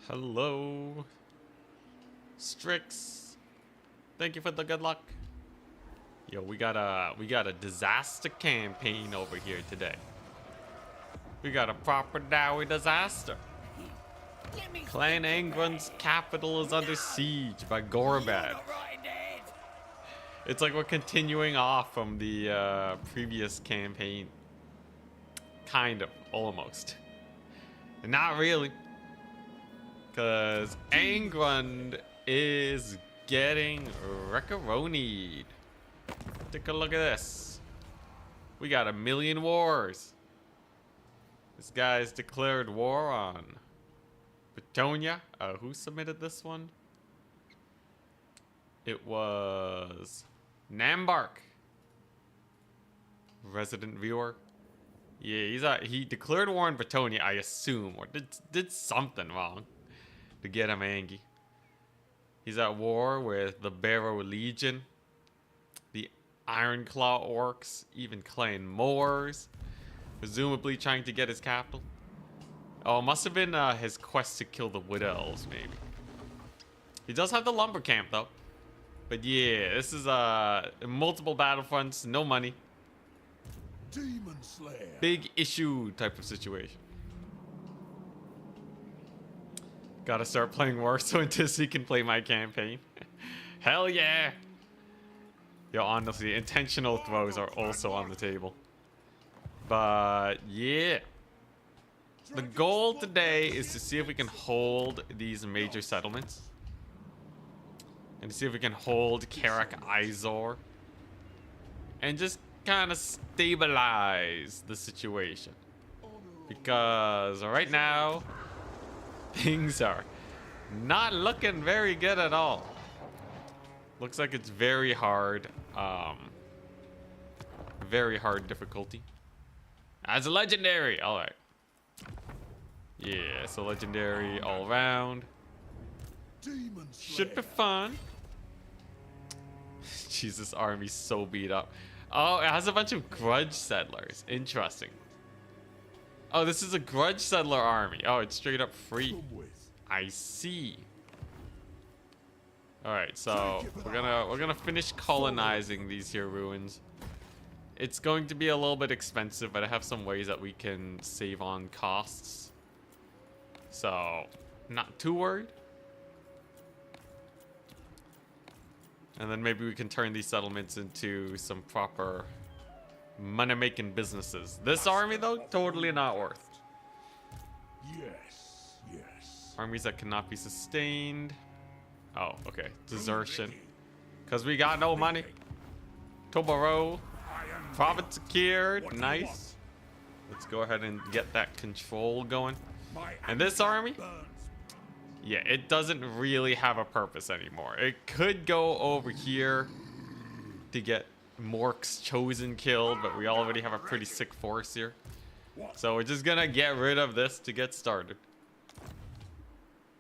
Hello, Strix. Thank you for the good luck. Yo, we got a disaster campaign over here today. We got a proper Dowie disaster. Clan Angron's capital is under siege by Gorbad. It's like we're continuing off from the previous campaign. Kind of, almost. Not really. Because Angron is getting wreckaronied. Take a look at this. We got 1,000,000 wars. This guy's declared war on Bretonia. Who submitted this one? It was Nambark. Resident viewer. Yeah, he declared war on Bretonia, I assume, or did something wrong to get him angry. He's at war with the Barrow Legion, the Ironclaw Orcs, even Clan Moors, presumably trying to get his capital. Oh, it must have been his quest to kill the Wood Elves, maybe. He does have the lumber camp, though. But yeah, this is multiple battlefronts, no money. Demon Slayer. Big issue type of situation. Gotta start playing War so Enticity can play my campaign. Hell yeah! Yo, honestly, intentional throws are also on the table. But yeah. The goal today is to see if we can hold these major settlements. And to see if we can hold Karak Izor. And just kind of stabilize the situation. Because right now, things are not looking very good at all. Looks like it's very hard. Very hard difficulty. As a legendary, alright. Yeah, so legendary all around. Should be fun. Jesus, army's so beat up. Oh, it has a bunch of grudge settlers. Interesting. Oh, this is a grudge settler army. Oh, it's straight up free. I see. All right, so we're gonna finish colonizing these here ruins. It's going to be a little bit expensive, but I have some ways that we can save on costs. So, not too worried. And then maybe we can turn these settlements into some proper money-making businesses. This army, though, totally not worth. Yes, yes. Armies that cannot be sustained. Oh, okay. Desertion. Because we got no money. Tobaro. Province secured. Nice. Let's go ahead and get that control going. And this army? Yeah, it doesn't really have a purpose anymore. It could go over here to get Mork's Chosen killed, but we already have a pretty sick force here. So we're just gonna get rid of this to get started.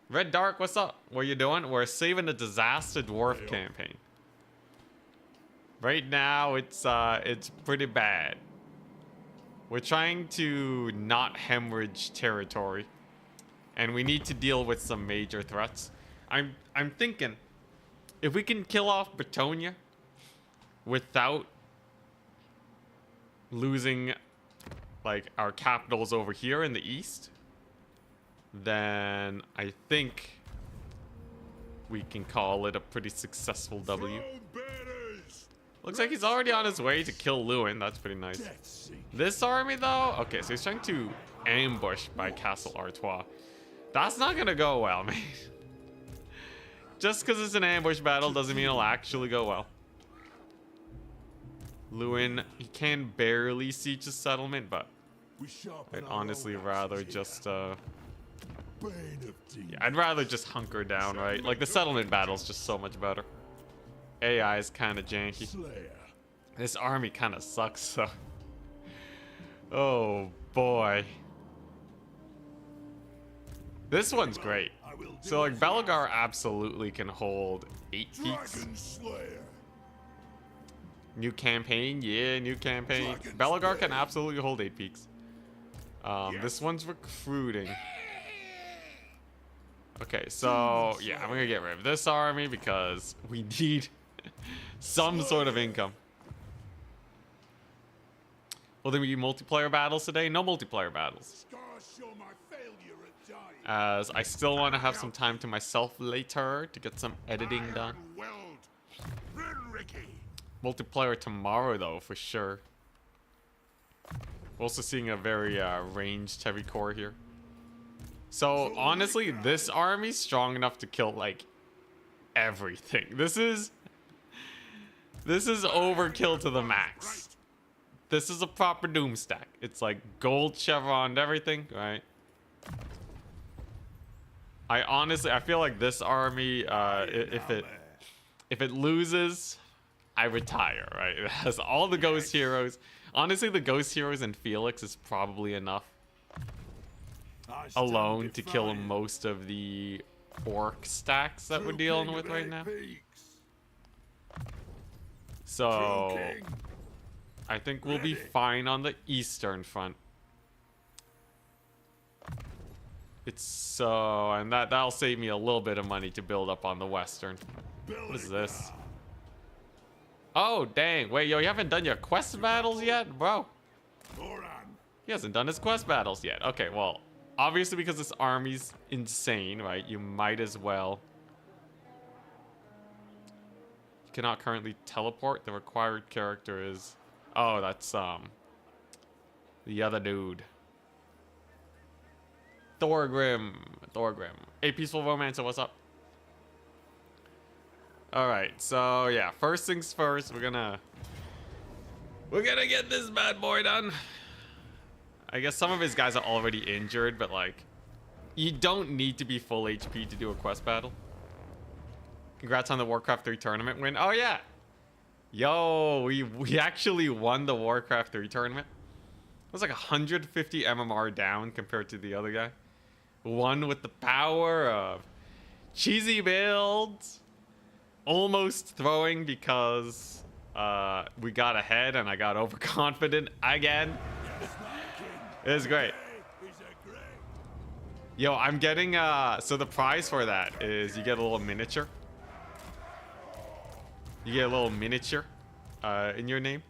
Red Dark, what's up? What are you doing? We're saving the Disaster Dwarf campaign. Right now, it's pretty bad. We're trying to not hemorrhage territory. And we need to deal with some major threats. I'm thinking, if we can kill off Bretonia without losing like our capitals over here in the east, then I think we can call it a pretty successful W. Looks like he's already on his way to kill Lewin. That's pretty nice. This army though, okay, so he's trying to ambush by Castle Artois. That's not gonna go well, man. Just because it's an ambush battle doesn't mean it'll actually go well. Lewin, he can barely siege a settlement, but I'd honestly rather just yeah, I'd rather just hunker down, right? Like the settlement battle's just so much better. AI is kind of janky. This army kind of sucks, so. Oh boy. This one's great. So like Belgar absolutely can hold 8 peaks. New campaign, yeah, new campaign. Belgar can absolutely hold 8 peaks. This one's recruiting. Okay, so yeah, I'm gonna get rid of this army because we need some sort of income. Will there be multiplayer battles today? No multiplayer battles. Scars show my failure at dying. As I still want to have some time to myself later to get some editing done. Multiplayer tomorrow though, for sure. We're also seeing a very ranged heavy core here. So honestly, this army's strong enough to kill like everything. This is overkill to the max. This is a proper doom stack. It's like gold chevron and everything, right? I feel like this army, if it loses, I retire, right? It has all the ghost heroes. Honestly, the ghost heroes and Felix is probably enough alone to kill most of the orc stacks that we're dealing with right now. So I think we'll be fine on the eastern front. It's so, and that'll save me a little bit of money to build up on the western. What is this? Oh, dang. Wait, yo, you haven't done your quest battles yet? Bro. He hasn't done his quest battles yet. Okay, well, obviously because this army's insane, right? You might as well. You cannot currently teleport. The required character is... Oh, that's, the other dude. Thorgrim. Hey, Peaceful Romancer, what's up? Alright, so yeah, first things first, we're gonna get this bad boy done. I guess some of his guys are already injured, but like, you don't need to be full HP to do a quest battle. Congrats on the Warcraft 3 tournament win. Oh yeah! Yo, we actually won the Warcraft 3 tournament. It was like 150 MMR down compared to the other guy. Won with the power of cheesy builds. Almost throwing because we got ahead and I got overconfident again. It was great. Yo, I'm getting so the prize for that is you get a little miniature. You get a little miniature in your name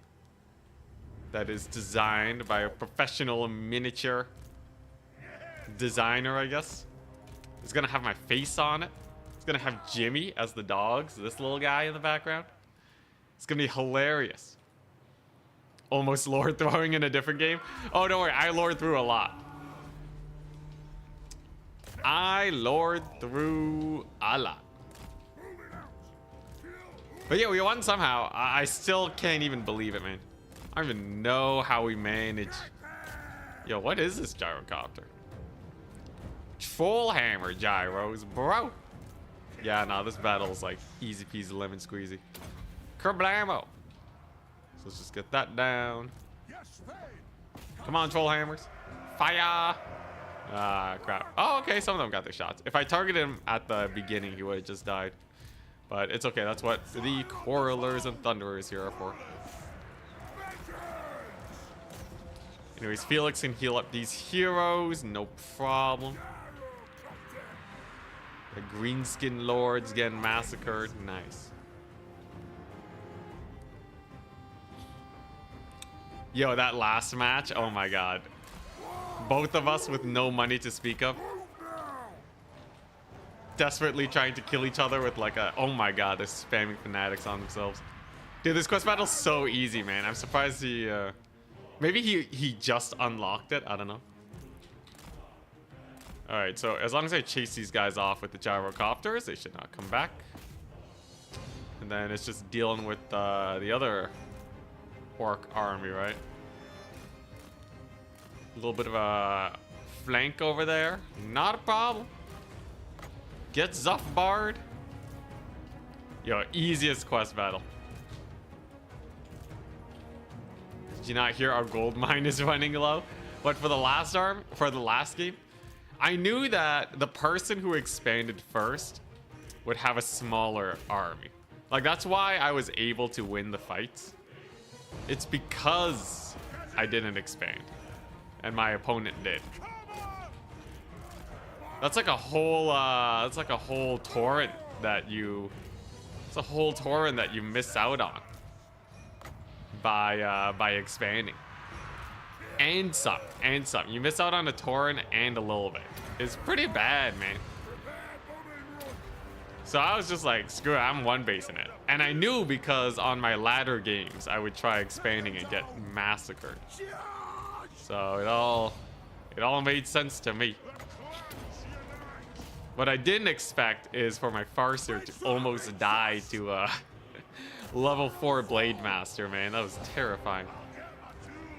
that is designed by a professional miniature designer, I guess. It's gonna have my face on it. It's gonna have Jimmy as the dog, so this little guy in the background. It's gonna be hilarious. Almost lord throwing in a different game. Oh, don't worry, I lord through a lot. I lord through a lot. But yeah, we won somehow. I still can't even believe it, man. I don't even know how we managed. Yo, what is this gyrocopter? Full hammer gyros, bro. Yeah, no, this battle is like easy peasy lemon squeezy. Kerblamo. So let's just get that down. Come on, troll hammers. Fire. Ah, crap. Oh, okay, some of them got their shots. If I targeted him at the beginning, he would have just died. But it's okay, that's what the Quarrelers and Thunderers here are for. Anyways, Felix can heal up these heroes, no problem. The Greenskin Lords getting massacred. Nice. Yo, that last match, oh my god. Both of us with no money to speak of. Desperately trying to kill each other with like a... Oh my god, they're spamming fanatics on themselves. Dude, this quest battle's so easy, man. I'm surprised he... Maybe he just unlocked it. I don't know. Alright, so as long as I chase these guys off with the gyrocopters, they should not come back. And then it's just dealing with the other orc army, right? A little bit of a flank over there. Not a problem. Get Zuffbard. Yo, easiest quest battle. Did you not hear our gold mine is running low? But for the last game, I knew that the person who expanded first would have a smaller army. Like, that's why I was able to win the fights. It's because I didn't expand. And my opponent did. That's like a whole that's like a whole torrent that you it's a whole torrent that you miss out on by expanding. And some. You miss out on a torrent and a little bit. It's pretty bad, man. So I was just like, screw it, I'm one basing it. And I knew because on my ladder games, I would try expanding and get massacred. So it all made sense to me. What I didn't expect is for my Farseer to almost die to level 4 Blade Master, man. That was terrifying.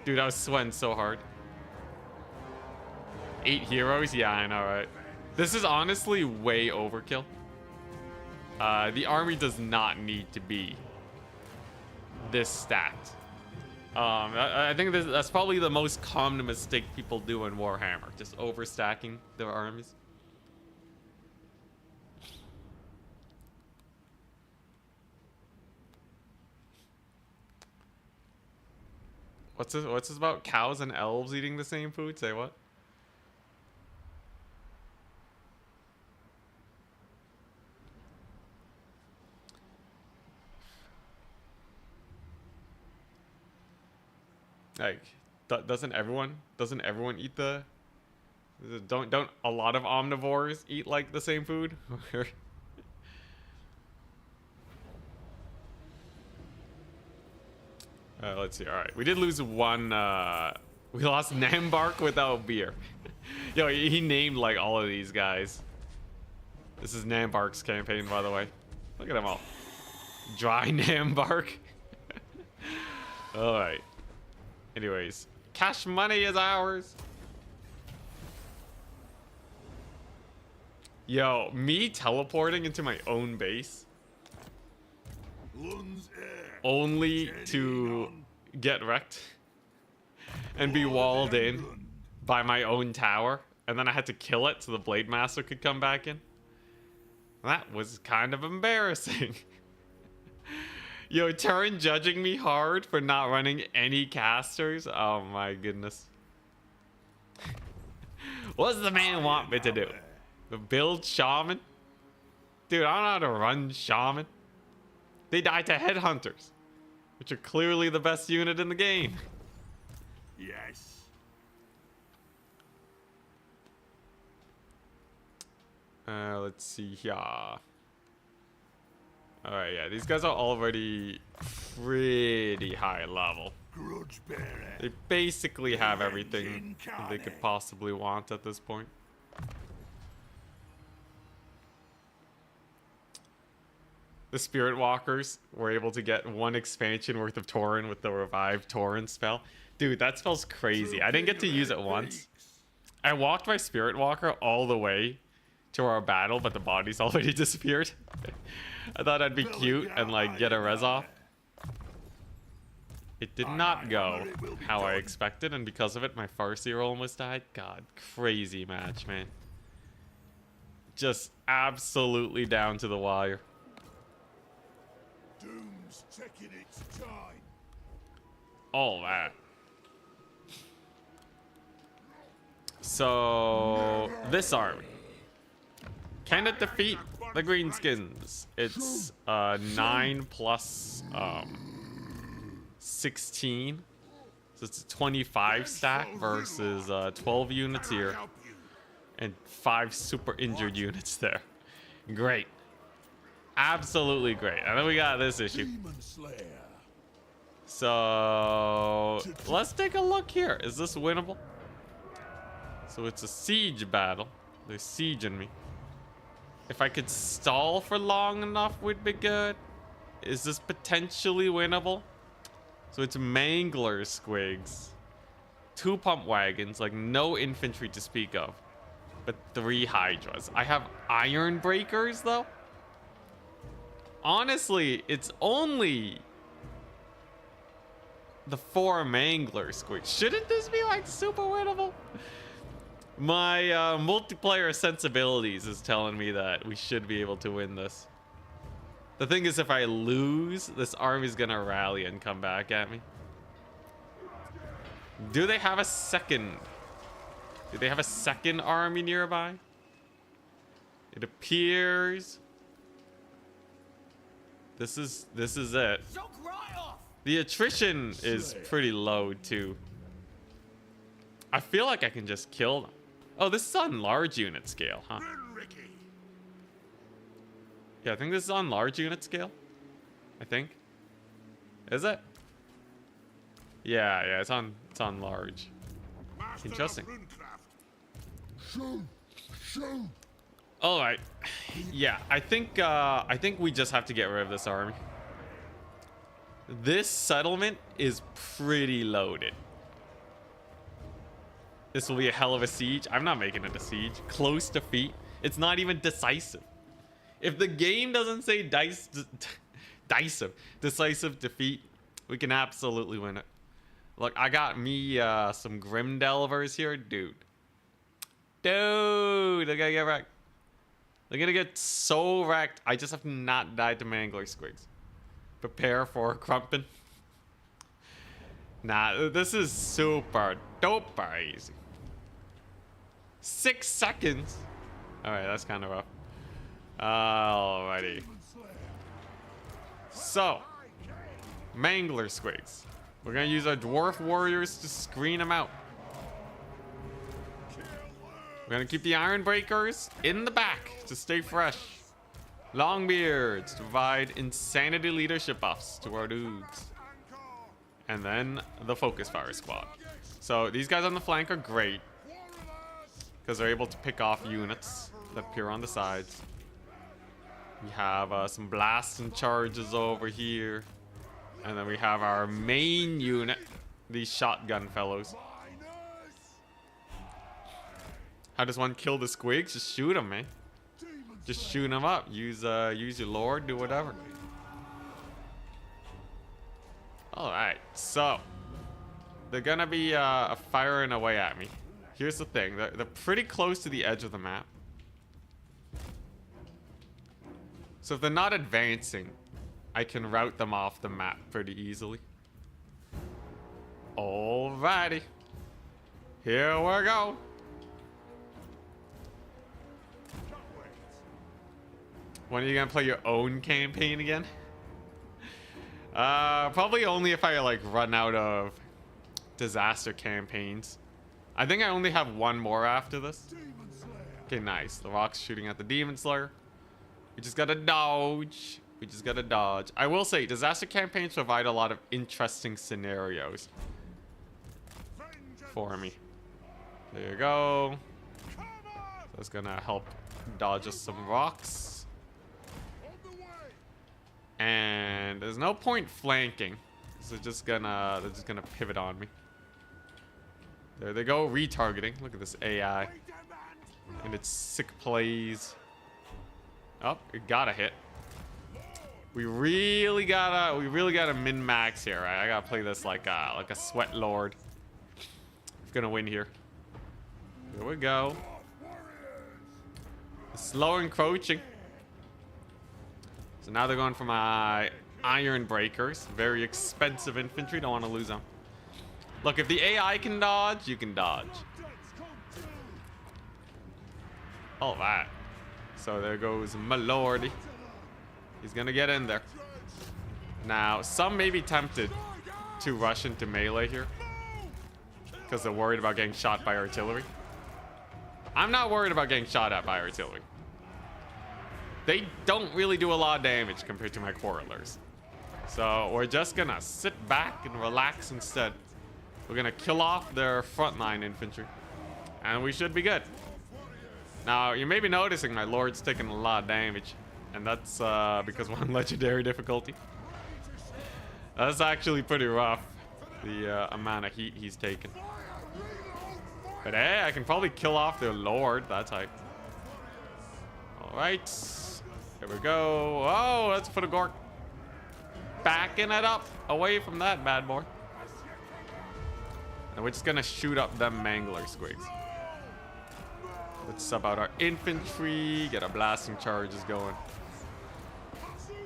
Dude, I was sweating so hard. 8 heroes? Yeah, I know, right? This is honestly way overkill. The army does not need to be this stacked. I think that's probably the most common mistake people do in Warhammer. Just overstacking their armies. What's this about? Cows and elves eating the same food? Say what? Like, doesn't everyone eat the? Don't a lot of omnivores eat like the same food? Let's see. All right, we did lose one. We lost Nambark without beer. Yo, he named like all of these guys. This is Nambark's campaign, by the way. Look at them all. Dry Nambark. All right. Anyways, cash money is ours. Yo, me teleporting into my own base only to get wrecked and be walled in by my own tower, and then I had to kill it so the Blade Master could come back in. That was kind of embarrassing. Yo, Turin judging me hard for not running any casters. Oh my goodness. What does the man want me to do? Build Shaman? Dude, I don't know how to run Shaman. They die to Headhunters, which are clearly the best unit in the game. Yes. Let's see here. Alright, yeah, these guys are already pretty high level. They basically have everything they could possibly want at this point. The Spirit Walkers were able to get 1 expansion worth of Tauren with the revived Tauren spell. Dude, that spell's crazy. I didn't get to use it once. I walked my Spirit Walker all the way to our battle, but the body's already disappeared. I thought I'd be cute and like get a res off. It did not go how I expected, and because of it, my Farseer almost died. God, crazy match, man. Just absolutely down to the wire. Doom's taking its time. All that. So this army, can it defeat the Greenskins? It's 9 plus 16, so it's a 25 stack versus 12 units here and 5 super injured units there. Great, absolutely great. And then we got this issue. So let's take a look here. Is this winnable? So it's a siege battle. They're sieging me. If I could stall for long enough would be good. Is this potentially winnable? So it's Mangler Squigs, 2 pump wagons, like no infantry to speak of, but 3 Hydras. I have Iron Breakers though. Honestly, it's only the 4 Mangler Squigs. Shouldn't this be like super winnable? My multiplayer sensibilities is telling me that we should be able to win this. The thing is, if I lose, this army's gonna rally and come back at me. Do they have a second? Do they have a second army nearby? It appears this is it. The attrition is pretty low too. I feel like I can just kill them. Oh, this is on large unit scale, huh? Yeah, I think this is on large unit scale. I think. Is it? Yeah, it's on large. Interesting. All right. Yeah, I think we just have to get rid of this army. This settlement is pretty loaded. This will be a hell of a siege. I'm not making it a siege. Close defeat. It's not even decisive. If the game doesn't say decisive defeat, we can absolutely win it. Look, I got me some Grim Delvers here, dude. Dude, they're gonna get wrecked. They're gonna get so wrecked. I just have to not die to Mangler Squigs. Prepare for Crumpin. Nah, this is super duper easy. 6 seconds. All right, that's kind of rough. Alrighty. So, Mangler Squigs. We're gonna use our Dwarf Warriors to screen them out. We're gonna keep the Iron Breakers in the back to stay fresh. Longbeards to provide insanity leadership buffs to our dudes. And then the Focus Fire Squad. So these guys on the flank are great because they're able to pick off units that appear on the sides. We have some blasts and charges over here. And then we have our main unit, these shotgun fellows. How does one kill the squigs? Just shoot them, man. Just shoot them up. Use your lord, do whatever. All right, so they're gonna be firing away at me. Here's the thing: they're pretty close to the edge of the map. So if they're not advancing, I can route them off the map pretty easily. Alrighty, here we go. When are you gonna play your own campaign again? Probably only if I like run out of disaster campaigns. I think I only have one more after this. Okay, nice. The rock's shooting at the Demon Slayer. We just gotta dodge. We just gotta dodge. I will say, disaster campaigns provide a lot of interesting scenarios for me. There you go. That's gonna help dodge us some rocks. And there's no point flanking. So they're just gonna pivot on me. There they go, retargeting. Look at this AI and its sick plays. Oh, it got a hit. We really gotta min-max here, right? I gotta play this like a sweat lord. I'm gonna win here. Here we go. Slow encroaching. So now they're going for my Iron Breakers. Very expensive infantry. Don't want to lose them. Look, if the AI can dodge, you can dodge. All right. So there goes my lordy. He's going to get in there. Now, some may be tempted to rush into melee here because they're worried about getting shot by artillery. I'm not worried about getting shot at by artillery. They don't really do a lot of damage compared to my quarrelers. So we're just gonna sit back and relax instead. We're gonna kill off their frontline infantry. And we should be good. Now, you may be noticing my lord's taking a lot of damage. And that's because we're on legendary difficulty. That's actually pretty rough, the amount of heat he's taking. But hey, I can probably kill off their lord. That's hype. Alright. Here we go. Oh, let's put a gork. Backing it up away from that bad boy. And we're just gonna shoot up them Mangler Squigs. Let's sub out our infantry, get our blasting charges going. Here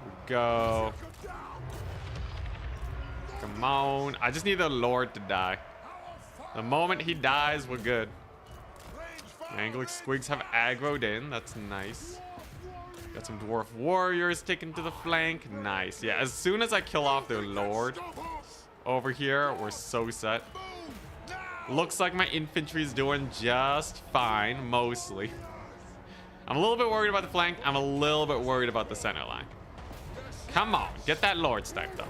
we go. Come on. I just need the lord to die. The moment he dies, we're good. Angler squigs have aggroed in. That's nice. Got some dwarf warriors taken to the flank. Nice. Yeah, as soon as I kill off their lord over here, we're so set. Looks like my infantry's doing just fine, mostly. I'm a little bit worried about the flank. I'm a little bit worried about the center line. Come on, get that lord sniped up.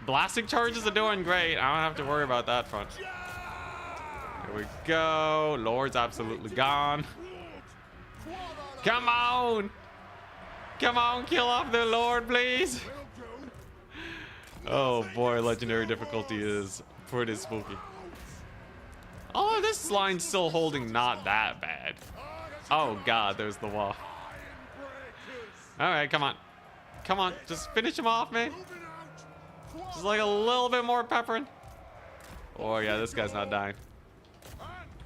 Blasting charges are doing great. I don't have to worry about that front. Here we go. Lord's absolutely gone. Come on. Come on, kill off the lord, please. Oh boy, legendary difficulty is pretty spooky. Oh, this line's still holding not that bad. Oh god, there's the wall. Alright, come on. Come on, just finish him off, man. Just like a little bit more peppering. Oh yeah, this guy's not dying.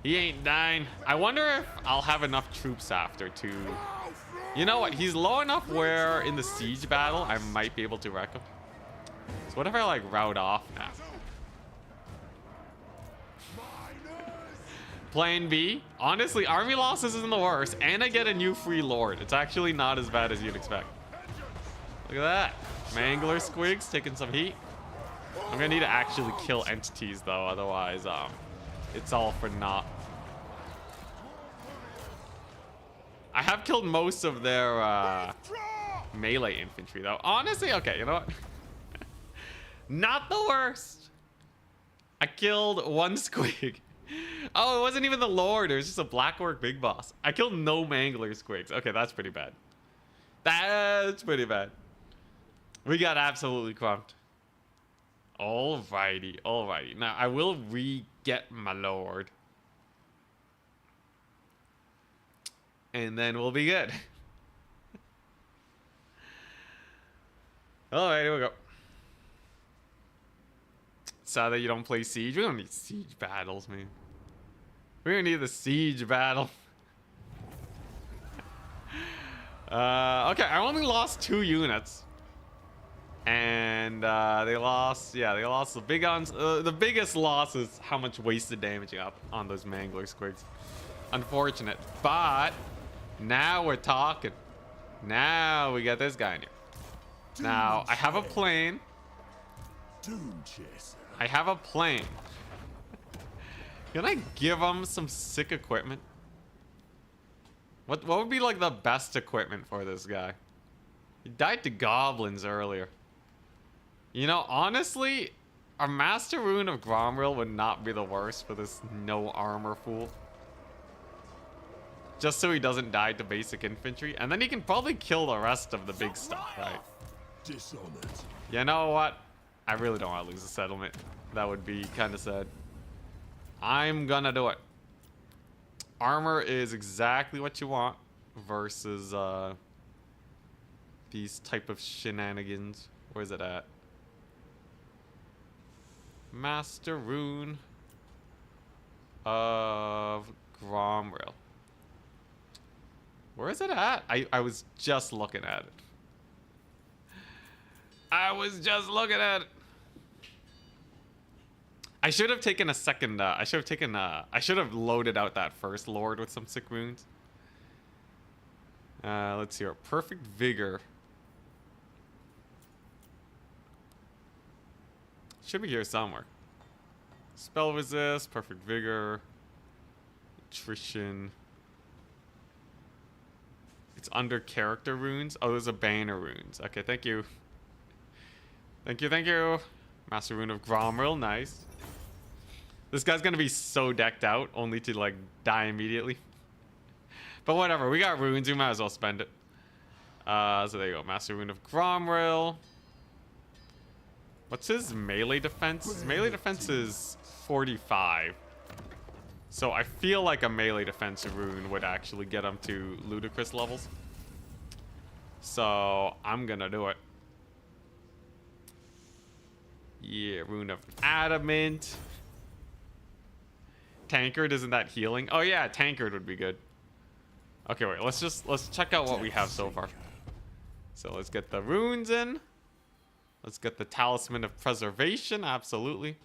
He ain't dying. I wonder if I'll have enough troops after to... You know what? He's low enough where in the siege battle, I might be able to wreck him. So what if I like route off now? Plan B. Honestly, army losses isn't the worst. And I get a new free lord. It's actually not as bad as you'd expect. Look at that. Mangler squigs taking some heat. I'm gonna need to actually kill entities though, otherwise it's all for naught. I have killed most of their melee infantry though. Honestly, okay, you know what? Not the worst. I killed one squig. Oh, it wasn't even the lord, it was just a black orc big boss. I killed no mangler squigs. Okay, that's pretty bad. That's pretty bad. We got absolutely crumped. Alrighty, alrighty. Now, I will re-get my lord. And then we'll be good. Alright, here we go. Sad that you don't play siege. We don't need siege battles, man. We don't need the siege battle. Okay, I only lost 2 units. And they lost the big ones. The biggest loss is how much wasted damage up on those mangler squigs. Unfortunate, but now we're talking. Now we got this guy in here. Now I have a plane. I have a plane. Can I give him some sick equipment? What would be like the best equipment for this guy? He died to goblins earlier. You know, honestly, a Master Rune of Gromril would not be the worst for this no armor fool. Just so he doesn't die to basic infantry. And then he can probably kill the rest of the big stuff, right? You know what? I really don't want to lose the settlement. That would be kind of sad. I'm gonna do it. Armor is exactly what you want versus these type of shenanigans. Where's it at? Master Rune of Gromril. Where is it at? I was just looking at it. I was just looking at it. I should have taken a second. I should have loaded out that first lord with some sick runes. Let's see here. Perfect vigor. Should be here somewhere. Spell resist, perfect vigor, attrition. It's under character runes. Oh, those are banner runes. Okay, thank you. Thank you, thank you. Master Rune of Gromril, nice. This guy's gonna be so decked out, only to like die immediately. But whatever, we got runes, we might as well spend it. So there you go, Master Rune of Gromril. What's his melee defense? His melee defense is 45. So I feel like a melee defense rune would actually get him to ludicrous levels. So I'm gonna do it. Yeah, Rune of Adamant. Tankard, isn't that healing? Oh yeah, Tankard would be good. Okay, wait, let's check out what we have so far. So let's get the runes in. Let's get the Talisman of Preservation, absolutely.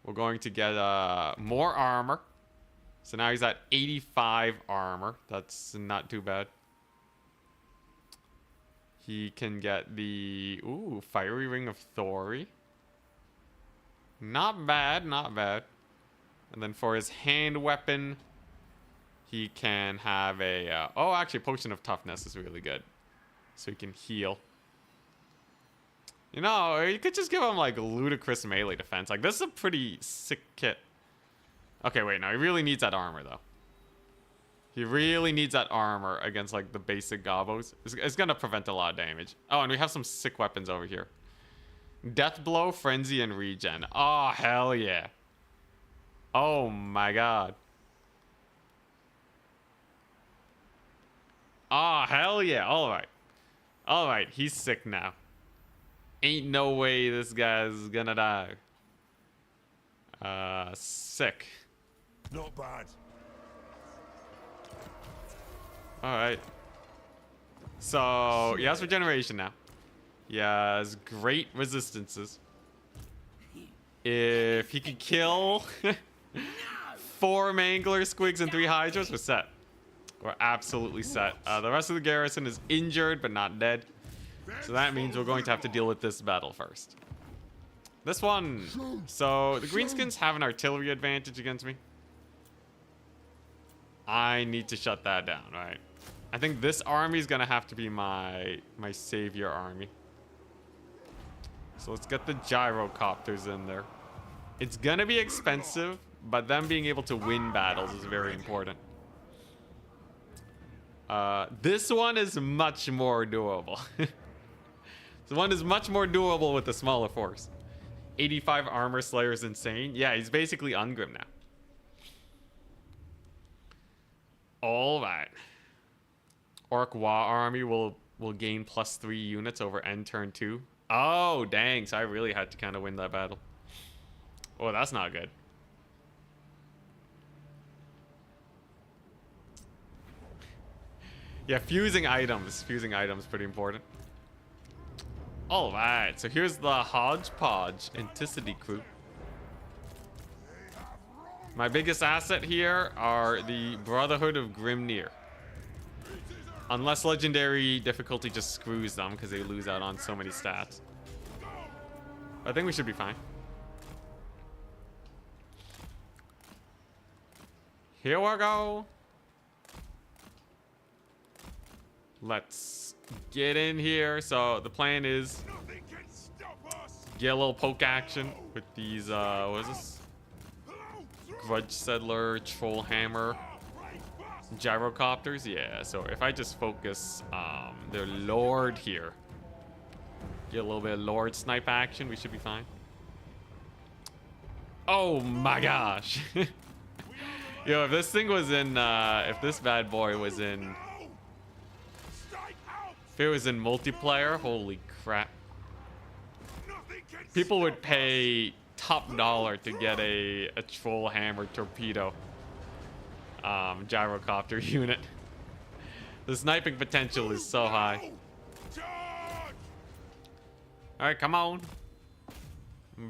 We're going to get more armor. So now he's at 85 armor. That's not too bad. He can get the... Ooh, Fiery Ring of Thori. Not bad, not bad. And then for his hand weapon, he can have a... oh, actually, Potion of Toughness is really good. So he can heal. You know, you could just give him, like, ludicrous melee defense. Like, this is a pretty sick kit. Okay, wait, no, he really needs that armor, though. He really needs that armor against, like, the basic gobos. It's gonna prevent a lot of damage. Oh, and we have some sick weapons over here. Death Blow, Frenzy, and Regen. Oh, hell yeah. Oh, my God. Oh, hell yeah. All right. All right, he's sick now. Ain't no way this guy's gonna die. Sick. Not bad. Alright. So, he has regeneration now. He has great resistances. If he could kill 4 Mangler, Squigs, and 3 Hydras, we're set. We're absolutely set. The rest of the garrison is injured, but not dead. So that means we're going to have to deal with this battle first. This one. So, the Greenskins have an artillery advantage against me. I need to shut that down, right? I think this army is going to have to be my savior army. So let's get the gyrocopters in there. It's going to be expensive, but them being able to win battles is very important. This one is much more doable. This one is much more doable with a smaller force. 85 armor slayer is insane. Yeah, he's basically Ungrim now. All right. Orc Wa army will gain +3 units over end turn 2. Oh, dang. So I really had to kind of win that battle. Oh, that's not good. Yeah, fusing items. Fusing items pretty important. All right. So here's the Hodgepodge Enticity crew. My biggest asset here are the Brotherhood of Grimnir. Unless legendary difficulty just screws them because they lose out on so many stats. I think we should be fine. Here we go. Let's get in here. So the plan is get a little poke action with these, what is this? Grudge Settler, Troll Hammer, Gyrocopters. Yeah, so if I just focus their Lord here, get a little bit of Lord snipe action, we should be fine. Oh my gosh. Yo, if this thing was in, if this bad boy was in, if it was in multiplayer, holy crap. People would pay top dollar to get a Troll Hammer Torpedo gyrocopter unit. The sniping potential is so high. Alright, come on.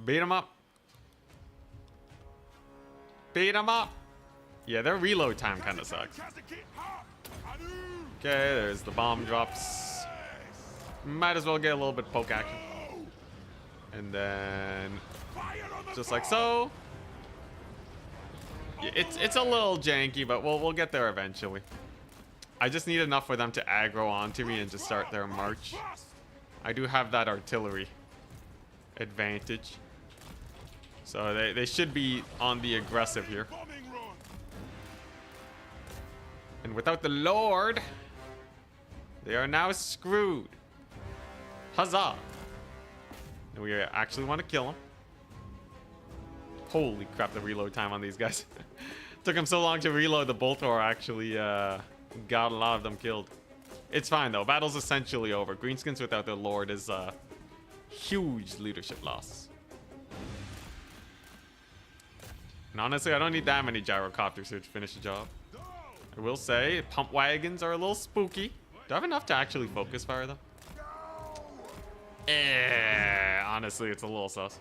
Beat him up. Beat him up. Yeah, their reload time kind of sucks. Okay, there's the bomb drops. Might as well get a little bit of poke action. And then, just like so. Yeah, it's a little janky, but we'll get there eventually. I just need enough for them to aggro onto me and just start their march. I do have that artillery advantage. So they should be on the aggressive here. And without the Lord, they are now screwed. Huzzah! And we actually want to kill him. Holy crap, the reload time on these guys. Took them so long to reload, the Boltor actually got a lot of them killed. It's fine though, battle's essentially over. Greenskins without their Lord is a huge leadership loss. And honestly, I don't need that many gyrocopters here to finish the job. I will say, pump wagons are a little spooky. Do I have enough to actually focus fire though? Honestly, it's a little sus.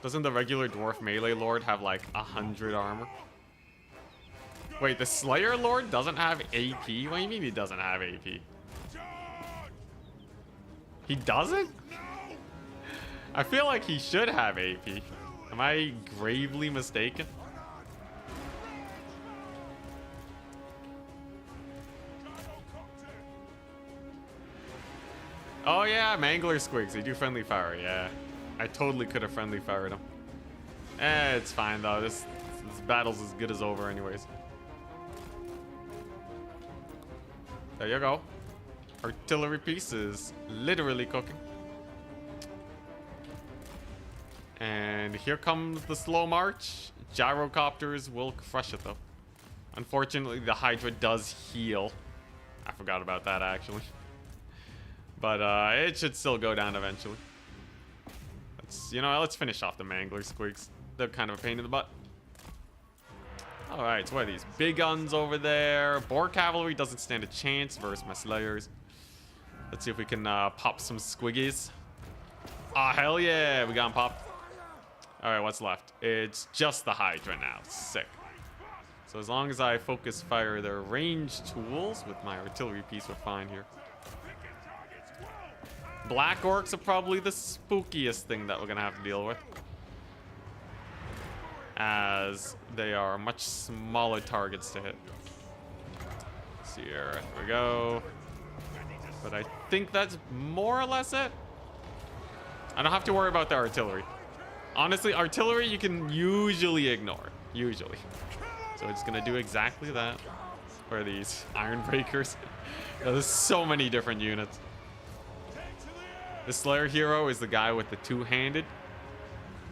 Doesn't the regular dwarf melee lord have like 100 armor? Wait, the Slayer Lord doesn't have AP? What do you mean he doesn't have AP? He doesn't? I feel like he should have AP. Am I gravely mistaken? Oh yeah, Mangler Squigs. They do friendly fire, yeah. I totally could have friendly fired him. It's fine though. This battle's as good as over anyways. There you go. Artillery piece is literally cooking. And here comes the slow march. Gyrocopters will crush it though. Unfortunately, the Hydra does heal. I forgot about that actually. But it should still go down eventually. Let's finish off the Mangler Squigs. They're kind of a pain in the butt. Alright, so what are these? Big guns over there. Boar Cavalry doesn't stand a chance versus my Slayers. Let's see if we can pop some Squiggies. Ah, hell yeah, we got him popped. Alright, what's left? It's just the Hydra now. Sick. So as long as I focus fire their ranged tools with my artillery piece, we're fine here. Black Orcs are probably the spookiest thing that we're gonna have to deal with, as they are much smaller targets to hit. Let's see here, there we go. But I think that's more or less it. I don't have to worry about the artillery. Honestly, artillery you can usually ignore, usually. So it's gonna do exactly that. Where are these Iron Breakers? There's so many different units. The Slayer hero is the guy with the two-handed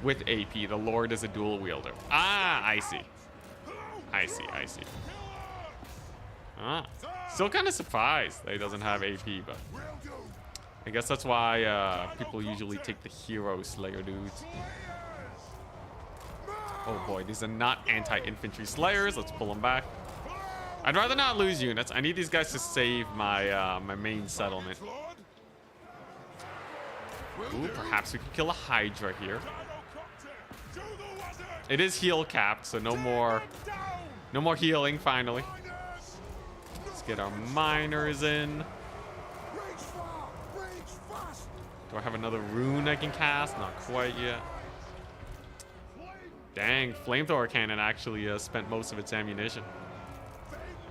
with AP. The Lord is a dual wielder. Ah, I see. I see. Ah, still kind of surprised that he doesn't have AP, but I guess that's why people usually take the hero Slayer dudes. Oh boy, these are not anti-infantry Slayers. Let's pull them back. I'd rather not lose units. I need these guys to save my my main settlement. Ooh, perhaps we could kill a Hydra here. It is heal capped, so no more healing finally. Let's get our miners in. Do I have another rune I can cast? Not quite yet. Dang, flamethrower cannon actually spent most of its ammunition.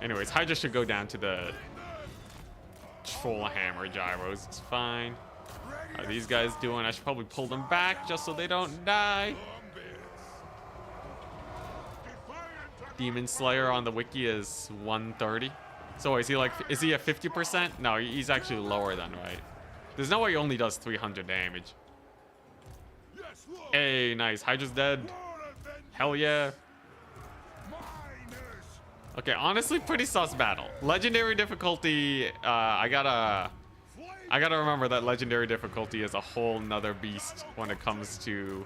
Anyways, Hydra should go down to the troll hammer gyros. It's fine. How are these guys doing? I should probably pull them back just so they don't die. Demon Slayer on the wiki is 130. So is he a 50%? No, he's actually lower than, right? There's no way he only does 300 damage. Hey, nice. Hydra's dead. Hell yeah. Okay, honestly, pretty sus battle. Legendary difficulty, I gotta remember that legendary difficulty is a whole nother beast when it comes to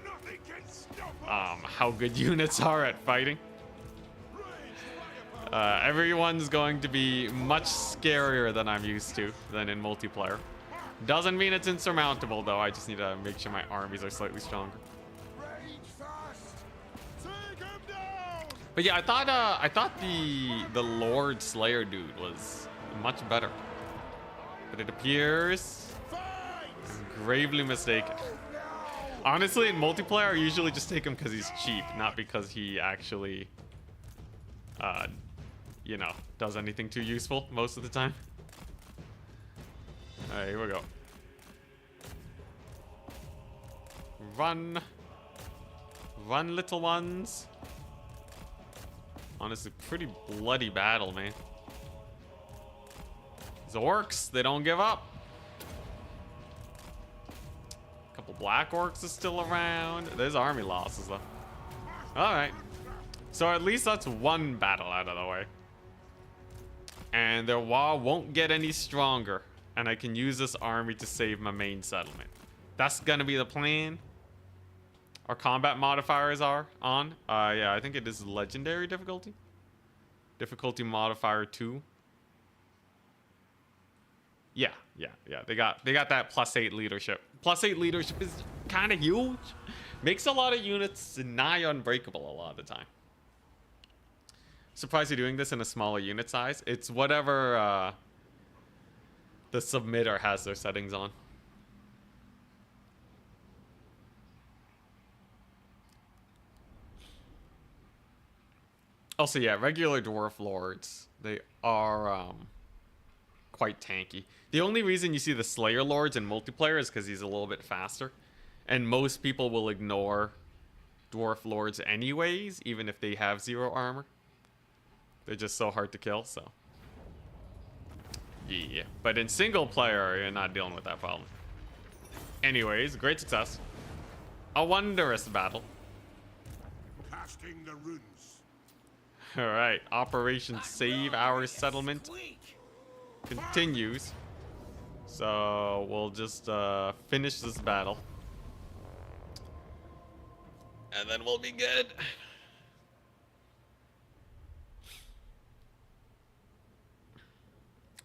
how good units are at fighting. Everyone's going to be much scarier than I'm used to than in multiplayer. Doesn't mean it's insurmountable though. I just need to make sure my armies are slightly stronger. But yeah, I thought the Lord Slayer dude was much better. But it appears I'm gravely mistaken. Honestly, in multiplayer, I usually just take him because he's cheap, not because he actually, you know, does anything too useful most of the time. Alright, here we go. Run. Run, little ones. Honestly, pretty bloody battle, man. These orcs, they don't give up. A couple black orcs are still around. There's army losses, though. Alright. So at least that's one battle out of the way. And their wall won't get any stronger. And I can use this army to save my main settlement. That's gonna be the plan. Our combat modifiers are on. Yeah, I think it is legendary difficulty. Difficulty modifier 2. Yeah. They got that +8 leadership. +8 leadership is kind of huge. Makes a lot of units nigh unbreakable a lot of the time. Surprised you're doing this in a smaller unit size. It's whatever the submitter has their settings on. Also, yeah, regular dwarf lords, they are quite tanky. The only reason you see the Slayer lords in multiplayer is because he's a little bit faster. And most people will ignore dwarf lords anyways, even if they have 0 armor. They're just so hard to kill, so. Yeah, but in single player, you're not dealing with that problem. Anyways, great success. A wondrous battle. Casting the runes. Alright, Operation Save Our Settlement continues. So, we'll just finish this battle. And then we'll be good.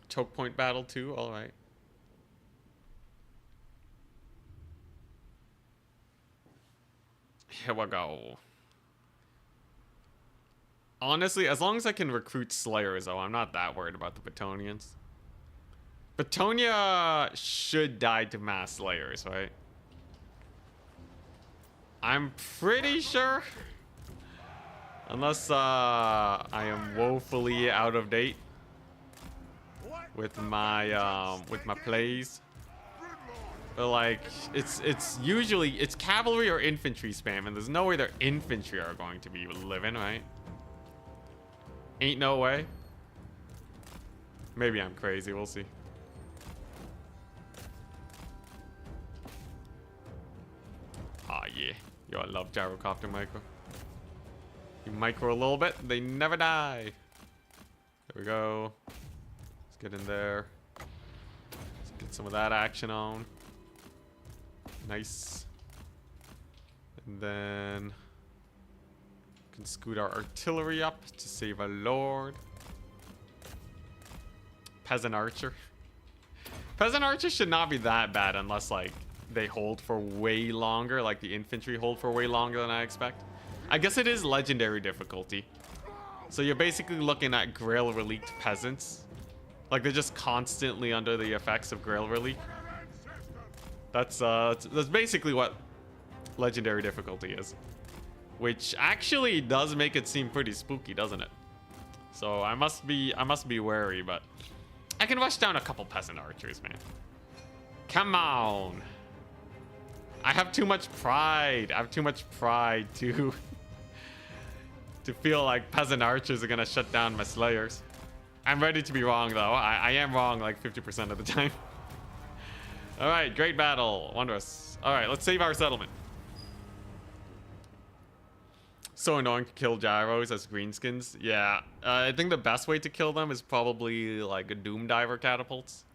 Choke point battle too, alright. Here we go. Honestly, as long as I can recruit Slayers, though, I'm not that worried about the Batonians. Batonia should die to mass Slayers, right? I'm pretty sure. Unless I am woefully out of date with my plays. But like it's usually it's cavalry or infantry spam, and there's no way their infantry are going to be living, right? Ain't no way. Maybe I'm crazy, we'll see. Ah, yeah. Yo, I love gyrocopter micro. You micro a little bit, they never die. There we go. Let's get in there. Let's get some of that action on. Nice. And then can scoot our artillery up to save our lord. Peasant archer. Peasant archer should not be that bad unless like they hold for way longer, like the infantry hold for way longer than I expect. I guess it is legendary difficulty. So you're basically looking at Grail Reliqued peasants. Like they're just constantly under the effects of Grail Relic. That's basically what legendary difficulty is. Which actually does make it seem pretty spooky, doesn't it? So I must be wary, but I can rush down a couple peasant archers, man. Come on. I have too much pride. I have too much pride to feel like peasant archers are gonna shut down my slayers. I'm ready to be wrong though. I am wrong like 50% of the time. All right, great battle, wondrous. All right, let's save our settlement. So annoying to kill gyros as greenskins. Yeah, I think the best way to kill them is probably like a Doom Diver catapults.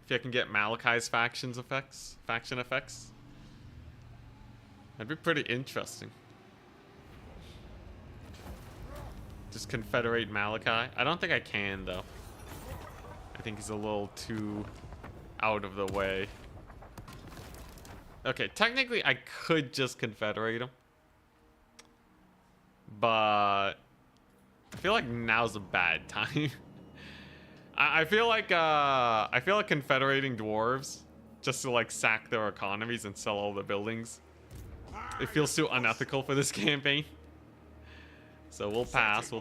If I can get Malachi's faction effects, that'd be pretty interesting. Just confederate Malachi. I don't think I can though. I think he's a little too out of the way. Okay, technically I could just confederate him, but I feel like now's a bad time. I feel like confederating dwarves just to like sack their economies and sell all the buildings. It feels too unethical for this campaign. So we'll pass,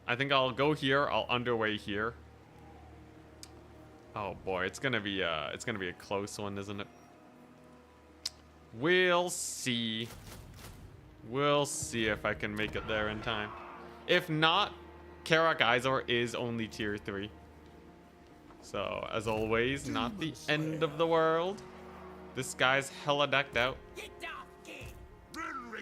I think I'll go here, I'll underway here. Oh boy, it's gonna be a close one, isn't it? We'll see. We'll see if I can make it there in time. If not, Karak Izor is only tier 3. So, as always, not the end of the world. This guy's hella decked out.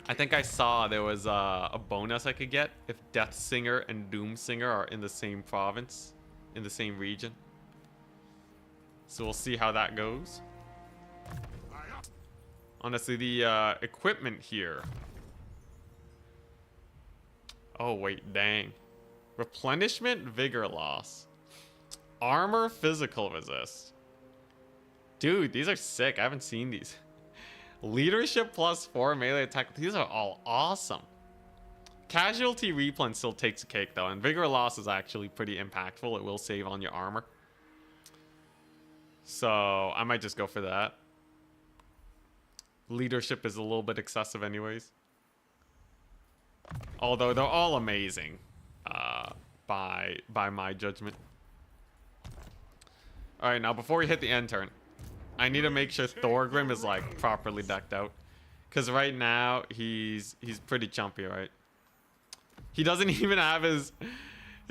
I think I saw there was a bonus I could get if Death Singer and Doom Singer are in the same province, in the same region. So we'll see how that goes. Honestly, the equipment here. Oh, wait, dang. Replenishment, vigor loss. Armor, physical resist. Dude, these are sick. I haven't seen these. Leadership +4 melee attack. These are all awesome. Casualty replen still takes a cake though, and vigor loss is actually pretty impactful. It will save on your armor. So I might just go for that. Leadership is a little bit excessive anyways. Although they're all amazing by my judgment. Alright, now before we hit the end turn, I need to make sure Thorgrim is like properly decked out. Because right now he's pretty chumpy, right? He doesn't even have his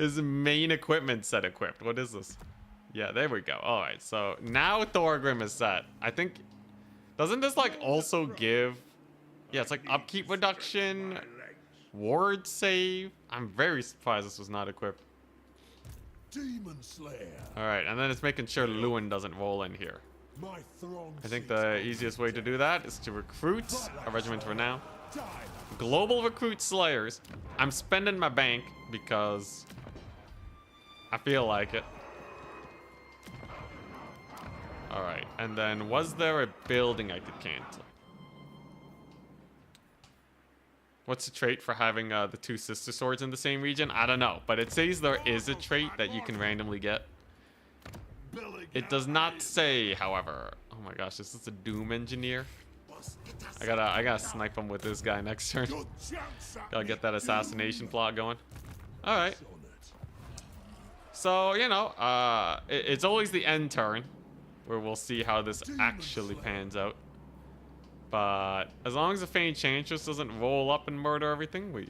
main equipment set equipped. What is this? Yeah, there we go. Alright, so now Thorgrim is set. I think... Doesn't this like also give... Yeah, it's like upkeep reduction, ward save. I'm very surprised this was not equipped. Demon Slayer. Alright, and then it's making sure Lewin doesn't roll in here. My throng I think the easiest way to do that is to recruit a regiment for now. Global recruit Slayers. I'm spending my bank because I feel like it. Alright, and then was there a building I could cancel? What's the trait for having the two sister swords in the same region? I don't know, but it says there is a trait that you can randomly get. It does not say, however. Oh my gosh, this is a Doom engineer. I gotta snipe him with this guy next turn. Gotta get that assassination plot going. Alright. So, you know, it's always the end turn where we'll see how this actually pans out. But as long as the Feint Enchantress doesn't roll up and murder everything, we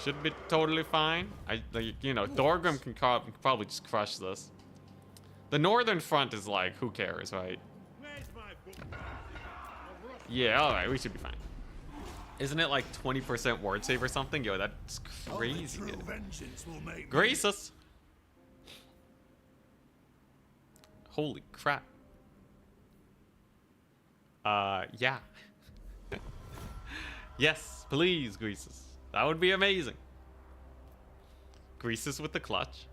should be totally fine. You know, Thorgrim can probably just crush this. The northern front is like, who cares, right? Yeah, alright, we should be fine. Isn't it like 20% ward save or something? Yo, that's crazy good. Grace us! Holy crap. Yeah. Yes, please, grease us. That would be amazing. Grease us with the clutch.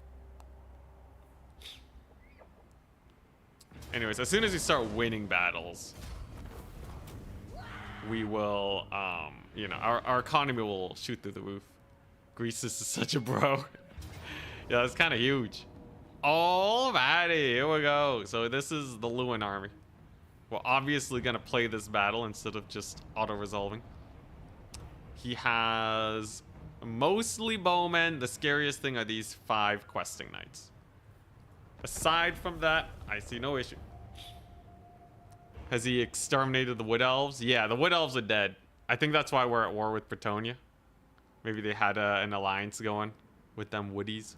Anyways, as soon as we start winning battles, we will, you know, our economy will shoot through the roof. Greece is such a bro. Yeah, that's kind of huge. Alrighty, here we go. So this is the Lewin army. We're obviously going to play this battle instead of just auto-resolving. He has mostly bowmen. The scariest thing are these 5 questing knights. Aside from that, I see no issue. Has he exterminated the wood elves? Yeah, the wood elves are dead. I think that's why we're at war with Bretonia. Maybe they had an alliance going with them woodies.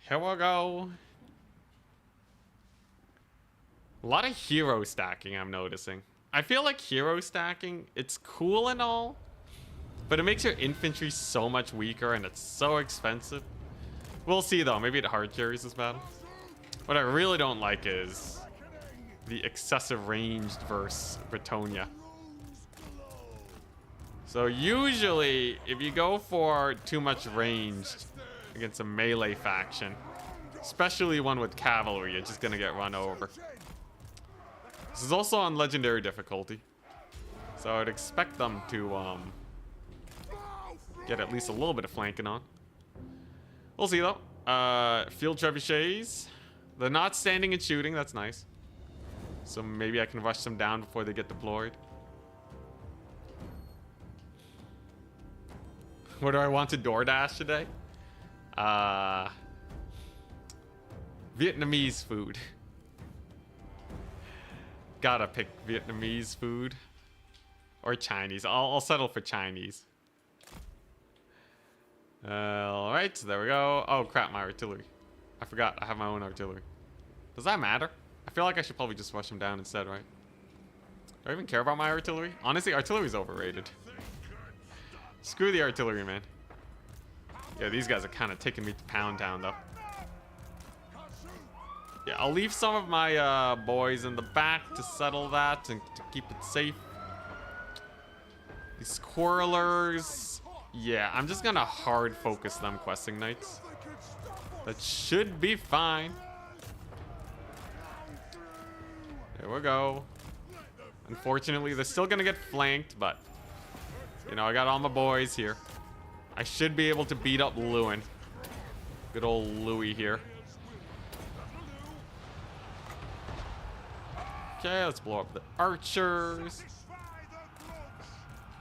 Here we go. A lot of hero stacking, I'm noticing. I feel like hero stacking, it's cool and all, but it makes your infantry so much weaker and it's so expensive. We'll see though, maybe it hard carries this battle. What I really don't like is the excessive ranged versus Bretonia. So usually, if you go for too much ranged against a melee faction, especially one with cavalry, you're just gonna get run over. This is also on legendary difficulty, so I'd expect them to get at least a little bit of flanking on. We'll see though. Field trebuchets. They're not standing and shooting. That's nice. So maybe I can rush them down before they get deployed. What do I want to DoorDash today? Vietnamese food. Gotta pick Vietnamese food. Or Chinese. I'll settle for Chinese. Alright, so there we go. Oh crap, my artillery. I forgot, I have my own artillery. Does that matter? I feel like I should probably just rush them down instead, right? Do I even care about my artillery? Honestly, artillery's overrated. Screw the artillery, man. Yeah, these guys are kind of taking me to Pound Town, though. Yeah, I'll leave some of my boys in the back to settle that and to keep it safe. These Quarrelers. Yeah, I'm just gonna hard focus them questing knights. That should be fine. There we go. Unfortunately, they're still gonna get flanked, but you know, I got all my boys here. I should be able to beat up Lewin. Good old Louis here. Okay, let's blow up the archers.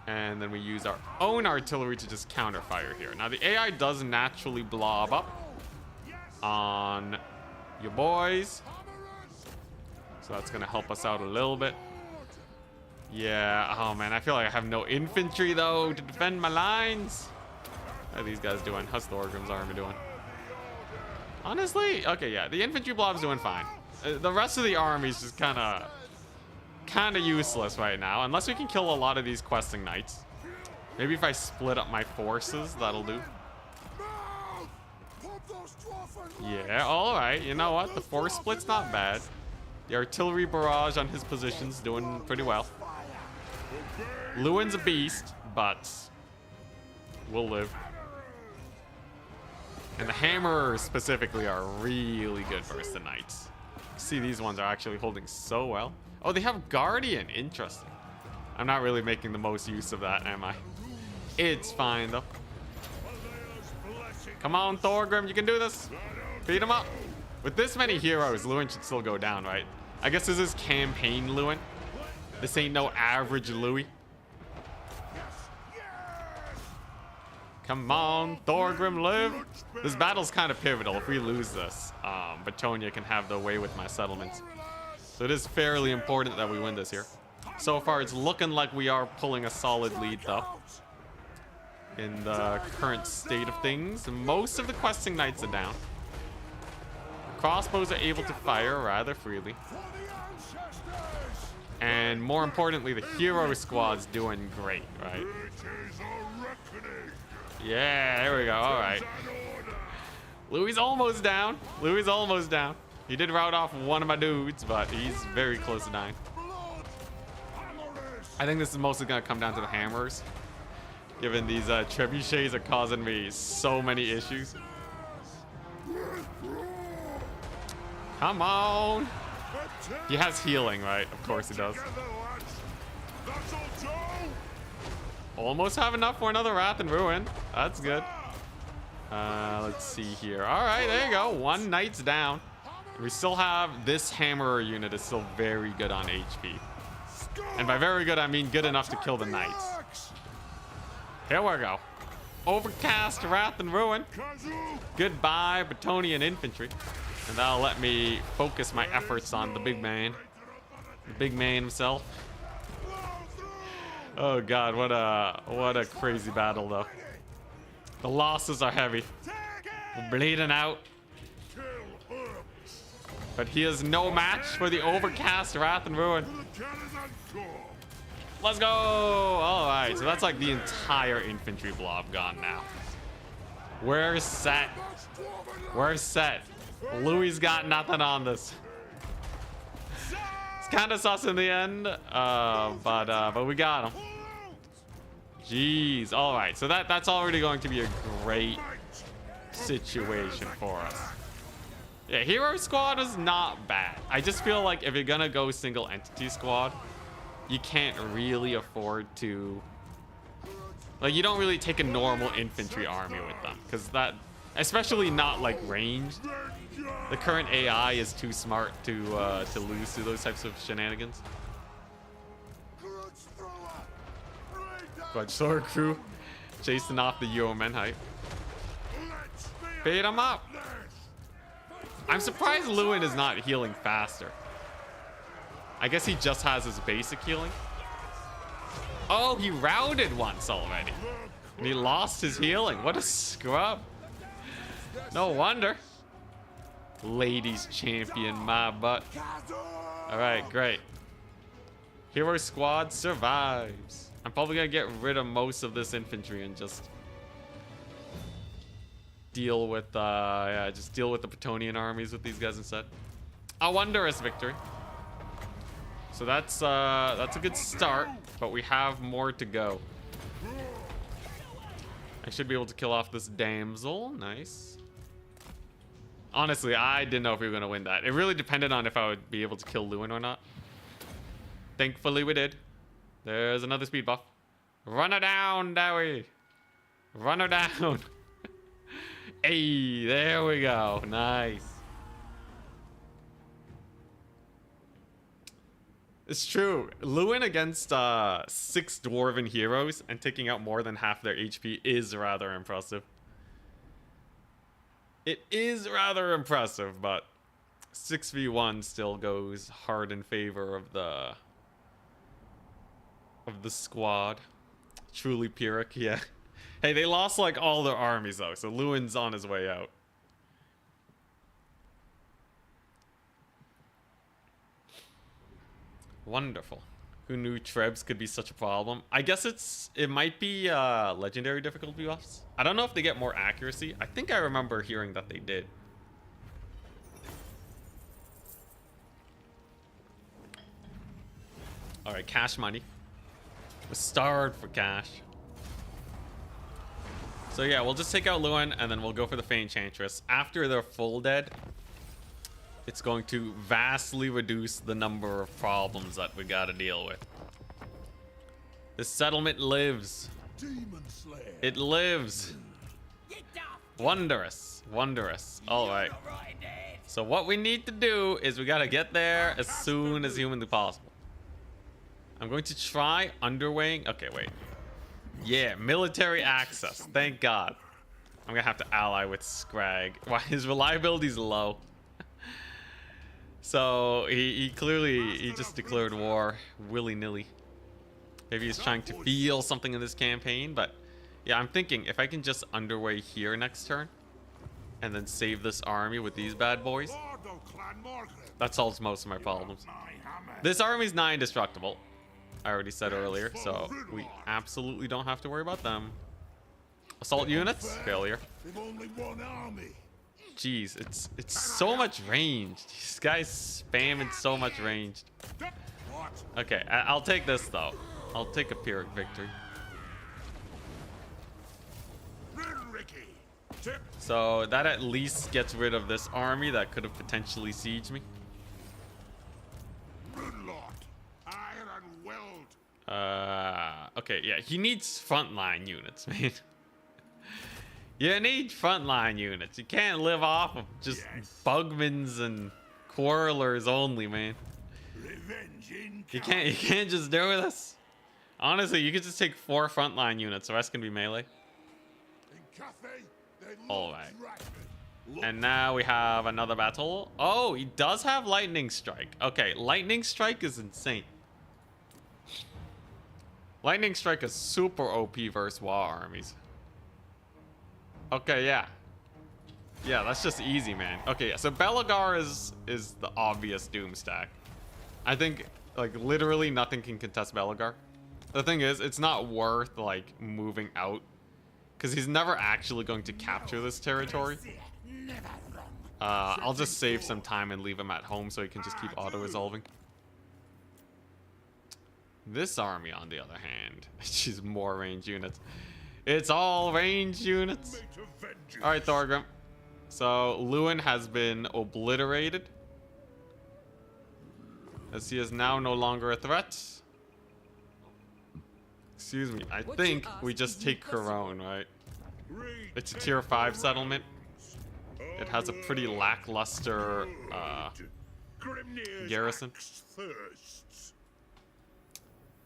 And then we use our own artillery to just counterfire here. Now, the AI does naturally blob up on your boys. So that's going to help us out a little bit. Yeah, oh man, I feel like I have no infantry, though, to defend my lines. How are these guys doing? How's Thorgrim's army doing? Honestly, okay, yeah, the infantry blob's doing fine. The rest of the army's just kind of useless right now, unless we can kill a lot of these questing knights. Maybe if I split up my forces, that'll do. Yeah, all right. You know what? The force split's not bad. The artillery barrage on his position's doing pretty well. Lewin's a beast, but we'll live. And the hammers specifically are really good versus the knights. See, these ones are actually holding so well. Oh, they have Guardian. Interesting. I'm not really making the most use of that, am I? It's fine, though. Come on, Thorgrim. You can do this. Beat him up. With this many heroes, Lewin should still go down, right? I guess this is campaign Lewin. This ain't no average Louis. Come on, Thorgrim, live. This battle's kind of pivotal. If we lose this, Batonia can have the way with my settlements. So it is fairly important that we win this here. So far, it's looking like we are pulling a solid lead, though. In the current state of things, most of the questing knights are down. Crossbows are able to fire rather freely. And more importantly, the hero squad's doing great, right? Yeah, there we go. All right. Louis almost down. Louis almost down. He did rout off one of my dudes, but he's very close to dying. I think this is mostly going to come down to the hammers, given these trebuchets are causing me so many issues. Come on. He has healing, right? Of course he does. Almost have enough for another Wrath and Ruin. That's good. Let's see here. All right, there you go. One knight's down. We still have this hammerer unit is still very good on HP. And by very good, I mean good enough to kill the knights. Here we go. Overcast, Wrath and Ruin. Goodbye, Batonian infantry. And that'll let me focus my efforts on the big man. The big man himself. Oh god, what a crazy battle though. The losses are heavy. We're bleeding out. But he is no match for the Overcast, Wrath and Ruin. Let's go! Alright, so that's like the entire infantry blob gone now. We're set. We're set. Louis got nothing on this. It's kind of sus in the end, but we got him. Jeez. All right, so that's already going to be a great situation for us. Yeah, hero squad is not bad. I just feel like if you're gonna go single entity squad, you can't really afford to, like, you don't really take a normal infantry army with them, because that, especially not like ranged. The current AI is too smart to lose to those types of shenanigans. But sword crew chasing off the yeomen hype. Beat him up. I'm surprised Lewin is not healing faster. I guess he just has his basic healing. Oh, he routed once already. And he lost his healing. What a scrub. No wonder. Ladies champion my butt. Alright, great. Hero squad survives. I'm probably gonna get rid of most of this infantry and just deal with just deal with the Bretonian armies with these guys instead. A wondrous victory. So that's a good start, but we have more to go. I should be able to kill off this damsel. Nice. Honestly, I didn't know if we were going to win that. It really depended on if I would be able to kill Lewin or not. Thankfully, we did. There's another speed buff. Run her down, Dowie. Run her down. Hey, there we go. Nice. It's true. Lewin against 6 dwarven heroes and taking out more than half their HP is rather impressive. It is rather impressive, but 6v1 still goes hard in favor of the squad. Truly Pyrrhic, yeah. Hey, they lost like all their armies though, so Lewin's on his way out. Wonderful. Who knew Trebs could be such a problem? I guess it might be legendary difficulty buffs. I don't know if they get more accuracy. I think I remember hearing that they did. All right, cash money. We're starved for cash. So yeah, we'll just take out Lewin and then we'll go for the Fey Enchantress. After they're full dead, it's going to vastly reduce the number of problems that we gotta deal with. This settlement lives. Demon Slayer. It lives. Wondrous. Wondrous. Alright. So what we need to do is we gotta get there as soon as humanly possible. I'm going to try underweighing. Okay, wait. Yeah, military access. Thank God. I'm gonna have to ally with Scrag. Why, his reliability's low. So he clearly just declared war willy-nilly. Maybe he's trying to feel something in this campaign, but yeah, I'm thinking if I can just underway here next turn and then save this army with these bad boys, that solves most of my problems. This army's nigh indestructible. I already said earlier, so we absolutely don't have to worry about them. Assault units, failure. Jeez, it's so much range. These guys spamming so much range. Okay, I'll take this though. I'll take a Pyrrhic victory. So that at least gets rid of this army that could have potentially sieged me. Okay, yeah, he needs frontline units, man. You need frontline units. You can't live off of just bugmans and quarrelers only, man. You can't just do this. Honestly, you could just take 4 frontline units. The rest can be melee. Alright. And now we have another battle. Oh, he does have Lightning Strike. Okay, Lightning Strike is insane. Lightning Strike is super OP versus War armies. Okay, yeah. Yeah, that's just easy, man. Okay, yeah, so Belagar is the obvious doom stack. I think, like, literally nothing can contest Belagar. The thing is, it's not worth, like, moving out. Because he's never actually going to capture this territory. I'll just save some time and leave him at home so he can just keep auto-resolving. This army, on the other hand, she's more range units. It's all range units. All right, Thorgrim. So Lewin has been obliterated, as he is now no longer a threat. Excuse me. I think we just take Corone, right? It's a tier 5 settlement. It has a pretty lackluster garrison.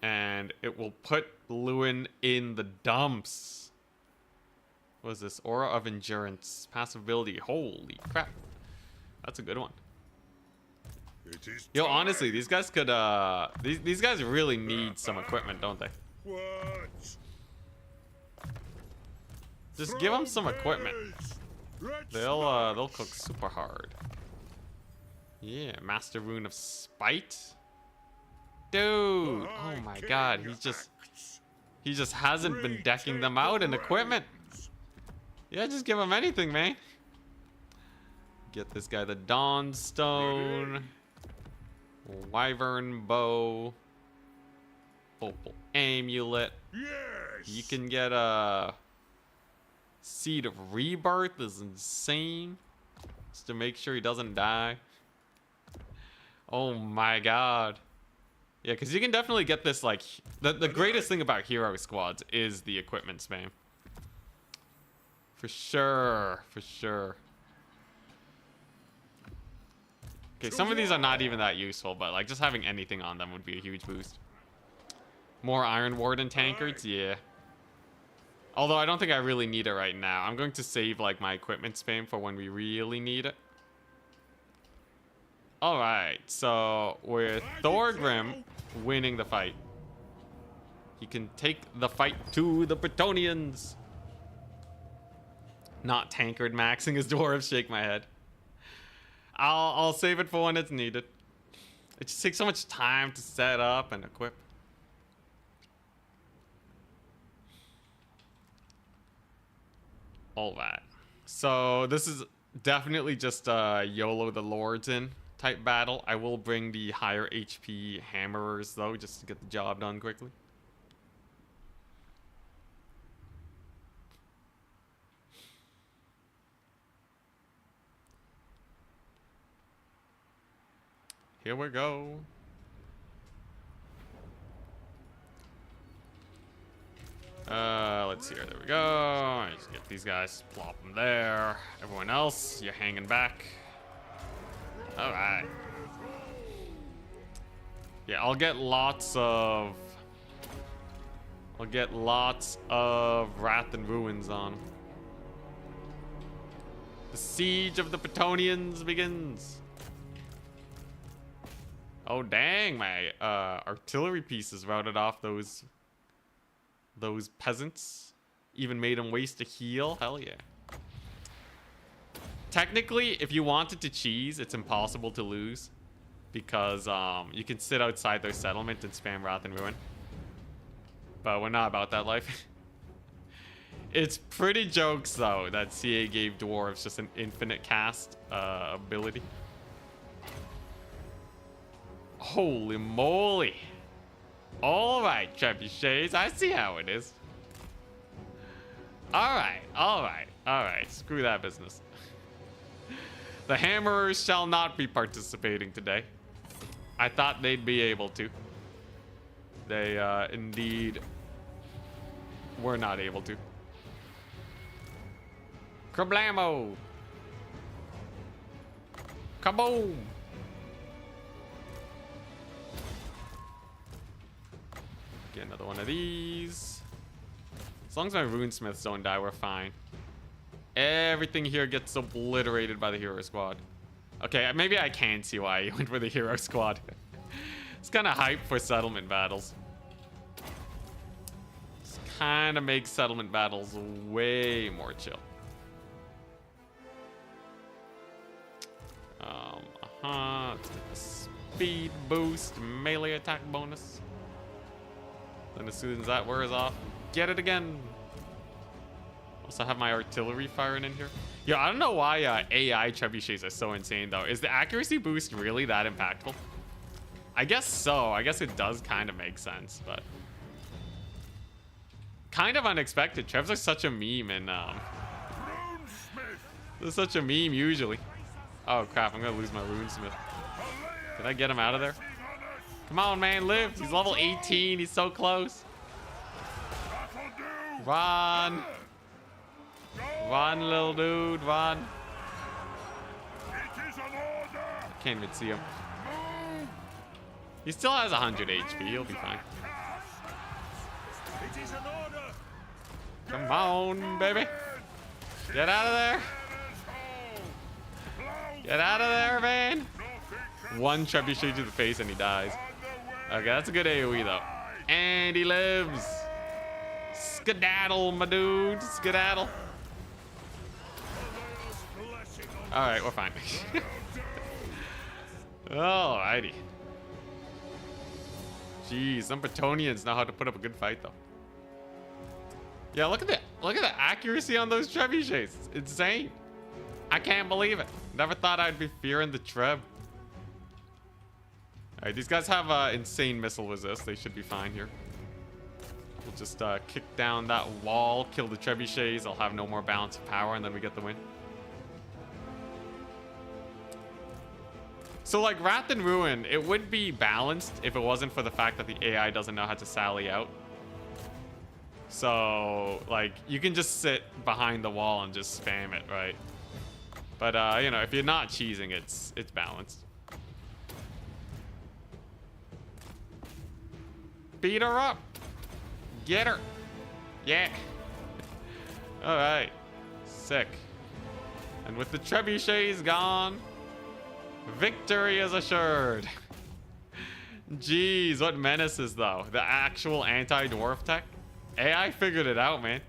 And it will put Lewin in the dumps. What is this? Aura of Endurance. Passive ability. Holy crap. That's a good one. Yo, honestly, these guys could, these guys really need some equipment, don't they? Just give them some equipment. They'll cook super hard. Yeah, Master Rune of Spite. Dude, oh my god, he just hasn't been decking them out in equipment. Yeah, just give him anything, man. Get this guy the Dawnstone, Wyvern Bow, Opal Amulet, Yes. You can get a Seed of Rebirth is insane. Just to make sure he doesn't die. Oh my god. Yeah, because you can definitely get this, like... The greatest thing about hero squads is the equipment spam. For sure. For sure. Okay, some of these are not even that useful, but like just having anything on them would be a huge boost. More Iron Warden tankards? Yeah. Although I don't think I really need it right now. I'm going to save like my equipment spam for when we really need it. Alright, so with Thorgrim winning the fight, he can take the fight to the Bretonnians. Not tankard maxing his dwarves, shake my head. I'll save it for when it's needed. It just takes so much time to set up and equip. All that. So this is definitely just YOLO the Lords in type battle. I will bring the higher HP hammerers though, just to get the job done quickly. Here we go. Let's see here. There we go. I just get these guys, plop them there. Everyone else, you're hanging back. All right. Yeah, I'll get lots of Wrath and Ruins on. The siege of the Bretonnians begins. Oh dang, my artillery pieces routed off those peasants. Even made them waste a heal. Hell yeah. Technically, if you wanted to cheese, it's impossible to lose. Because you can sit outside their settlement and spam Wrath and Ruin. But we're not about that life. It's pretty jokes though that CA gave dwarves just an infinite cast ability. Holy moly. Alright, trebuchets, I see how it is. Alright, alright, alright. Screw that business. The hammerers shall not be participating today. I thought they'd be able to. They indeed were not able to. Kerblamo! Kaboom! Get another one of these. As long as my runesmiths don't die, we're fine. Everything here gets obliterated by the hero squad. Okay, maybe I can see why you went for the hero squad. It's kind of hype for settlement battles. This kind of makes settlement battles way more chill. Let's get the speed boost, melee attack bonus. Then as soon as that wears off, get it again. Also have my artillery firing in here. Yeah, I don't know why AI trebuchets are so insane though. Is the accuracy boost really that impactful? I guess so. I guess it does kind of make sense, but kind of unexpected. Trebs are such a meme, and they're such a meme usually. Oh crap! I'm gonna lose my runesmith. Did I get him out of there? Come on, man, live. He's level 18. He's so close. Run. Run, little dude, run. Can't even see him. He still has 100 HP. He'll be fine. Come on, baby. Get out of there. Get out of there, man. One trebuchet to the face and he dies. Okay, that's a good AoE though. And he lives. Skedaddle, my dude. Skedaddle. Alright, we're fine. Alrighty. Jeez, some Bretonnians know how to put up a good fight though. Yeah, look at the accuracy on those trebuchets. It's insane. I can't believe it. Never thought I'd be fearing the treb. Alright, these guys have insane missile resist. They should be fine here. We'll just kick down that wall, kill the trebuchets. I'll have no more balance of power, and then we get the win. So like Wrath and Ruin, it would be balanced if it wasn't for the fact that the AI doesn't know how to sally out. So like you can just sit behind the wall and just spam it, right? But you know, if you're not cheesing, it's balanced. Beat her up. Get her. Yeah. All right. Sick. And with the trebuchets gone, victory is assured. Jeez, what menaces though. The actual anti-dwarf tech. AI figured it out, man.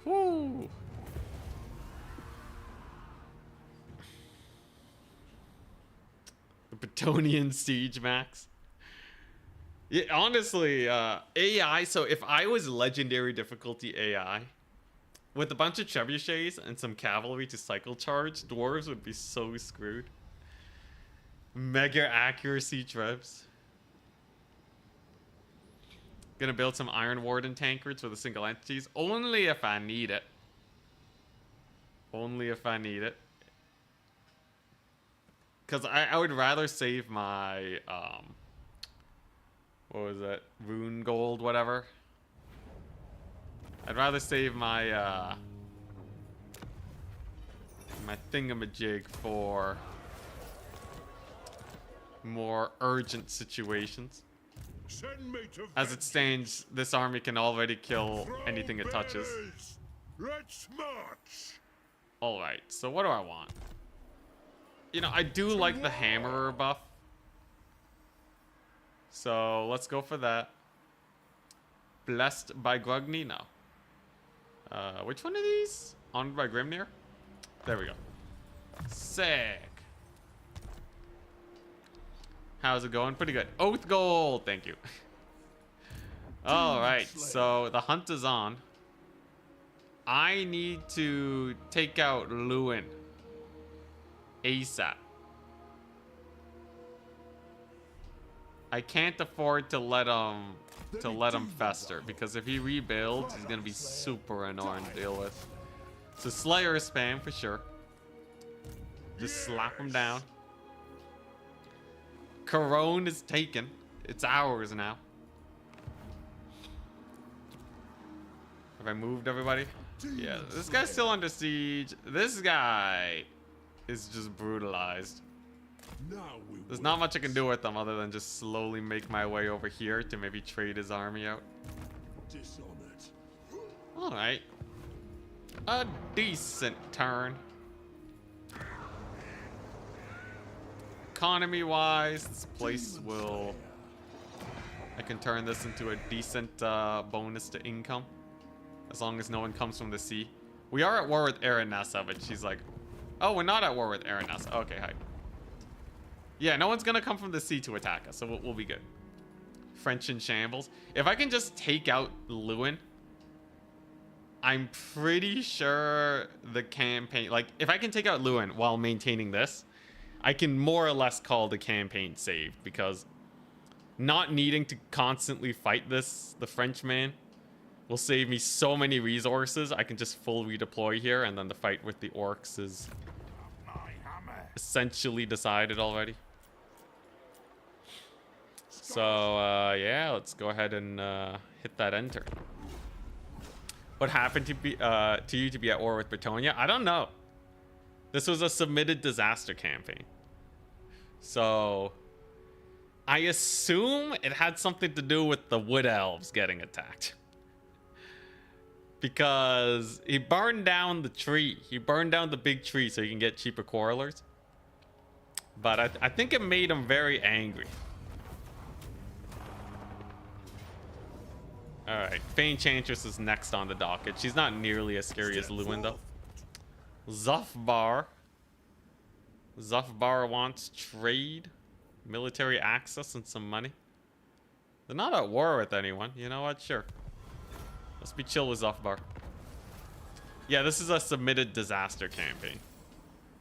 Whoo. The Bretonnian Siege Max. Yeah, honestly, AI, so if I was legendary difficulty AI, with a bunch of trebuchets and some cavalry to cycle charge, dwarves would be so screwed. Mega accuracy trebs. Gonna build some Iron Warden tankards for the single entities. Only if I need it. Only if I need it. Because I would rather save my, what was that? Rune gold, whatever. I'd rather save my, my thingamajig for more urgent situations. As it stands, this army can already kill anything it touches. Let's march. Alright, so what do I want? You know, I do like the hammerer buff. So let's go for that. Blessed by Grugny? No. Which one of these? Honored by Grimnir? There we go. Sick. How's it going? Pretty good. Oath gold! Thank you. Alright, so the hunt is on. I need to take out Lewin ASAP. I can't afford to let him fester, because if he rebuilds, he's gonna be super annoying to deal with. So Slayer spam for sure. Just slap him down. Corone is taken. It's ours now. Have I moved everybody? Yeah, this guy's still under siege. This guy is just brutalized. There's not much I can do with him other than just slowly make my way over here to maybe trade his army out. Alright. A decent turn. Economy-wise, this place will... I can turn this into a decent bonus to income. As long as no one comes from the sea. We are at war with Aranessa, but she's like... Oh, we're not at war with Aranessa. Okay, hi. Yeah, no one's gonna come from the sea to attack us, so we'll be good. French in shambles. If I can just take out Lewin, I'm pretty sure the campaign... Like, if I can take out Lewin while maintaining this, I can more or less call the campaign saved, because not needing to constantly fight the Frenchman, will save me so many resources. I can just full redeploy here, and then the fight with the orcs is essentially decided already. So, yeah, let's go ahead and hit that enter. What happened to you to be at war with Bretonnia? I don't know. This was a submitted disaster campaign. So, I assume it had something to do with the wood elves getting attacked. Because he burned down the tree. He burned down the big tree so he can get cheaper quarrelers. But I think it made him very angry. Alright, Fey Enchantress is next on the docket. She's not nearly as scary as Lewin, though. Zufbar. Zufbar wants trade, military access, and some money. They're not at war with anyone. You know what? Sure. Let's be chill with Zufbar. Yeah, this is a submitted disaster campaign.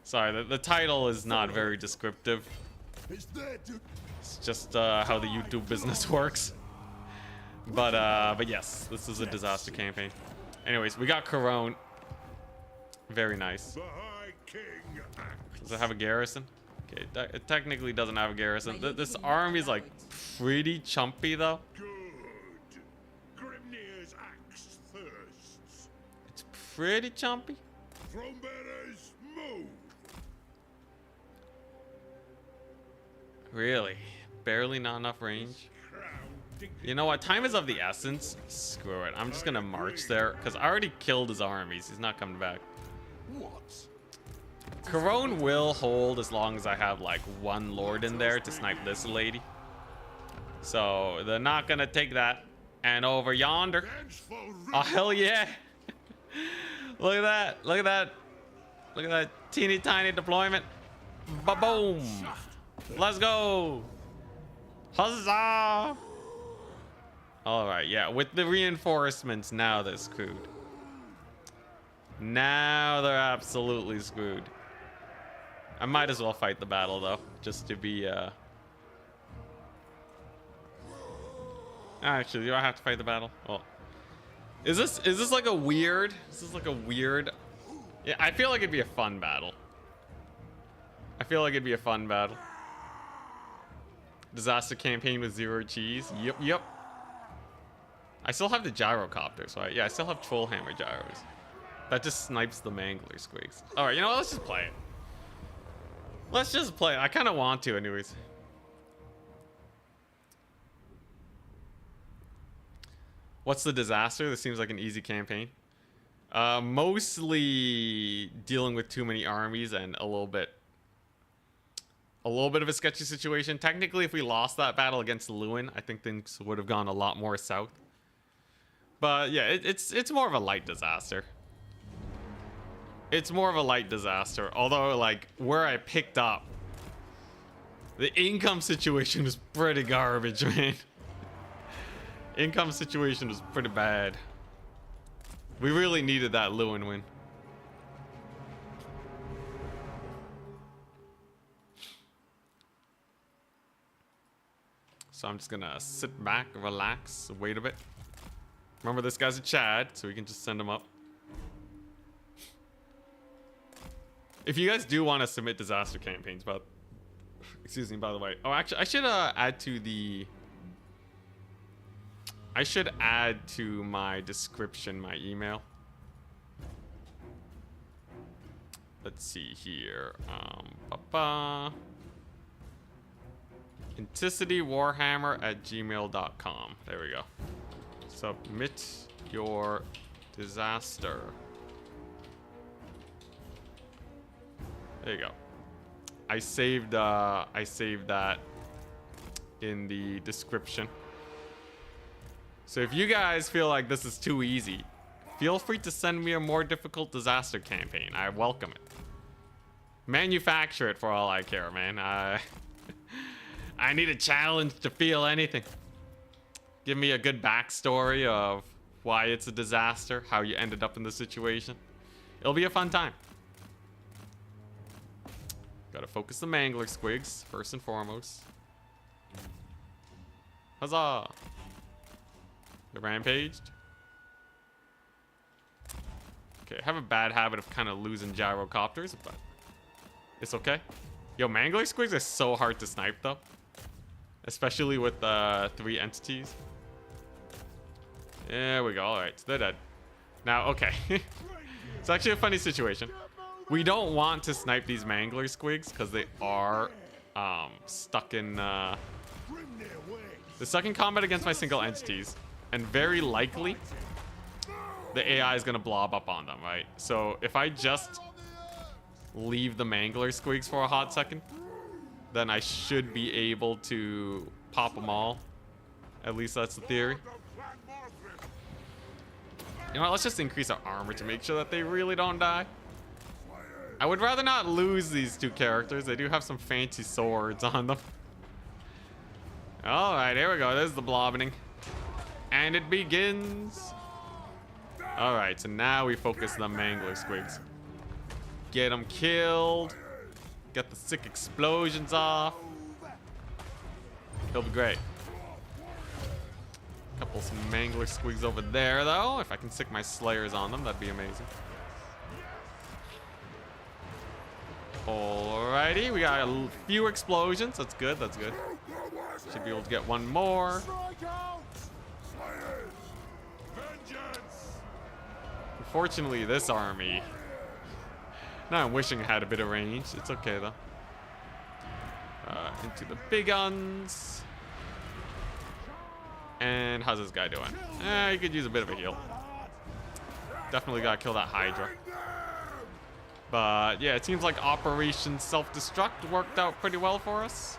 Sorry, the title is not very descriptive. It's just how the YouTube business works. But yes, this is a disaster campaign. Anyways, we got Corone. Very nice. The High King acts. Does it have a garrison? Okay, it technically doesn't have a garrison. This army is like pretty chumpy though. Good. Grimnir's axe thirsts. It's pretty chumpy. Thronebearers, move. Really? Barely not enough range. You know what? Time is of the essence. Screw it. I'm just gonna march there because I already killed his armies. He's not coming back. What? Corone will hold as long as I have like one lord in there to snipe this lady. So they're not gonna take that. And over yonder. Oh hell yeah! Look at that! Look at that! Look at that teeny tiny deployment. Ba-boom! Let's go! Huzzah! Alright, yeah, with the reinforcements, now they're screwed. Now they're absolutely screwed. I might as well fight the battle, though, just to be, Actually, do I have to fight the battle? Well, is this like a weird... Is this like a weird... Yeah, I feel like it'd be a fun battle. I feel like it'd be a fun battle. Disaster campaign with 0 cheese. Yep. I still have the gyrocopter, so yeah, I still have troll hammer gyros. That just snipes the mangler squigs. All right, you know what? Let's just play it. Let's just play it. I kind of want to, anyways. What's the disaster? This seems like an easy campaign. Mostly dealing with too many armies and a little bit of a sketchy situation. Technically, if we lost that battle against Lewin, I think things would have gone a lot more south. But yeah, it's more of a light disaster. It's more of a light disaster. Although, like, where I picked up, the income situation was pretty garbage, man. Income situation was pretty bad. We really needed that Lewin win. So I'm just gonna sit back, relax, wait a bit. Remember, this guy's a Chad, so we can just send him up. If you guys do want to submit disaster campaigns, but excuse me, by the way. Oh, actually, I should add to the. I should add to my description my email. Let's see here. enticitywh@gmail.com. There we go. Submit your disaster. There you go. I saved that in the description. So if you guys feel like this is too easy, feel free to send me a more difficult disaster campaign. I welcome it. Manufacture it for all I care, man. I need a challenge to feel anything. Give me a good backstory of why it's a disaster, how you ended up in the situation. It'll be a fun time. Gotta focus the mangler squigs, first and foremost. Huzzah! They rampaged. Okay, I have a bad habit of kind of losing gyrocopters, but it's okay. Yo, mangler squigs are so hard to snipe, though. Especially with 3 entities. There we go. All right, so they're dead. Now, okay. It's actually a funny situation. We don't want to snipe these mangler squigs because they are stuck in they're stuck in combat against my single entities, and very likely the AI is gonna blob up on them, right? So if I just leave the mangler squigs for a hot second, then I should be able to pop them all. At least that's the theory. You know what? Let's just increase our armor to make sure that they really don't die. I would rather not lose these 2 characters. They do have some fancy swords on them. Alright, here we go. There's the blobbening. And it begins. Alright, so now we focus the mangler squigs. Get them killed. Get the sick explosions off. He'll be great. Couple some mangler squigs over there, though. If I can stick my slayers on them, that'd be amazing. Alrighty, we got a few explosions. That's good, that's good. Should be able to get one more. Unfortunately, this army... Now I'm wishing it had a bit of range. It's okay, though. Into the big guns. And how's this guy doing? He could use a bit of a heal. Definitely gotta kill that Hydra. But yeah, it seems like Operation Self-Destruct worked out pretty well for us.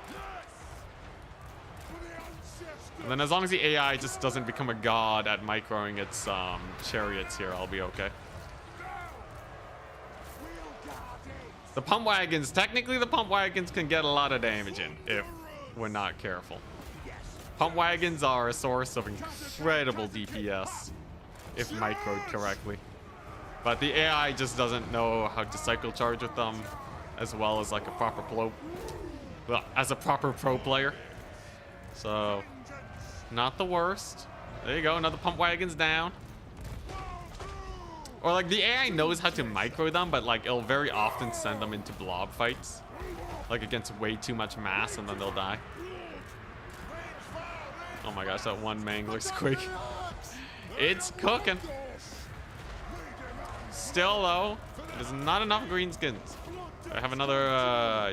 And then as long as the AI just doesn't become a god at microing its chariots here, I'll be okay. The pump wagons, technically the pump wagons can get a lot of damage in if we're not careful. Pump wagons are a source of incredible DPS if microed correctly. But the AI just doesn't know how to cycle charge with them as well as like a proper pro player. So, not the worst. There you go, another pump wagon's down. Or like the AI knows how to micro them, but like it'll very often send them into blob fights. Like against way too much mass and then they'll die. Oh my gosh, that one mangler squig. It's cooking. Still though, there's not enough green skins. I have another,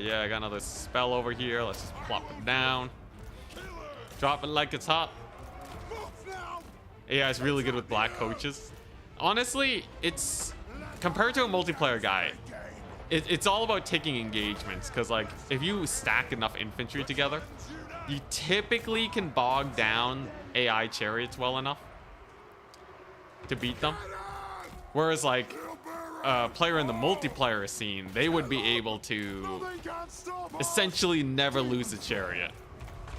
yeah, I got another spell over here. Let's just plop it down. Drop it like it's hot. AI is really good with black coaches. Honestly, it's, compared to a multiplayer guy, it's all about taking engagements. Because like, if you stack enough infantry together, you typically can bog down AI chariots well enough to beat them. Whereas like a player in the multiplayer scene, they would be able to essentially never lose a chariot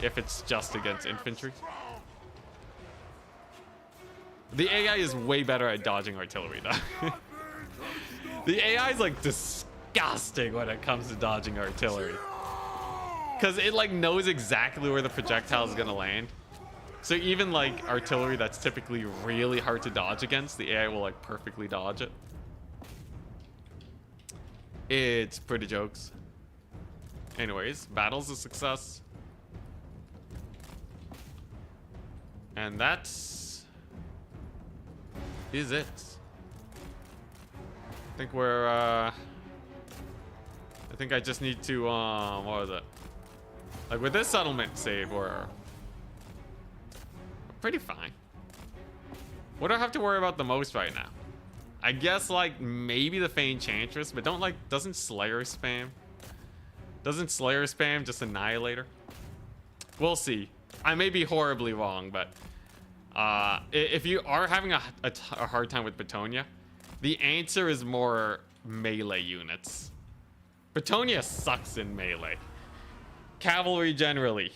if it's just against infantry. The AI is way better at dodging artillery though. The AI is like disgusting when it comes to dodging artillery. Because it like knows exactly where the projectile is gonna land. So even like artillery that's typically really hard to dodge against, the AI will like perfectly dodge it. It's pretty jokes. Anyways, battle's a success. And that's is it. I think we're I think I just need to what was it? Like with this settlement save, we're pretty fine. What do I have to worry about the most right now? I guess like maybe the Fey Enchantress, but doesn't Slayer spam? Doesn't Slayer spam just Annihilator? We'll see. I may be horribly wrong, but if you are having a hard time with Betonia, the answer is more melee units. Betonia sucks in melee. Cavalry generally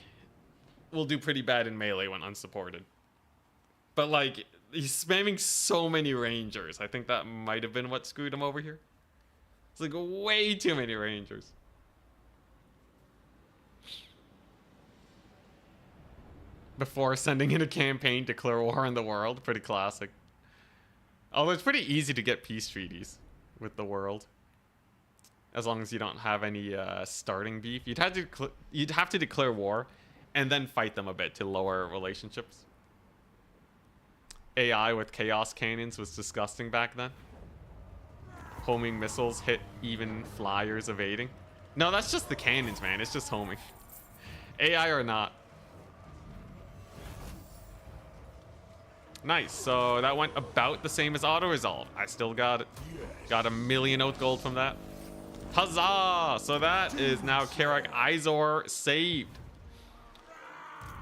will do pretty bad in melee when unsupported. But like, he's spamming so many rangers. I think that might have been what screwed him over here. It's like way too many rangers. Before sending in a campaign to declare war on the world. Pretty classic. Although it's pretty easy to get peace treaties with the world. As long as you don't have any starting beef. You'd have to declare war and then fight them a bit to lower relationships. AI with chaos cannons was disgusting back then. Homing missiles hit even flyers evading. No, that's just the cannons, man. It's just homing. AI or not. Nice. So that went about the same as auto resolve. I still got it. Got 1,000,000 oat gold from that. Huzzah! So that is now Karak Izor saved.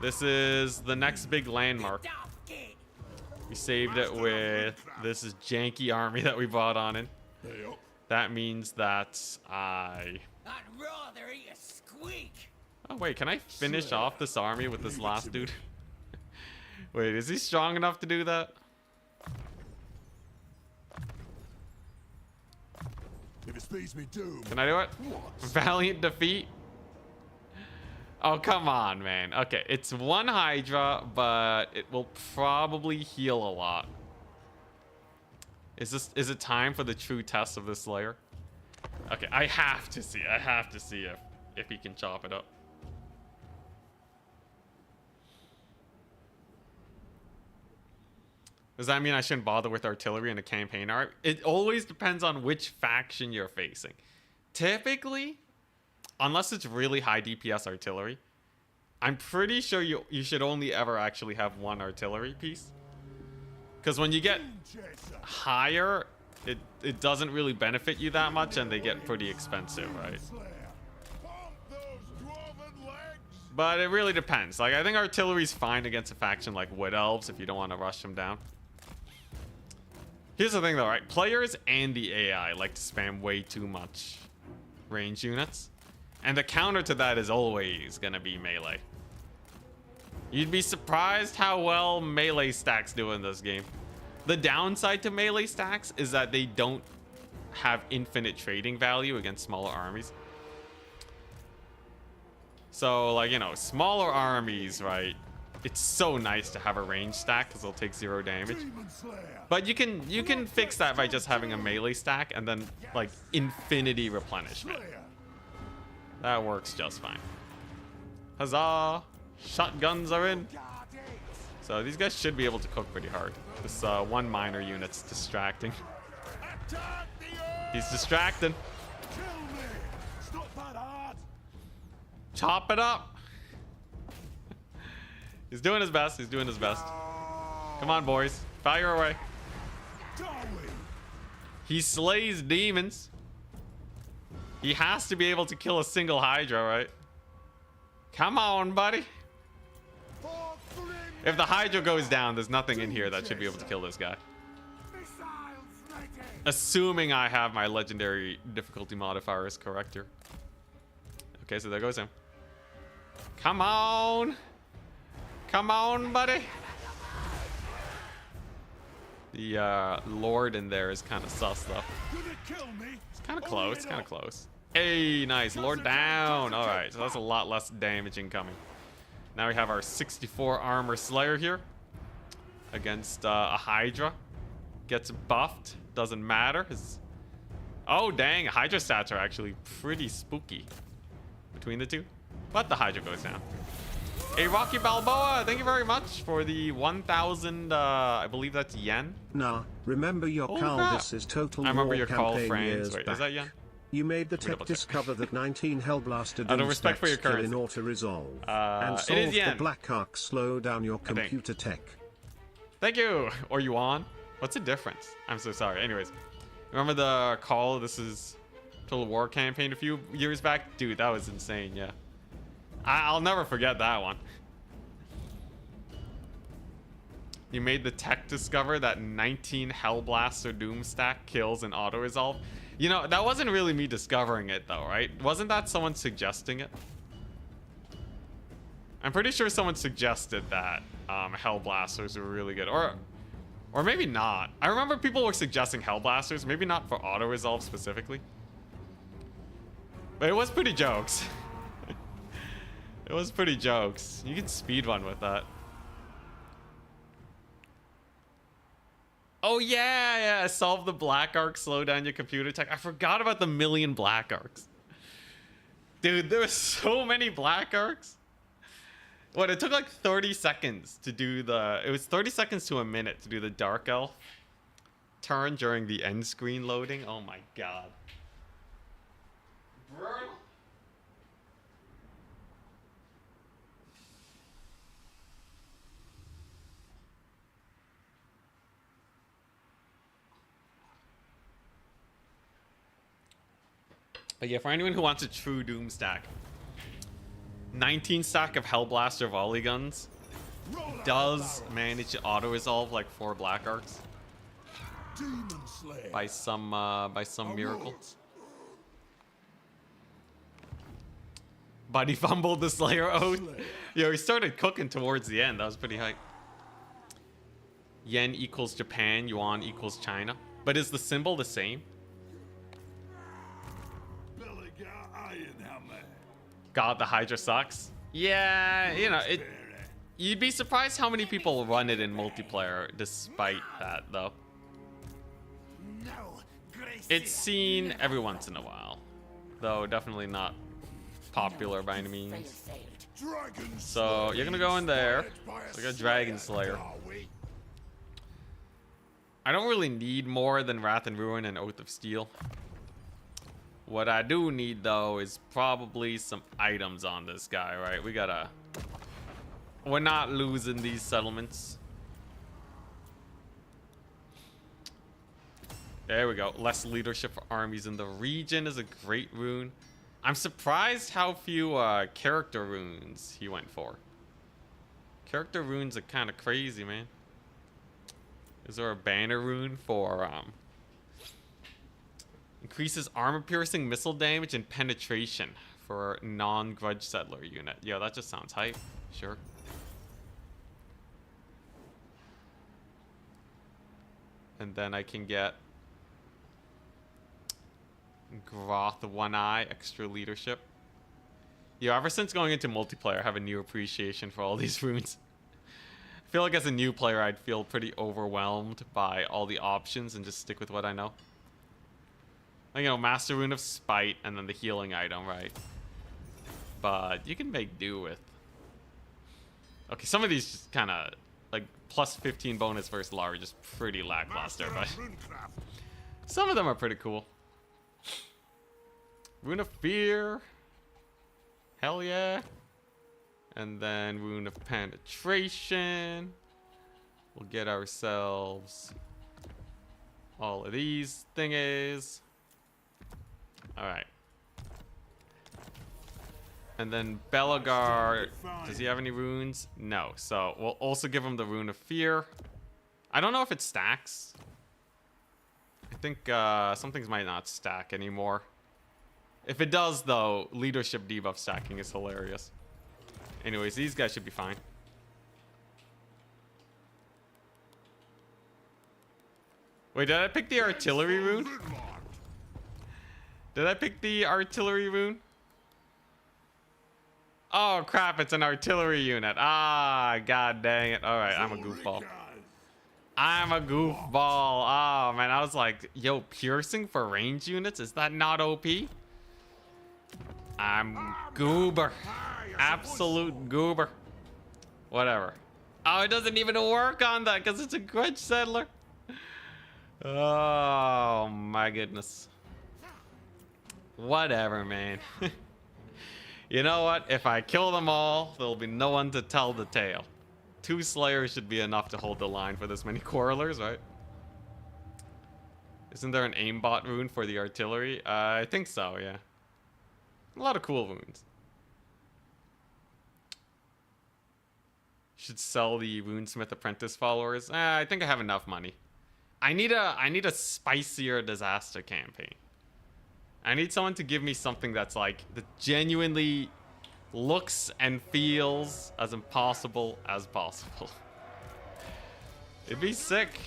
This is the next big landmark. We saved it with this is janky army that we brought on in. That means that I... Oh wait, can I finish off this army with this last dude? Wait, is he strong enough to do that? If it speeds me doom. Can I do it? Valiant defeat. Oh, come on, man. Okay, it's one Hydra, but it will probably heal a lot. Is it time for the true test of this Slayer? Okay, I have to see if he can chop it up. Does that mean I shouldn't bother with artillery in a campaign arc? It always depends on which faction you're facing. Typically, unless it's really high DPS artillery, I'm pretty sure you should only ever actually have one artillery piece. Because when you get higher, it doesn't really benefit you that much, and they get pretty expensive, right? But it really depends. Like, I think artillery's fine against a faction like Wood Elves if you don't want to rush them down. Here's the thing though, right? Players and the AI like to spam way too much range units. And the counter to that is always gonna be melee. You'd be surprised how well melee stacks do in this game. The downside to melee stacks is that they don't have infinite trading value against smaller armies. So, like, you know, smaller armies, right? It's so nice to have a range stack because they'll take 0 damage. But you can fix that by just having a melee stack and then, like, infinity replenishment. That works just fine. Huzzah! Shotguns are in. So these guys should be able to cook pretty hard. This one miner unit's distracting. He's distracting. Chop it up. He's doing his best. He's doing his best. Come on, boys. Fire away. He slays demons. He has to be able to kill a single Hydra, right? Come on, buddy. If the Hydra goes down, there's nothing in here that should be able to kill this guy. Assuming I have my legendary difficulty modifiers correct here. Okay, so there goes him. Come on. Come on, buddy. The Lord in there is kind of sus, though. It's kind of close, kind of close. Hey, nice. Lord down. All right, so that's a lot less damage incoming. Now we have our 64 armor Slayer here against a Hydra. Gets buffed. Doesn't matter. Oh, dang. Hydra stats are actually pretty spooky between the two. But the Hydra goes down. A Rocky Balboa, thank you very much for the 1,000, I believe that's yen. Nah, remember your Carl, this is Total I remember War your call, campaign friends. years Wait, back. is that yen? You made the tech discover that 19 Hellblaster Out of respect for your kill in currency. auto-resolve. And It is solve the yen. Black Arc slow down your computer tech. Thank you. Or yuan. What's the difference? I'm so sorry. Anyways, remember the call? This is Total War campaign a few years back? Dude, that was insane, yeah. I'll never forget that one. You made the tech discover that 19 Hellblaster Doom stack kills in auto-resolve. You know, that wasn't really me discovering it though, right? Wasn't that someone suggesting it? I'm pretty sure someone suggested that Hellblasters were really good. Or maybe not. I remember people were suggesting Hellblasters, maybe not for auto-resolve specifically. But it was pretty jokes. It was pretty jokes. You can speedrun with that. Oh yeah, solve the Black Arc, slow down your computer tech. I forgot about the million Black Arcs. Dude, there were so many Black Arcs. What, it took like 30 seconds to do the... It was 30 seconds to a minute to do the Dark Elf turn during the end screen loading. Oh my god. Brutal. But yeah, for anyone who wants a true Doom stack, 19 stack of Hellblaster volley guns does manage to auto-resolve like 4 Black Arcs by some miracle. Buddy fumbled the Slayer oath. Yo, he started cooking towards the end. That was pretty hype. Yen equals Japan, yuan equals China. But is the symbol the same? God, the Hydra sucks. Yeah, you know, you'd be surprised how many people run it in multiplayer despite that, though. It's seen every once in a while, though definitely not popular by any means. So you're gonna go in there. So we got Dragon Slayer. I don't really need more than Wrath and Ruin and Oath of Steel. What I do need, though, is probably some items on this guy, right? We're not losing these settlements. There we go. Less leadership for armies in the region is a great rune. I'm surprised how few character runes he went for. Character runes are kind of crazy, man. Is there a banner rune for increases armor piercing, missile damage, and penetration for non-grudge settler unit? Yo, that just sounds hype. Sure. And then I can get Groth One Eye, extra leadership. Yo, ever since going into multiplayer, I have a new appreciation for all these runes. I feel like as a new player, I'd feel pretty overwhelmed by all the options and just stick with what I know. Like, you know, Master Rune of Spite and then the healing item, right? But you can make do with. Okay, some of these just kind of, like, plus 15 bonus versus large is pretty lackluster, but some of them are pretty cool. Rune of Fear. Hell yeah. And then Rune of Penetration. We'll get ourselves all of these thingies. Alright. And then Belagar, does he have any runes? No. So we'll also give him the Rune of Fear. I don't know if it stacks. I think some things might not stack anymore. If it does, though, leadership debuff stacking is hilarious. Anyways, these guys should be fine. Wait, did I pick the artillery rune? Did I pick the artillery rune? Oh, crap, it's an artillery unit. Ah, god dang it. All right, I'm a goofball. I'm a goofball. Oh, man, I was like, yo, piercing for range units? Is that not OP? I'm goober. Absolute goober. Whatever. Oh, it doesn't even work on that because it's a grudge settler. Oh, my goodness. Whatever, man. You know what? If I kill them all, there'll be no one to tell the tale. 2 Slayers should be enough to hold the line for this many Quarrelers, right? Isn't there an aimbot rune for the artillery? I think so, yeah. A lot of cool runes. Should sell the Runesmith Apprentice followers. I think I have enough money. I need a spicier disaster campaign. I need someone to give me something that's like that genuinely looks and feels as impossible as possible. It'd be sick.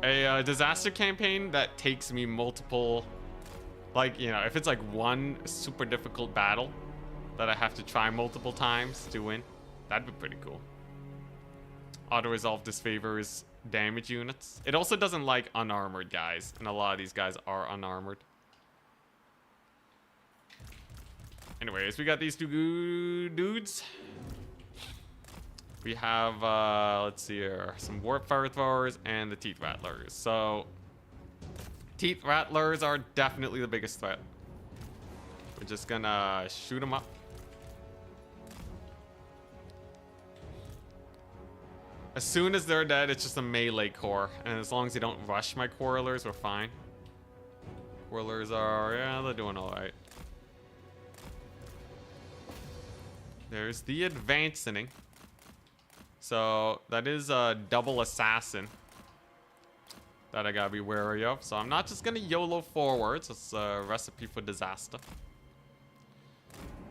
A disaster campaign that takes me multiple, like, you know, if it's like one super difficult battle that I have to try multiple times to win, that'd be pretty cool. Auto-resolve disfavors damage units. It also doesn't like unarmored guys, and a lot of these guys are unarmored. Anyways, we got these 2 dudes. We have, let's see here, some Warp Fire Throwers and the Teeth Rattlers. So, Teeth Rattlers are definitely the biggest threat. We're just gonna shoot them up. As soon as they're dead, it's just a melee core. And as long as they don't rush my Quarrelers, we're fine. Quarrelers are, yeah, they're doing alright. There's the advancing. So that is a double assassin that I gotta be wary of. So I'm not just gonna YOLO forwards. It's a recipe for disaster.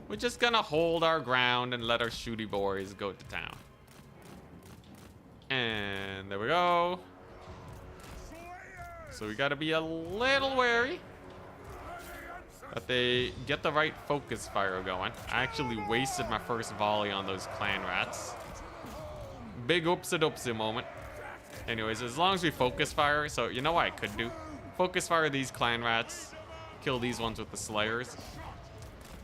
We're just gonna hold our ground and let our shooty boys go to town. And there we go. So we gotta be a little wary. that they get the right focus fire going. I actually wasted my first volley on those clan rats. Big oopsie-doopsie moment. Anyways, as long as we focus fire, so you know what I could do? Focus fire these clan rats, kill these ones with the slayers,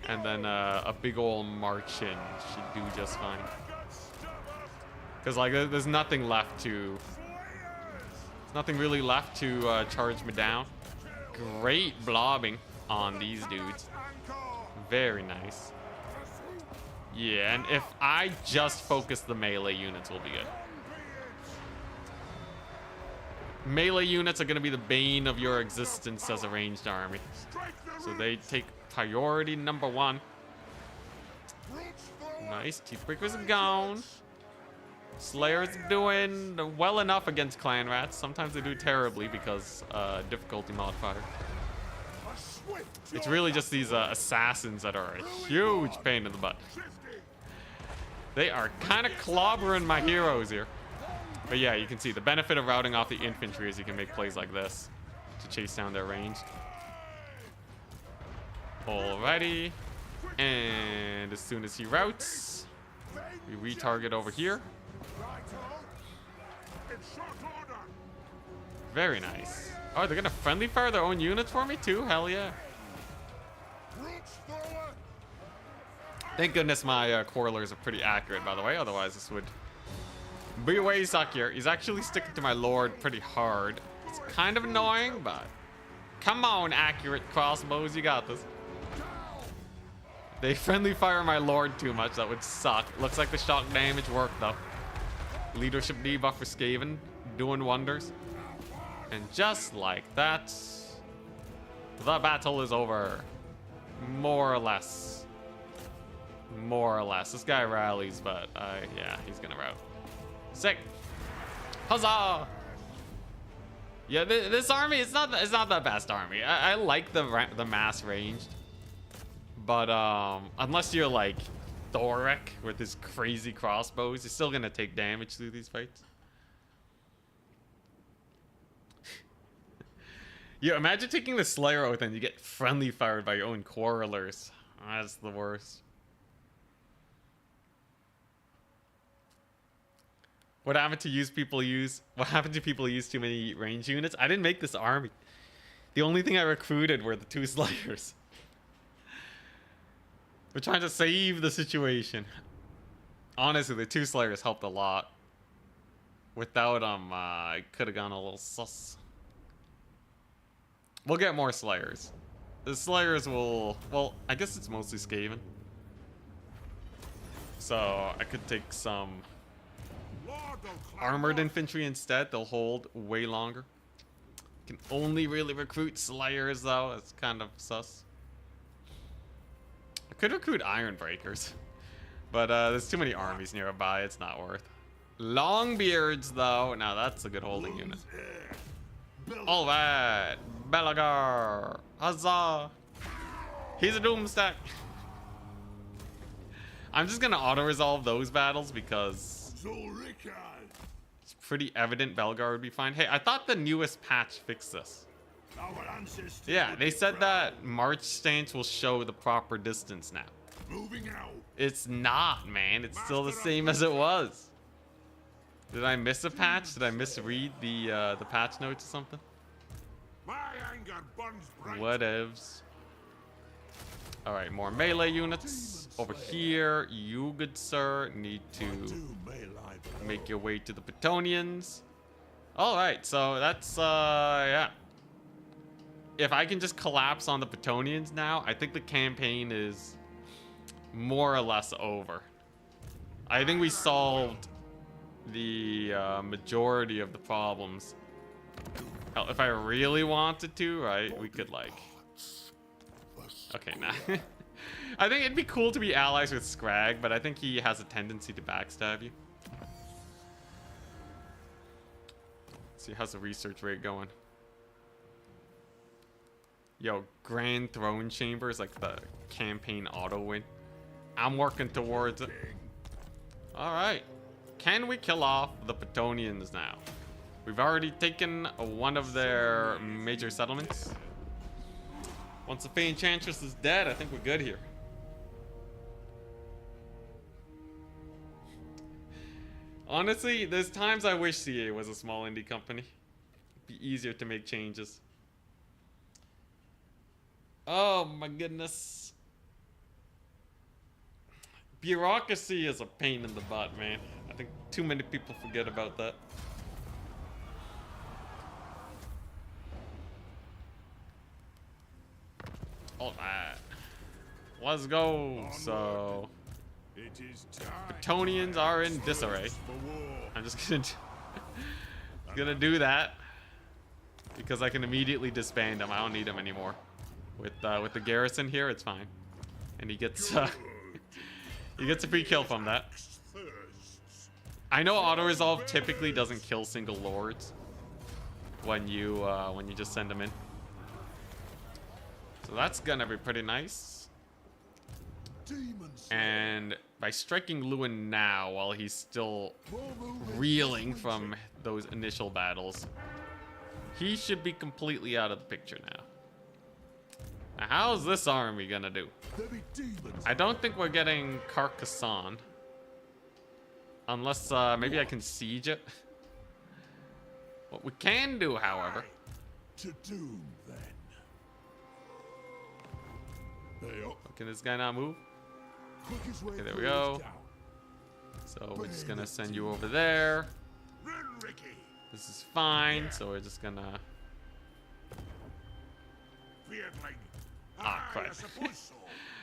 and then a big old march in should do just fine. Because like there's nothing left to, nothing really left to charge me down. Great blobbing on these dudes. Very nice. Yeah, and if I just focus the melee units, will be good. Melee units are going to be the bane of your existence as a ranged army. So they take priority number 1. Nice. Teethbreakers are gone. Slayers doing well enough against clan rats. Sometimes they do terribly because difficulty modifier. It's really just these assassins that are a huge pain in the butt. They are kind of clobbering my heroes here. But yeah, you can see the benefit of routing off the infantry is you can make plays like this to chase down their range. Alrighty. And as soon as he routes, we retarget over here. Very nice. Oh, they're gonna friendly fire their own units for me too? Hell yeah. Thank goodness my correlers are pretty accurate, by the way. Otherwise, this would be way suckier. He's actually sticking to my lord pretty hard. It's kind of annoying, but come on, accurate crossbows. You got this. They friendly fire my lord too much. That would suck. Looks like the shock damage worked, though. Leadership debuff for Skaven. Doing wonders. And just like that, the battle is over. More or less. More or less. This guy rallies, but yeah, he's gonna rout. Sick. Huzzah! Yeah, this army, it's not the best army. I like the mass ranged, but unless you're like Thoric with his crazy crossbows, you're still gonna take damage through these fights. Yeah, imagine taking the Slayer Oath and you get friendly fired by your own quarrelers. That's the worst. What happened to people use too many range units? I didn't make this army. The only thing I recruited were the 2 Slayers. We're trying to save the situation. Honestly, the 2 Slayers helped a lot. Without them, I could have gone a little sus. We'll get more Slayers. The Slayers will... Well, I guess it's mostly Skaven. So, I could take some armored infantry instead. They'll hold way longer. Can only really recruit Slayers, though. It's kind of sus. I could recruit Iron Breakers. But there's too many armies nearby. It's not worth. Longbeards, though. Now, that's a good holding unit. Alright. Belagar. Huzzah. He's a Doomstack. I'm just gonna auto-resolve those battles because it's pretty evident Belgar would be fine. Hey, I thought the newest patch fixed this. Yeah, they said that March stance will show the proper distance now. It's not, man. It's still the same as it was. Did I miss a patch? Did I misread the patch notes or something? Whatevs. Alright, more melee units. Over here, you, good sir, need to make your way to the Petonians. Alright, so that's, yeah. If I can just collapse on the Petonians now, I think the campaign is more or less over. I think we solved the majority of the problems. Hell, if I really wanted to, right, we could like... Okay, nah. I think it'd be cool to be allies with Scrag, but I think he has a tendency to backstab you. Let's see, how's the research rate going? Yo, Grand Throne Chamber is like the campaign auto win. I'm working towards it. Alright. Can we kill off the Petonians now? We've already taken one of their major settlements. Once the Fey Enchantress is dead, I think we're good here. Honestly, there's times I wish CA was a small indie company. It'd be easier to make changes. Oh my goodness. Bureaucracy is a pain in the butt, man. I think too many people forget about that. Alright. Let's go. So It is time. Bretonians are in disarray. For war. I'm just gonna do that because I can immediately disband him. I don't need him anymore. With the garrison here, it's fine, and he gets he gets a free kill from that. Thirsts. I know auto resolve typically doesn't kill single lords when you just send them in, so that's gonna be pretty nice. Demons. And by striking Lewin now while he's still reeling from those initial battles, he should be completely out of the picture now. Now, how's this army gonna do? There be demons. I don't think we're getting Carcassonne. Unless, maybe I can siege it. What we can do, however... To doom then. They up. Can this guy not move? Quickest way Okay, there we through go. is down. So we're just gonna send you over there. Run, Ricky. This is fine, so we're just gonna... Beardling. Ah, Aye, crap. I suppose so.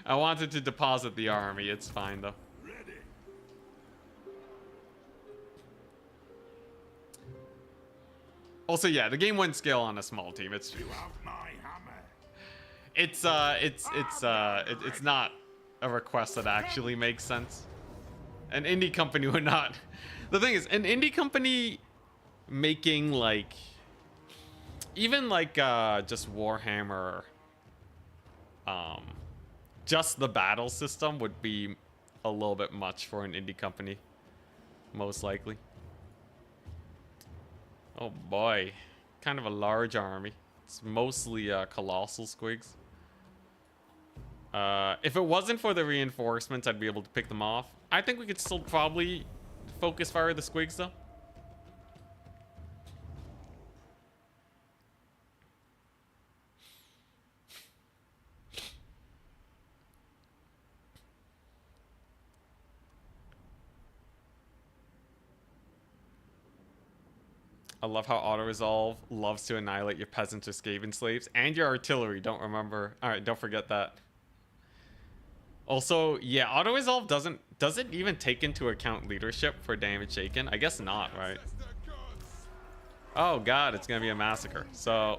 I wanted to deposit the army, it's fine though. Ready. Also, yeah, the game wouldn't scale on a small team. It's You have my hammer. it's not a request that actually makes sense. An indie company would not. The thing is, an indie company making like even like just Warhammer, just the battle system would be a little bit much for an indie company, most likely. Oh boy, kind of a large army. It's mostly colossal squigs. If it wasn't for the reinforcements, I'd be able to pick them off. I think we could still probably focus fire the squigs though. I love how auto-resolve loves to annihilate your peasants or Skaven slaves and your artillery. Don't forget that. Also, yeah, auto-resolve doesn't even take into account leadership for damage taken. I guess not, right? Oh god, it's gonna be a massacre. So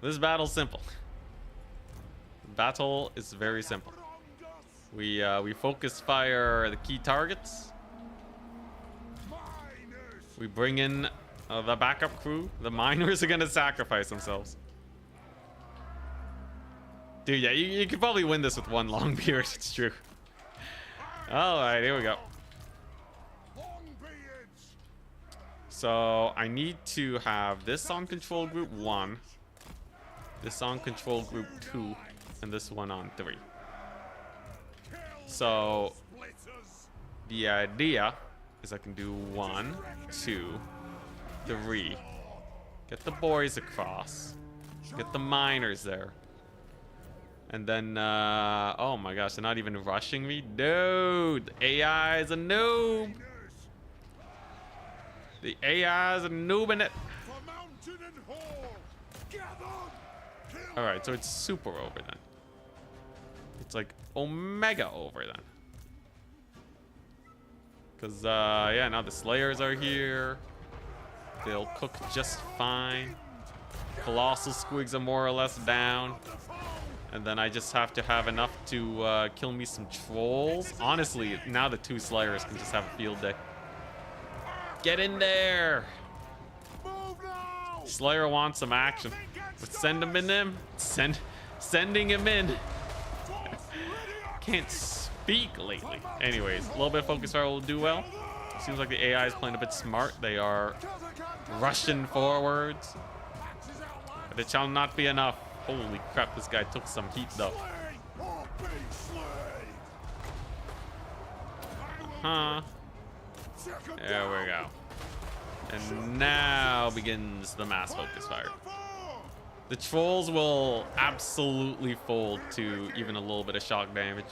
this battle's simple. Battle is very simple. We focus fire the key targets. We bring in the backup crew. The miners are gonna sacrifice themselves. Dude, yeah, you could probably win this with one long beard. It's true. Alright, here we go. So I need to have this on control group 1, this on control group 2, and this one on 3. So the idea is I can do 1, 2, 3. Get the boys across. Get the miners there. And then, oh my gosh, they're not even rushing me? Dude, the AI is a noob. The AI is a noob in it. Alright, so it's super over then. It's like omega over then. Because, yeah, now the Slayers are here. They'll cook just fine. Colossal Squigs are more or less down. And then I just have to have enough to kill me some trolls. Honestly, now the 2 Slayers can just have a field day. Get in there! Slayer wants some action. But send him in him. Sending him in. Can't speak lately. Anyways, a little bit of focus fire will do well. Seems like the AI is playing a bit smart. They are rushing forwards. But it shall not be enough. Holy crap, this guy took some heat though. Huh. There we go. And now begins the mass focus fire. The trolls will absolutely fold to even a little bit of shock damage.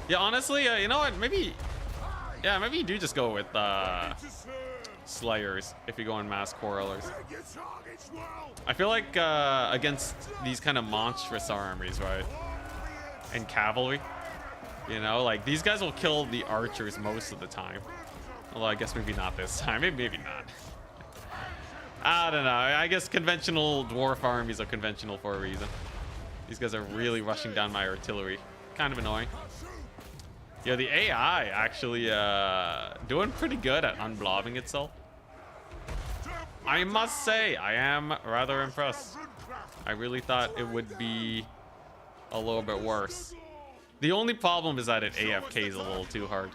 Yeah, honestly, you know what? Maybe you do just go with Slayers if you go in mass quarrelers. I feel like against these kind of monstrous armies, right? And cavalry, you know, like these guys will kill the archers most of the time. Although I guess maybe not this time. Maybe not. I don't know. I guess conventional dwarf armies are conventional for a reason. These guys are really rushing down my artillery. Kind of annoying. Yeah, the AI actually doing pretty good at unblobbing itself. I must say, I am rather impressed. I really thought it would be a little bit worse. The only problem is that it AFKs a little too hard.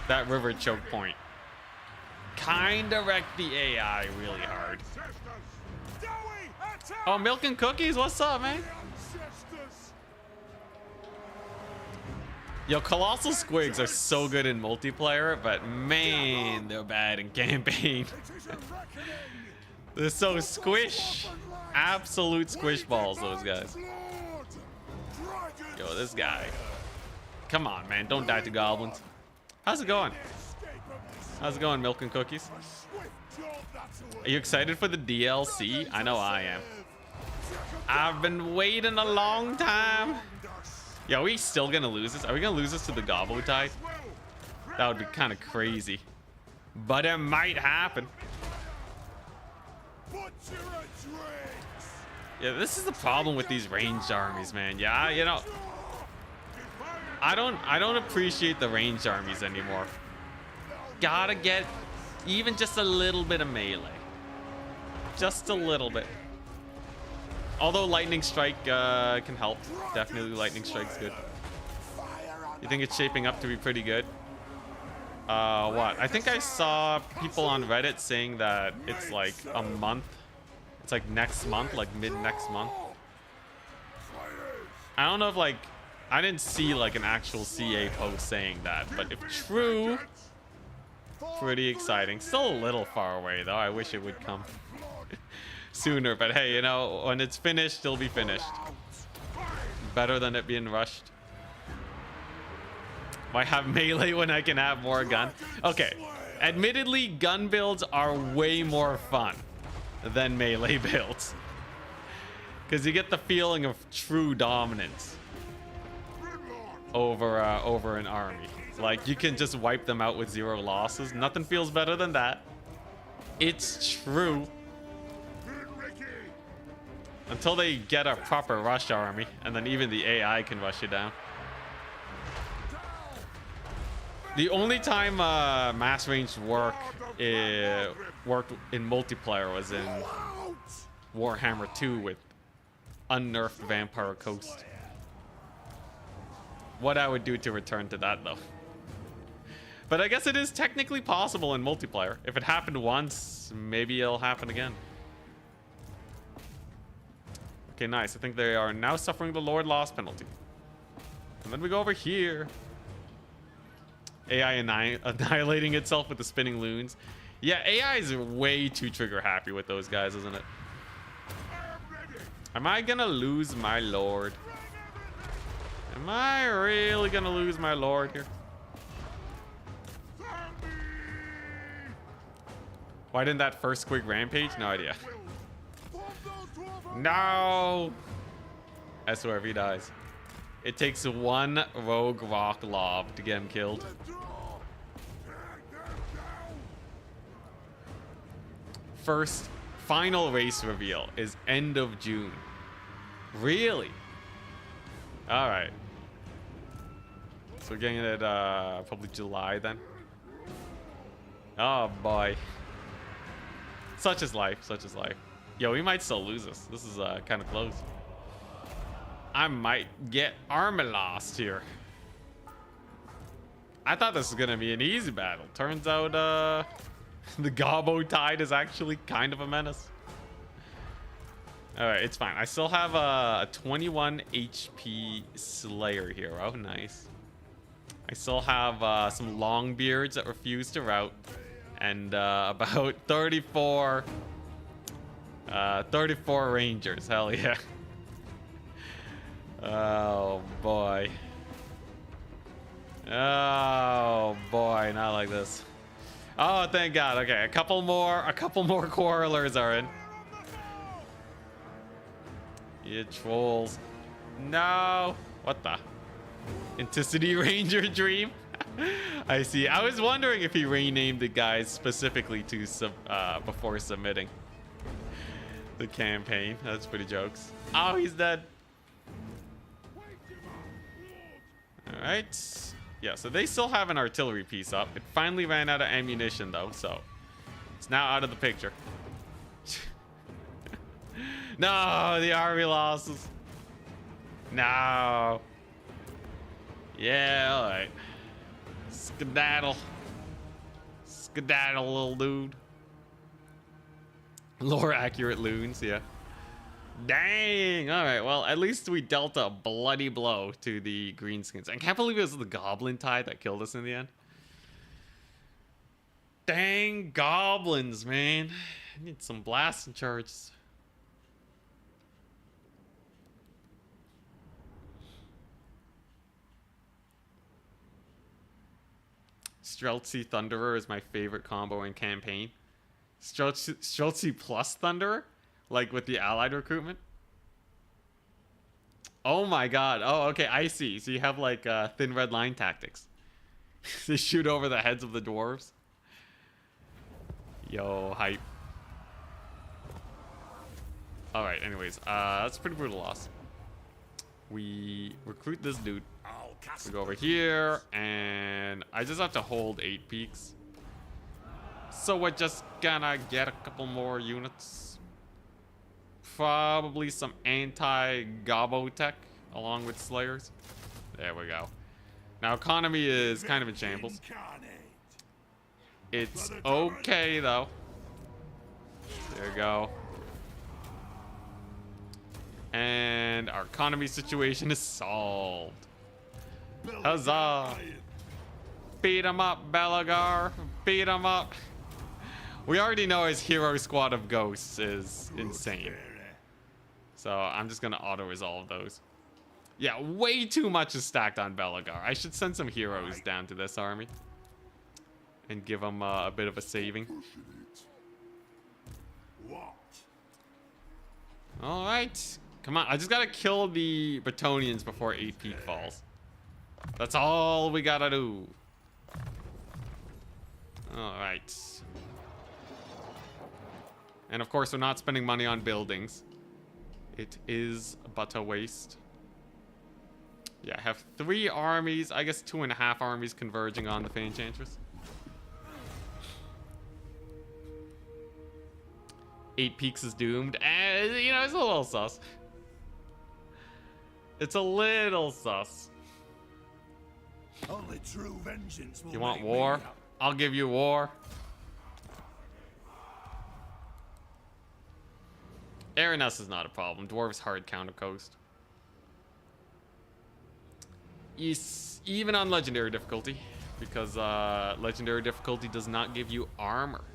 That river choke point kinda wrecked the AI really hard. Oh, Milk and Cookies, what's up, man? Yo, Colossal Squigs are so good in multiplayer, but man, they're bad in campaign. They're so squish. Absolute squish balls, those guys. Yo, this guy. Come on, man, don't die to goblins. How's it going? How's it going, Milk and Cookies? Are you excited for the DLC? I know I am. I've been waiting a long time. Yeah, are we still gonna lose this? Are we gonna lose this to the Gobbo Tide? That would be kind of crazy. But it might happen. Yeah, this is the problem with these ranged armies, man. Yeah, you know, I don't appreciate the ranged armies anymore. Gotta get even just a little bit of melee. Just a little bit. Although Lightning Strike can help. Definitely Lightning Strike's good. You think it's shaping up to be pretty good? What? I think I saw people on Reddit saying that it's like a month. It's like next month, like mid next month. I don't know if like, I didn't see like an actual CA post saying that, but if true, pretty exciting. Still a little far away though. I wish it would come sooner, but hey, you know, when it's finished, it'll be finished. Better than it being rushed. Why have melee when I can have more gun? Okay, admittedly, gun builds are way more fun than melee builds, because you get the feeling of true dominance over an army. Like, you can just wipe them out with 0 losses. Nothing feels better than that. It's true. Until they get a proper rush army, and then even the AI can rush you down. The only time mass range worked in multiplayer was in Warhammer 2 with unnerfed Vampire Coast. What I would do to return to that though. But I guess it is technically possible in multiplayer. If it happened once, maybe it'll happen again. Okay, nice. I think they are now suffering the Lord loss penalty. And then we go over here. AI annihilating itself with the spinning loons. Yeah, AI is way too trigger happy with those guys, isn't it? Am I gonna lose my Lord? Am I really gonna lose my Lord here? Why didn't that first Squig rampage? No idea. No! I swear if he dies. It takes one rogue rock lob to get him killed. First final race reveal is end of June. Really? Alright. So we're getting it probably July then. Oh boy. Such is life, such is life. Yo, we might still lose this. This is kind of close. I might get armor lost here. I thought this was gonna be an easy battle. Turns out the Gobbo Tide is actually kind of a menace. Alright, it's fine. I still have a 21 HP Slayer hero. Nice. I still have some Longbeards that refuse to rout. And about 34 Rangers. Hell yeah. Oh boy. Oh boy, not like this. Oh, thank God. Okay, a couple more quarrelers are in. You trolls. No. What the? Enticity Ranger Dream? I see. I was wondering if he renamed the guys specifically to before submitting the campaign. That's pretty jokes. Oh, he's dead. Alright. Yeah, so they still have an artillery piece up. It finally ran out of ammunition, though, so it's now out of the picture. No, the army losses. No. Yeah, alright. Skedaddle. Skedaddle, little dude. Lore accurate loons, yeah. Dang! Alright, well, at least we dealt a bloody blow to the greenskins. I can't believe it was the goblin tide that killed us in the end. Dang goblins, man. I need some blasting charges. Streltsy Thunderer is my favorite combo in campaign. Streltsy plus Thunderer? Like with the allied recruitment? Oh my god. Oh, okay, I see. So you have like thin red line tactics. They shoot over the heads of the dwarves. Yo, hype. Alright, anyways. That's a pretty brutal loss. We recruit this dude. We go over here, and I just have to hold 8 peaks. So we're just gonna get a couple more units. Probably some anti-gobbo tech along with slayers. There we go. Now economy is kind of in shambles. It's okay though. There we go. And our economy situation is solved. Huzzah! Beat him up, Belagar. Beat him up. We already know his hero squad of ghosts is insane. So I'm just gonna auto-resolve those. Yeah, way too much is stacked on Belagar. I should send some heroes down to this army. And give them a bit of a saving. Alright. Come on, I just gotta kill the Bretonnians before 8 peak falls. That's all we gotta do. Alright. And of course, we're not spending money on buildings. It is but a waste. Yeah, I have 3 armies. I guess 2.5 armies converging on the Enchantress. 8 peaks is doomed. And, you know, it's a little sus. It's a little sus. Only true vengeance will You want make war? me up. I'll give you war. Aranus is not a problem. Dwarves hard counter coast. Yes, even on legendary difficulty, because legendary difficulty does not give you armor.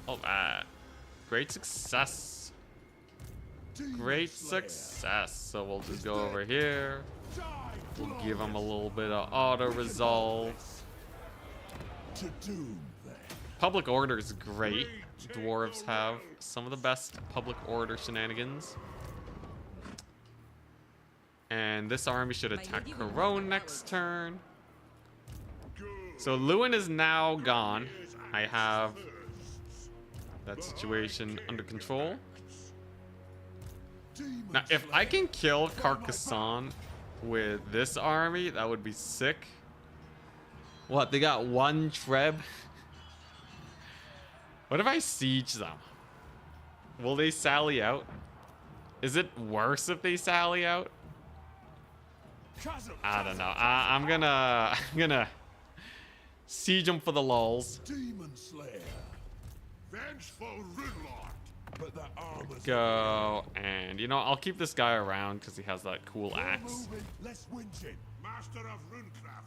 Oh, great success. Great success. So we'll just go over here. We'll give them a little bit of auto resolve. Public order is great. Dwarves have some of the best public order shenanigans. And this army should attack Corone next turn. So Lewin is now gone. I have that situation under control. Now, if I can kill Carcassonne with this army, that would be sick. What, they got 1 Treb? What if I siege them? Will they sally out? Is it worse if they sally out? I don't know. I'm gonna siege them for the lulz. Demon Slayer. Vengeful Runelord. But the armor's Go. And, you know, I'll keep this guy around because he has that cool axe. less whinging. Master of Runecraft.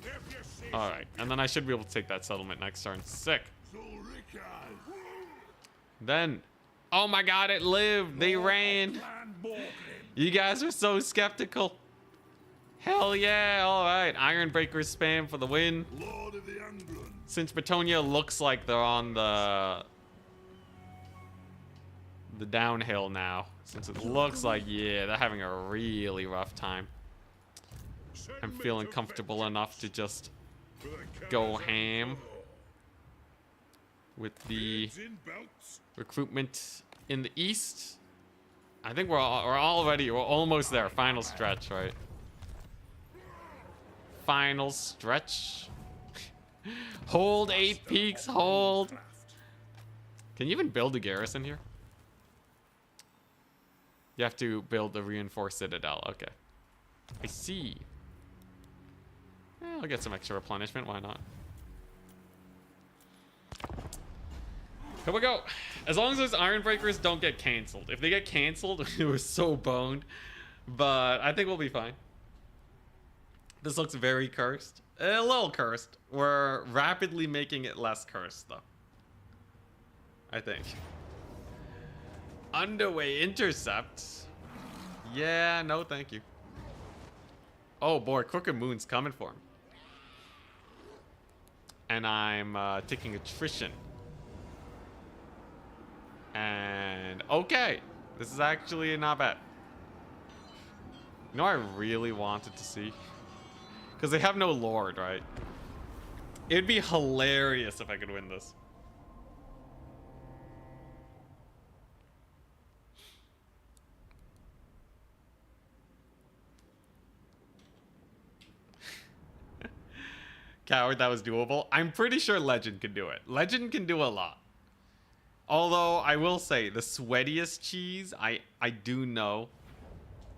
If you say Alright, and then I should be able to take that settlement next turn. Sick. so, Rickard. Then, oh my god, it lived. They ran. Clan Borglin. You guys are so skeptical. Hell yeah, alright. Ironbreakers spam for the win. Lord of the Anglin. Since Bretonia looks like they're on the downhill now. Since it looks like, yeah, they're having a really rough time. I'm feeling comfortable enough to just go ham with the recruitment in the east. I think we're almost there. Final stretch, right? Final stretch. Hold 8 peaks, hold. Can you even build a garrison here? You have to build a reinforced citadel. Okay. I see. I'll get some extra replenishment. Why not? Here we go. As long as those Ironbreakers don't get canceled. If they get canceled, we're so boned. But I think we'll be fine. This looks very cursed. A little cursed. We're rapidly making it less cursed, though. I think. Underway intercept. Yeah, no thank you. Oh boy, Crooked Moon's coming for him. And I'm taking attrition. And okay, this is actually not bad. You know what I really wanted to see? Because they have no lord, right? It'd be hilarious if I could win this. Coward, that was doable. I'm pretty sure Legend can do it. Legend can do a lot. Although, I will say, the sweatiest cheese, I do know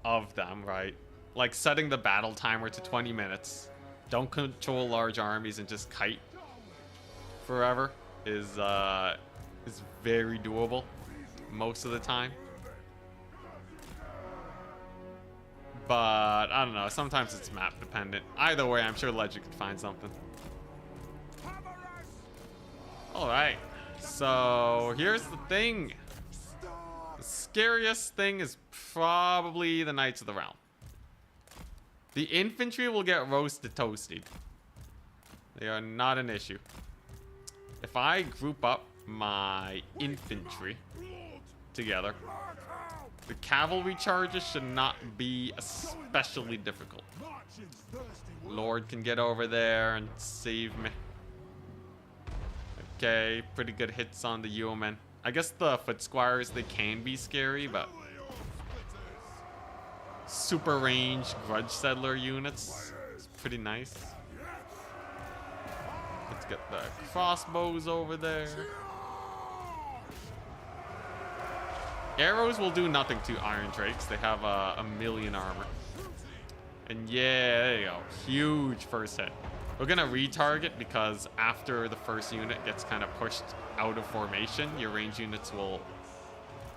of them, right? Like, setting the battle timer to 20 minutes. Don't control large armies and just kite forever is very doable most of the time. But, I don't know. Sometimes it's map dependent. Either way, I'm sure Legend could find something. Alright. So, here's the thing. The scariest thing is probably the Knights of the Realm. The infantry will get roasted toasted. They are not an issue. If I group up my infantry together, the cavalry charges should not be especially difficult. Lord can get over there and save me. Okay, pretty good hits on the yeomen. I guess the foot squires, they can be scary, but super range grudge settler units, it's pretty nice. Let's get the crossbows over there. Arrows will do nothing to Iron Drakes. They have a million armor. And yeah, there you go. Huge first hit. We're gonna retarget because after the first unit gets kind of pushed out of formation, your range units will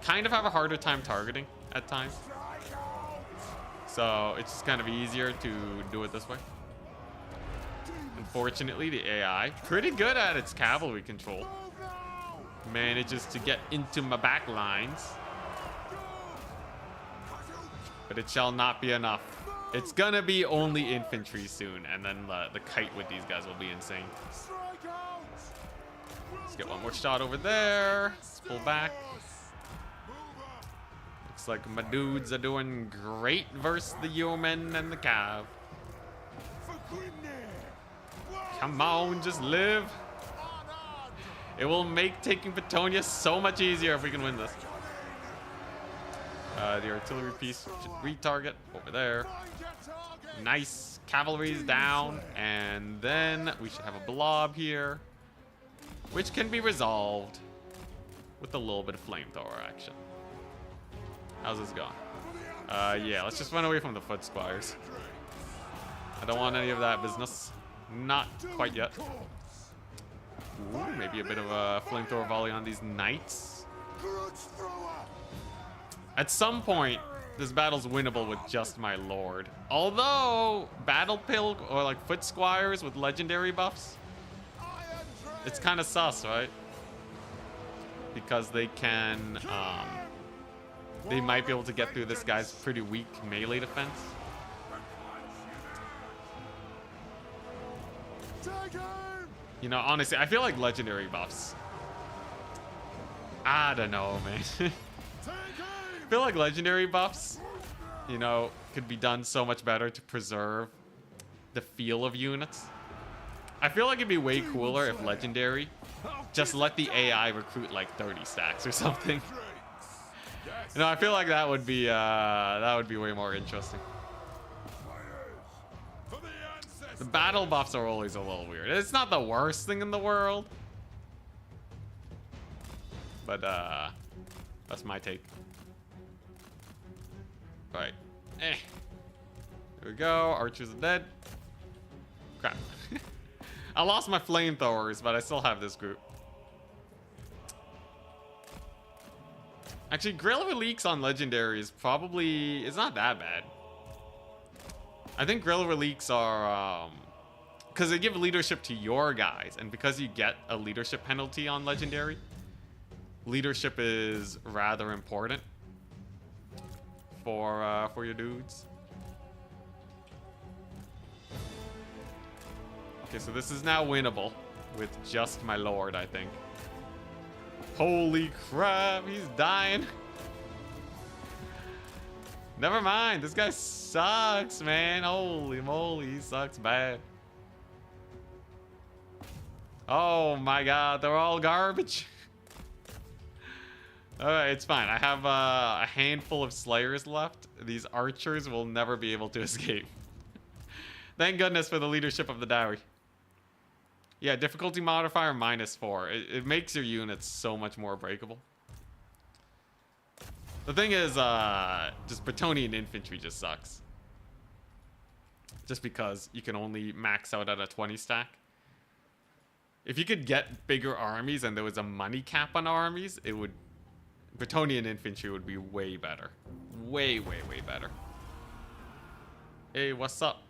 kind of have a harder time targeting at times. So it's just kind of easier to do it this way. Unfortunately, the AI, pretty good at its cavalry control, manages to get into my back lines. But it shall not be enough. It's gonna be only infantry soon, and then the kite with these guys will be insane. Let's get one more shot over there. Let's pull back. Looks like my dudes are doing great versus the yeomen and the cav. Come on, just live. It will make taking Bretonia so much easier if we can win this. The artillery piece should retarget over there. Nice. Cavalry's down. And then we should have a blob here, which can be resolved with a little bit of flamethrower action. How's this going? Yeah, let's just run away from the foot squires. I don't want any of that business. Not quite yet. Ooh, maybe a bit of a flamethrower volley on these knights. Grudge thrower! At some point, this battle's winnable with just my lord. Although, battle pilg or like foot squires with legendary buffs, it's kind of sus, right? Because they can, they might be able to get through this guy's pretty weak melee defense. You know, honestly, I feel like legendary buffs. I don't know, man. I feel like legendary buffs, you know, could be done so much better to preserve the feel of units. I feel like it'd be way cooler if legendary just let the AI recruit like 30 stacks or something. You know, I feel like that would be way more interesting. The battle buffs are always a little weird. It's not the worst thing in the world, but that's my take. Right. Here we go. Archers are dead. Crap. I lost my flamethrowers, but I still have this group. Actually, Grail Reliques on Legendary is probably... it's not that bad. I think Grail Reliques are... because they give leadership to your guys, and because you get a leadership penalty on Legendary, leadership is rather important for your dudes. Okay, so this is now winnable with just my lord, I think. Holy crap, he's dying. Never mind, this guy sucks, man. Holy moly, he sucks bad. Oh my god, they're all garbage. Alright, it's fine. I have a handful of slayers left. These archers will never be able to escape. Thank goodness for the leadership of the dowry. Yeah, difficulty modifier -4. It makes your units so much more breakable. The thing is, just Bretonnian infantry just sucks. Just because you can only max out at a 20 stack. If you could get bigger armies and there was a money cap on armies, it would... Bretonnian infantry would be way better. Way, way, way better. Hey, what's up?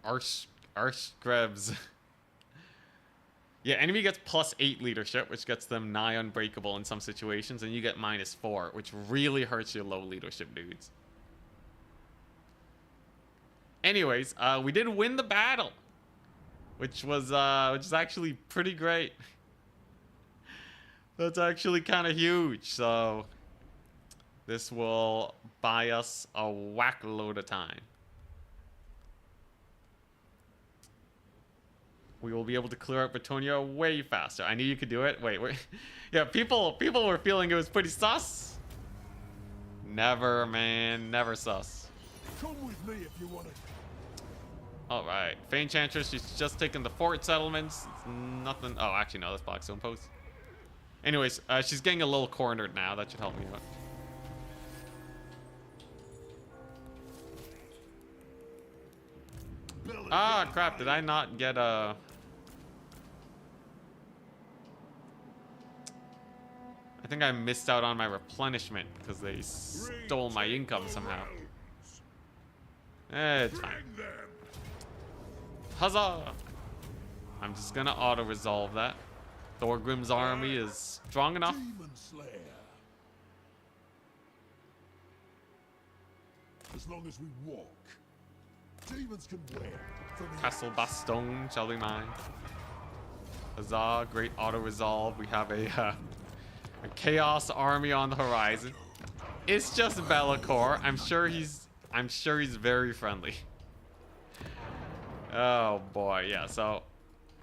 Archgrebs. Yeah, enemy gets +8 leadership, which gets them nigh unbreakable in some situations, and you get -4, which really hurts your low leadership dudes. Anyways, we did win the battle, which is actually pretty great. That's actually kind of huge. So this will buy us a whack load of time. We will be able to clear out Bretonnia way faster. I knew you could do it. Wait. Yeah, people were feeling it was pretty sus. Never, man. Never sus. Come with me if you want it. Alright. Fey Enchantress, she's just taken the fort settlements. It's nothing. Oh, actually, no. That's Blackstone Post. Anyways, she's getting a little cornered now. That should help me out. Ah, crap. Did I not get a... I think I missed out on my replenishment because they stole my income somehow. It's fine. Huzzah! I'm just gonna auto-resolve that. Thorgrim's army is strong enough. As long as we walk, demons can win. Castle Baston shall be mine. Huzzah! Great auto-resolve. We have a chaos army on the horizon. It's just Be'lakor. I'm sure he's very friendly. Oh boy, yeah. So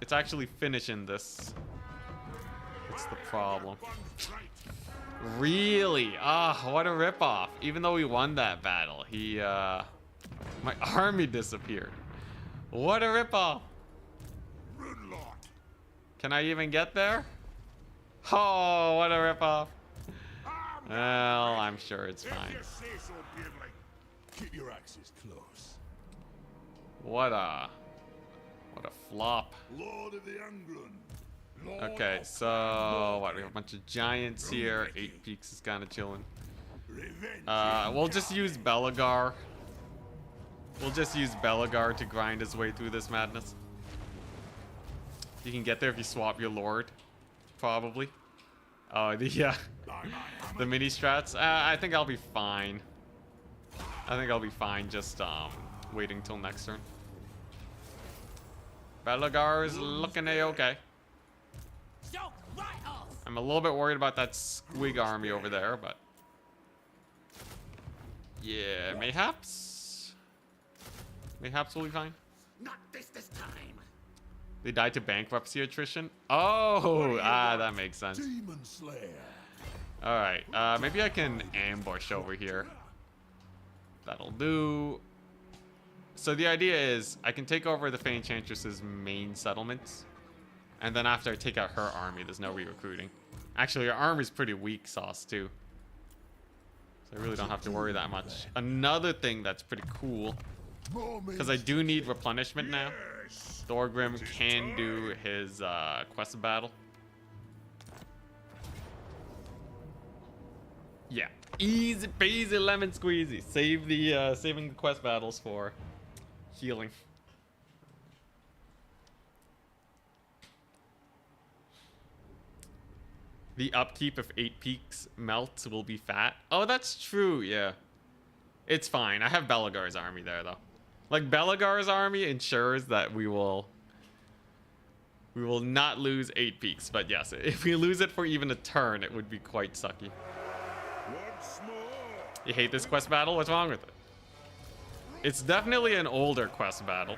it's actually finishing this. What's the problem? Really? Ah, what a ripoff. Even though we won that battle, my army disappeared. What a ripoff. Can I even get there? Oh, what a ripoff. Well, I'm sure it's fine. Keep your axes close. What a flop. Lord of the Anglun, Okay, so what? We have a bunch of giants here. 8 Peaks is kind of chilling. We'll just use Belagar. We'll just use Belagar to grind his way through this madness. You can get there if you swap your lord, probably. Oh, the mini strats. I think I'll be fine. I think I'll be fine just waiting till next turn. Belagar is looking a-okay. I'm a little bit worried about that squig army over there, but yeah, mayhaps we'll be fine. Not this time. They died to bankruptcy attrition. Oh, that makes sense. Demon Slayer. All right, maybe I can ambush over here. That'll do. So the idea is I can take over the Fey Enchantress's main settlements, and then after I take out her army, there's no re-recruiting. Actually, her army's pretty weak sauce too, so I really don't have to worry that much. Another thing that's pretty cool, because I do need replenishment now. Thorgrim can do his quest battle. Yeah, easy peasy lemon squeezy. Save the saving the quest battles for healing. The upkeep of 8 Peaks melts will be fat. Oh, that's true. Yeah, it's fine. I have Belagar's army there though. Like, Belagar's army ensures that we will not lose 8 Peaks. But yes, if we lose it for even a turn, it would be quite sucky. You hate this quest battle? What's wrong with it? It's definitely an older quest battle.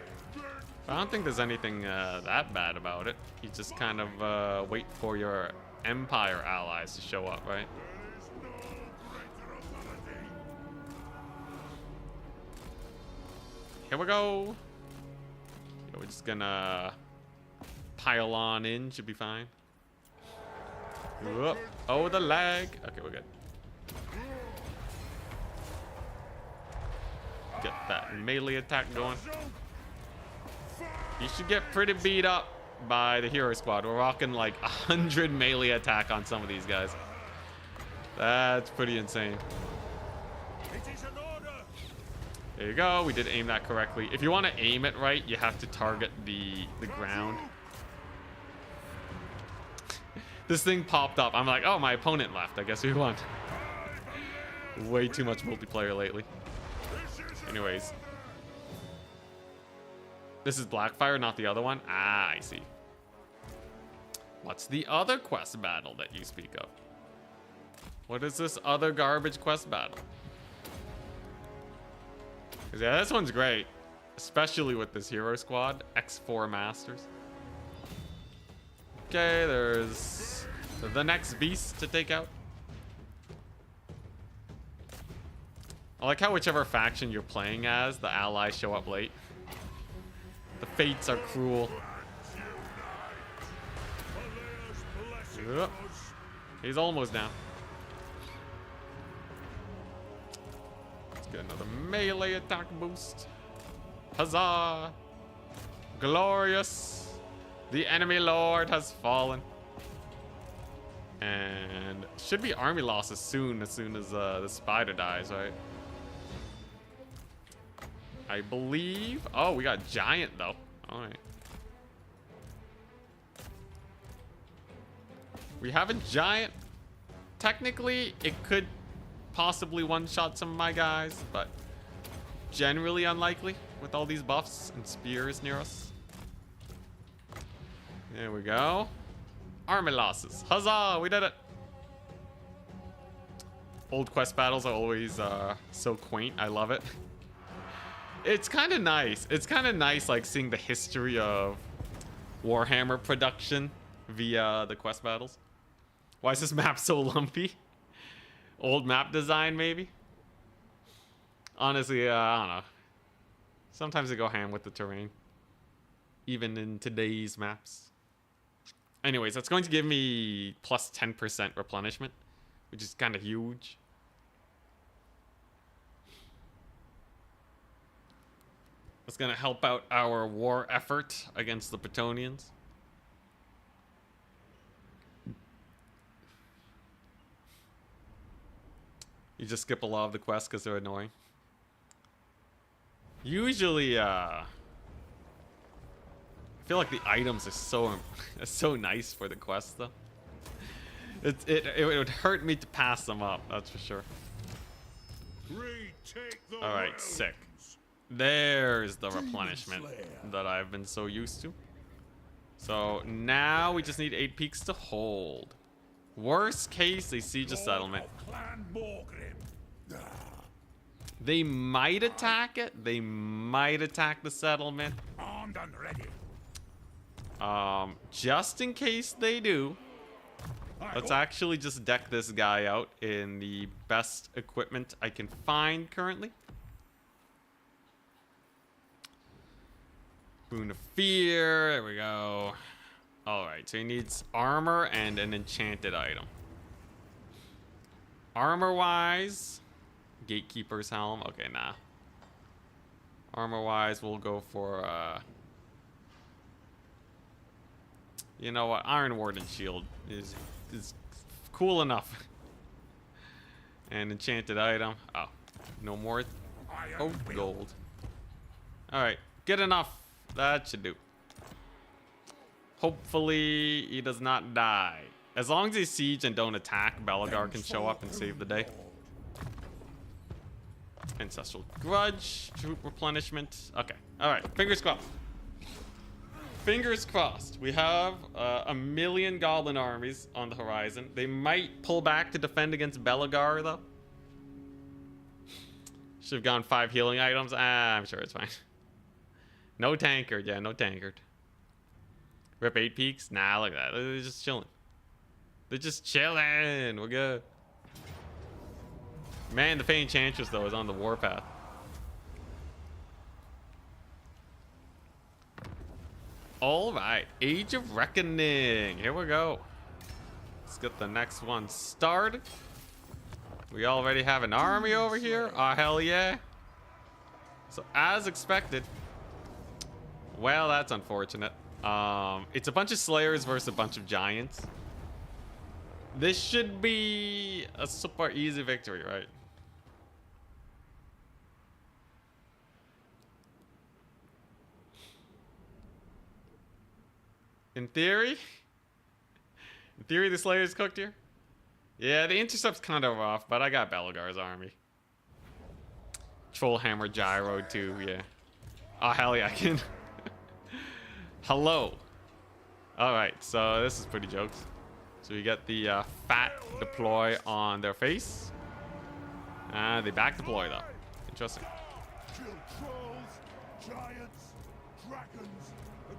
I don't think there's anything that bad about it. You just kind of wait for your Empire allies to show up, right? Here we go. Yeah, we're just gonna pile on in. Should be fine. Whoop. Oh, the lag. Okay, we're good. Get that melee attack going. You should get pretty beat up by the hero squad. We're rocking like 100 melee attack on some of these guys. That's pretty insane. There you go. We did aim that correctly. If you want to aim it right, you have to target the ground. This thing popped up. I'm like, oh, my opponent left. I guess we won. Way too much multiplayer lately. Anyways. This is Blackfire, not the other one? Ah, I see. What's the other quest battle that you speak of? What is this other garbage quest battle? 'Cause yeah, this one's great. Especially with this hero squad. X4 Masters. Okay, there's the next beast to take out. I like how whichever faction you're playing as, the allies show up late. The fates are cruel. Yep. He's almost down. Let's get another melee attack boost. Huzzah! Glorious! The enemy lord has fallen. And should be army losses soon as the spider dies, right? I believe. Oh, we got giant though. All right. We have a giant. Technically, it could possibly one-shot some of my guys, but generally unlikely with all these buffs and spears near us. There we go. Army losses. Huzzah! We did it. Old quest battles are always so quaint. I love it. It's kind of nice. It's kind of nice, like, seeing the history of Warhammer production via the quest battles. Why is this map so lumpy? Old map design, maybe? Honestly, I don't know. Sometimes they go ham with the terrain. Even in today's maps. Anyways, that's going to give me plus 10% replenishment, which is kind of huge. It's going to help out our war effort against the Bretonnians. You just skip a lot of the quests because they're annoying. Usually, I feel like the items are so nice for the quests though. It would hurt me to pass them up, that's for sure. All right, sick. There's the replenishment that I've been so used to. So now we just need 8 peaks to hold. Worst case, they siege a settlement. They might attack it. They might attack the settlement. Armed and ready. Just in case they do, let's actually just deck this guy out in the best equipment I can find currently. Boon of Fear. There we go. Alright, so he needs armor and an enchanted item. Armor-wise, Gatekeeper's Helm. Okay, nah. Armor-wise, we'll go for, you know what? Iron Warden Shield is cool enough. And enchanted item. Oh, no more. Oh, gold. Alright, good enough. That should do. Hopefully he does not die. As long as they siege and don't attack, Belagar can show up and save the day. Ancestral Grudge, troop replenishment. Okay, alright, fingers crossed. Fingers crossed. We have a million goblin armies on the horizon. They might pull back to defend against Belagar though. Should have gone 5 healing items. I'm sure it's fine. No tankard, yeah, no tankard. Rip 8 peaks? Nah, look at that. They're just chilling. They're just chilling. We're good. Man, the Fey Enchantress, though, is on the warpath. Alright, Age of Reckoning. Here we go. Let's get the next one started. We already have an army over here. Oh, hell yeah. So, as expected. Well, that's unfortunate. It's a bunch of Slayers versus a bunch of Giants. This should be a super easy victory, right? In theory? In theory, the Slayer's cooked here? Yeah, the intercept's kind of rough, but I got Belagar's army. Trollhammer Gyro, too, yeah. Oh, hell yeah, I can. Hello. Alright, so this is pretty jokes. So we get the fat deploy on their face. They back deploy, though. Interesting.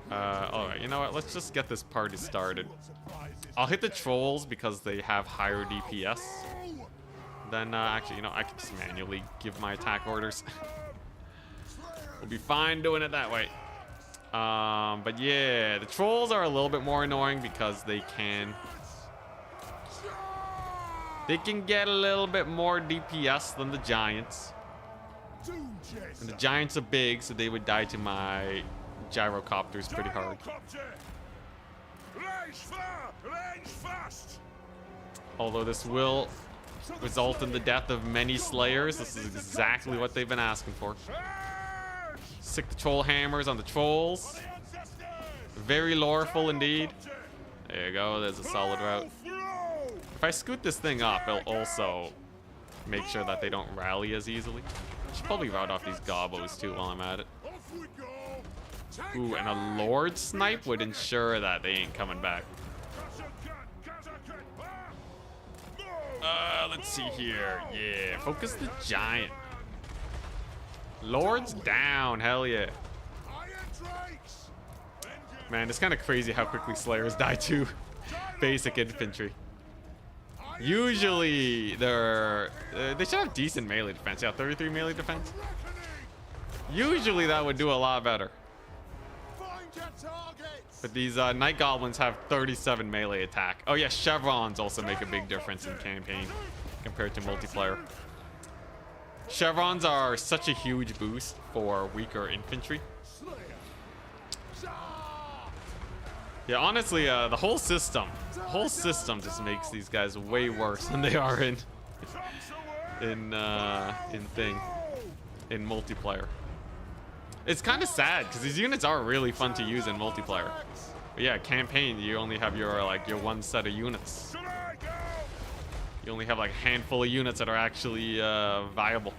Alright, you know what? Let's just get this party started. I'll hit the trolls because they have higher DPS. Then, actually, you know, I can just manually give my attack orders. We'll be fine doing it that way. But yeah, the trolls are a little bit more annoying because they can get a little bit more DPS than the giants. And the giants are big, so they would die to my gyrocopters pretty hard. Although this will result in the death of many Slayers, this is exactly what they've been asking for. Sick the troll hammers on the trolls. Very loreful indeed. There you go, there's a solid route. If I scoot this thing up, it'll also make sure that they don't rally as easily. I should probably route off these gobos too while I'm at it. Ooh, and a Lord Snipe would ensure that they ain't coming back. Let's see here. Yeah, focus the giant. Lord's down, hell yeah. Man, it's kind of crazy how quickly Slayers die to basic infantry. Usually, they should have decent melee defense. Yeah, 33 melee defense. Usually, that would do a lot better. But these Night Goblins have 37 melee attack. Oh yeah, chevrons also make a big difference in campaign compared to multiplayer. Chevrons are such a huge boost for weaker infantry. Yeah, honestly, the whole system just makes these guys way worse than they are in in multiplayer. It's kind of sad because these units are really fun to use in multiplayer. But yeah, campaign, you only have your your one set of units. You only have like a handful of units that are actually viable.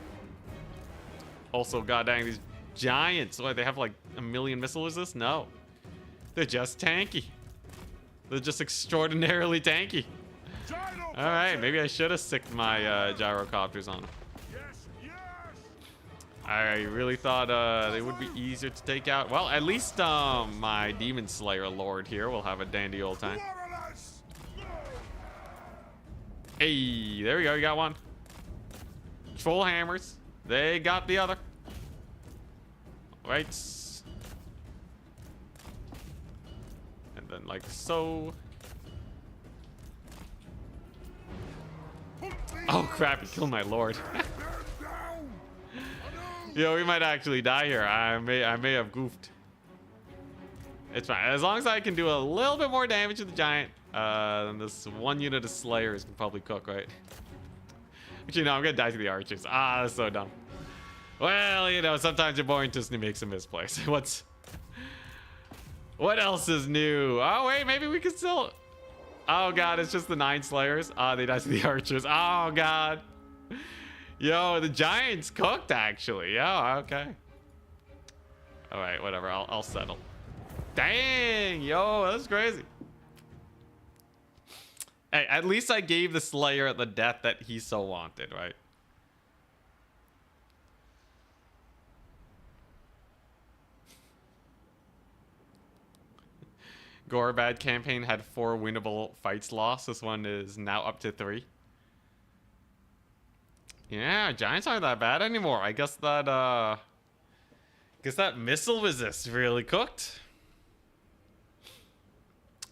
Also, goddamn, these giants. What, they have like a million missile resist? No. They're just tanky. They're just extraordinarily tanky. Alright, maybe I should have sicked my gyrocopters on them. I really thought they would be easier to take out. Well, at least my Demon Slayer Lord here will have a dandy old time. Hey, there we go. You got one. Troll hammers. They got the other. Right. And then like so. Oh crap, he killed my Lord. Yo, we might actually die here. I may have goofed. It's fine. As long as I can do a little bit more damage to the giant, then this one unit of Slayers can probably cook, right? Actually, no, I'm gonna die to the archers. Ah, that's so dumb. Well, you know, sometimes you're born just to make some misplays. What else is new? Oh wait, maybe we can still. Oh god, it's just the 9 Slayers. Ah, they died to the archers. Oh god. Yo, the giants cooked actually. Yo, okay. All right, whatever. I'll settle. Dang, yo, that's crazy. Hey, at least I gave the Slayer the death that he so wanted, right? Gorbad campaign had 4 winnable fights lost. This one is now up to 3. Yeah, giants aren't that bad anymore. I guess that missile resist really cooked.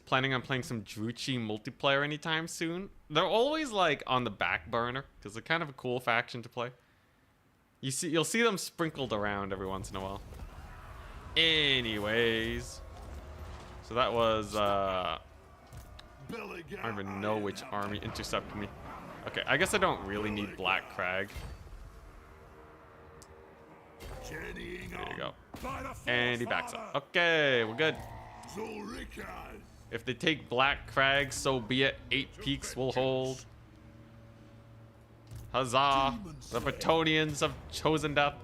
Planning on playing some Druchii multiplayer anytime soon. They're always like on the back burner because they're kind of a cool faction to play. You'll see them sprinkled around every once in a while. Anyways, so that was I don't even know which army intercepted me. Okay, I guess I don't really need Black Crag. There you go. And he backs up. Okay, we're good. If they take Black Crag, so be it. 8 peaks will hold. Huzzah! The Bretonnians have chosen death.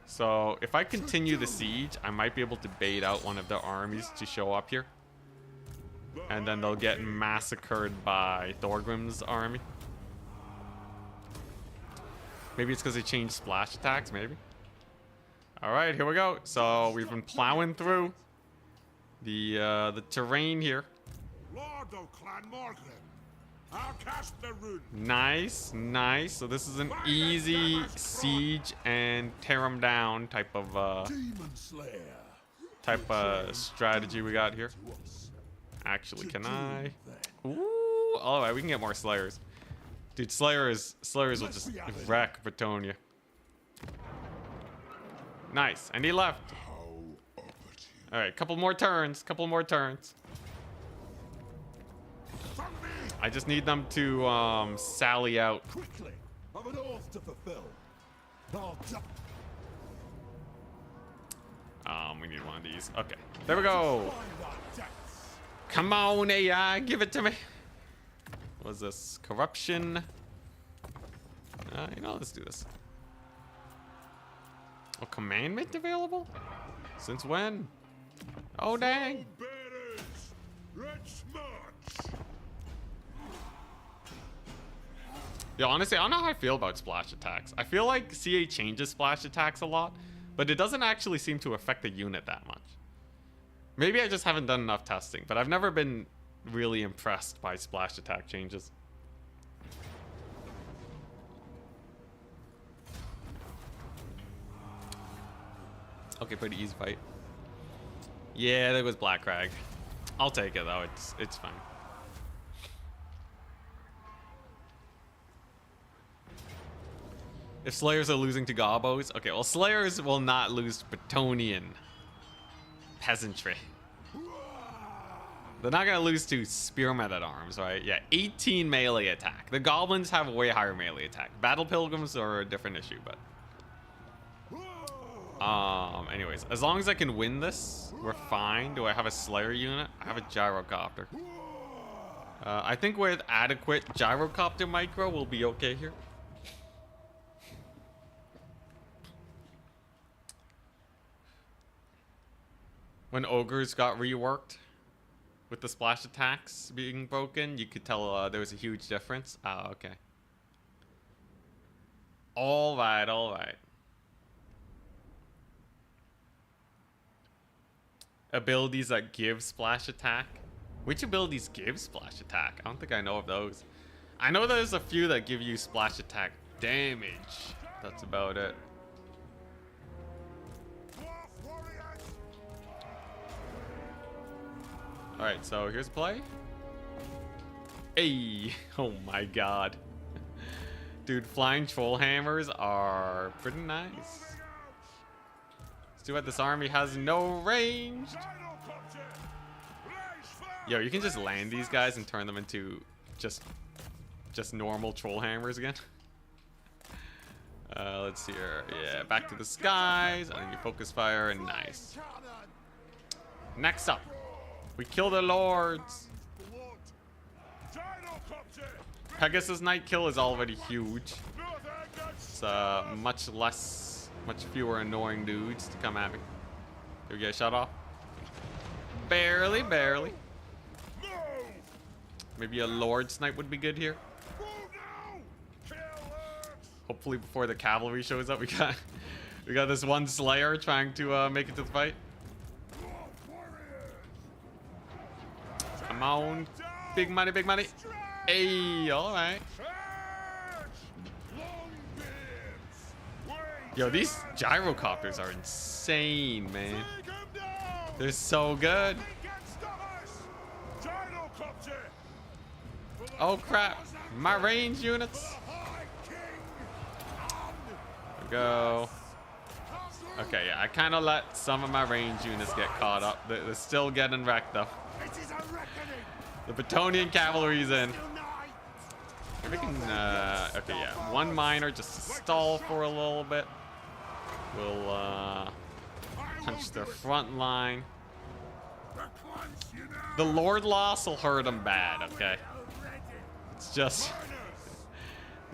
So, if I continue the siege, I might be able to bait out one of their armies to show up here. And then they'll get massacred by Thorgrim's army. Maybe it's because they changed splash attacks, maybe. Alright, here we go. So, we've been plowing through the terrain here. Lord of Clan Morgan, I'll cast the rune. Nice, nice. So this is an easy siege and tear them down type of strategy we got here. Actually, can I? Ooh, all right, we can get more Slayers. Dude, Slayers will just wreck Bretonnia. Nice, and he left. All right, couple more turns. I just need them to sally out. Quickly, I've an oath to fulfill. We need one of these. Okay, there we go. Come on, AI, give it to me. What's this? Corruption. You know, let's do this. Oh, commandment available? Since when? Oh, dang. Yo, honestly, I don't know how I feel about splash attacks. I feel like CA changes splash attacks a lot, but it doesn't actually seem to affect the unit that much. Maybe I just haven't done enough testing, but I've never been really impressed by splash attack changes. Okay, pretty easy fight. Yeah, there was Black Crag. I'll take it though. It's fine. If Slayers are losing to Gobos, okay, well Slayers will not lose to Bretonnian peasantry. They're not gonna lose to spearmen at arms, right? Yeah, 18 melee attack. The goblins have a way higher melee attack. Battle pilgrims are a different issue, but anyways, as long as I can win this, we're fine. Do I have a Slayer unit? I have a gyrocopter. I think with adequate gyrocopter micro, we'll be okay here. When ogres got reworked with the splash attacks being broken, you could tell there was a huge difference. Oh, okay. All right, all right. Abilities that give splash attack. Which abilities give splash attack? I don't think I know of those. I know there's a few that give you splash attack damage. That's about it. Alright, so here's play. Hey! Oh my god. Dude, flying troll hammers are pretty nice. Let's do what this army has no range. Yo, you can just land these guys and turn them into just normal troll hammers again. Let's see here. Yeah, back to the skies. And then you focus fire and nice. Next up. We kill the lords. Pegasus Knight kill is already huge. It's much fewer annoying dudes to come at me. Did we get shut off? Barely, barely. Maybe a Lord Snipe would be good here. Hopefully before the cavalry shows up, we got this one Slayer trying to make it to the fight. Come on, big money, big money. Hey, all right. Yo, these gyrocopters are insane, man. They're so good. Oh crap, my range units. There we go. Okay, yeah, I kind of let some of my range units get caught up. They're still getting wrecked though. The Bretonnian cavalry's in. Maybe we can, okay, yeah. One miner just to stall for a little bit. We'll, punch their front line. The Lord loss will hurt them bad, okay? It's just...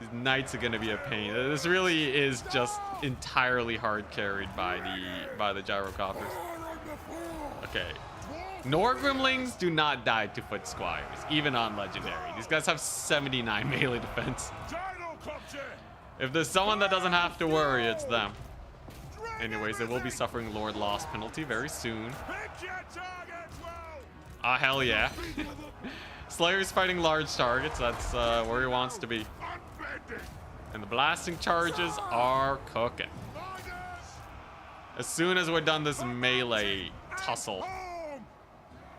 These knights are gonna be a pain. This really is just entirely hard carried by the gyrocopters. Okay. Norgrimlings do not die to foot squires, even on legendary. These guys have 79 melee defense. If there's someone that doesn't have to worry, it's them. Anyways, they will be suffering Lord Loss penalty very soon. Ah, hell yeah. Slayer's fighting large targets. That's where he wants to be. And the blasting charges are cooking. As soon as we're done this melee tussle,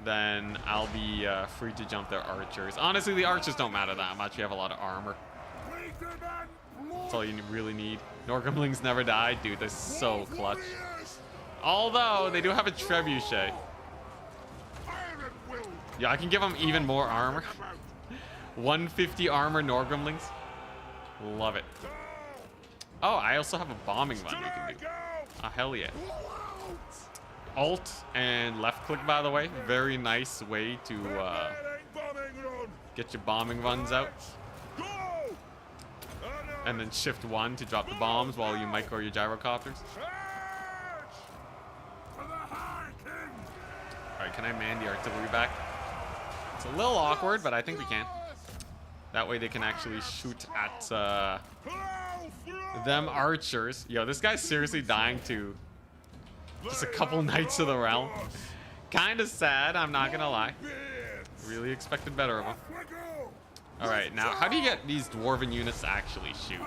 then I'll be free to jump their archers. Honestly, the archers don't matter that much. You have a lot of armor. That's all you really need. Norgrimlings never die. Dude, they're so clutch. Although, they do have a trebuchet. Yeah, I can give them even more armor. 150 armor Norgrimlings. Love it. Oh, I also have a bombing run we can do. Ah, hell yeah. Alt and left click, by the way. Very nice way to get your bombing runs out. And then shift 1 to drop the bombs while you micro your gyrocopters. Alright, can I man the artillery back? It's a little awkward, but I think we can. That way they can actually shoot at them archers. Yo, this guy's seriously dying to just a couple Knights of the Realm. Kind of sad, I'm not gonna lie. Really expected better of him. Alright, now how do you get these dwarven units to actually shoot?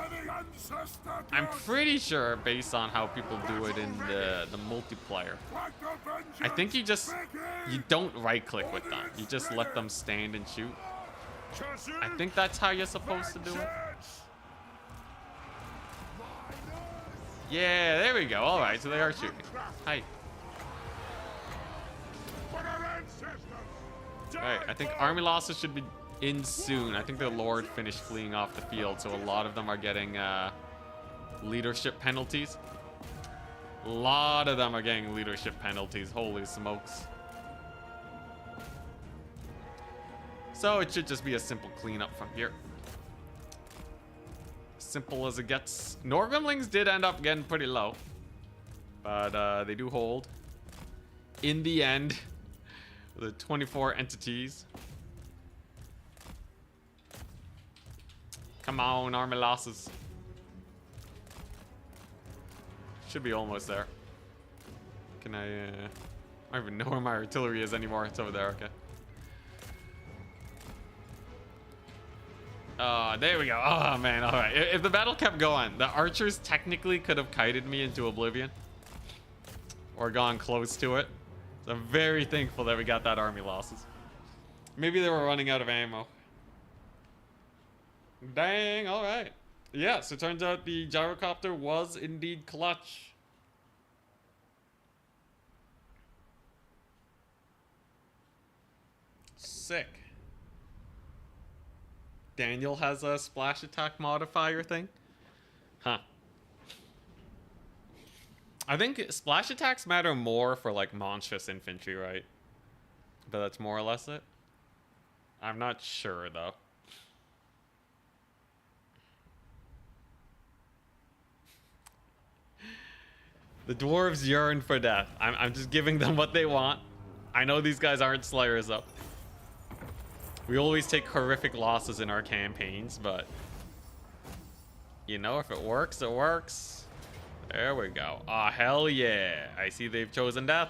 I'm pretty sure, based on how people do it in the multiplayer, I think you don't right click with them. You just let them stand and shoot. I think that's how you're supposed to do it. Yeah, there we go. Alright, so they are shooting. Hi. Alright, I think army losses should be in soon. I think the Lord finished fleeing off the field, so a lot of them are getting leadership penalties. A lot of them are getting leadership penalties. Holy smokes. So it should just be a simple cleanup from here. Simple as it gets. Norgrimlings did end up getting pretty low, but they do hold in the end. The 24 entities. Come on, army losses. Should be almost there. Can I don't even know where my artillery is anymore. It's over there, okay. There we go. Oh man, alright. If the battle kept going, the archers technically could have kited me into oblivion. Or gone close to it. So I'm very thankful that we got that army losses. Maybe they were running out of ammo. Dang, alright. Yeah, so it turns out the gyrocopter was indeed clutch. Sick. Daniel has a splash attack modifier thing? Huh. I think splash attacks matter more for like monstrous infantry, right? But that's more or less it. I'm not sure though. The dwarves yearn for death. I'm just giving them what they want. I know these guys aren't slayers though. We always take horrific losses in our campaigns, but you know, if it works, it works. There we go. Ah, hell yeah. I see they've chosen death.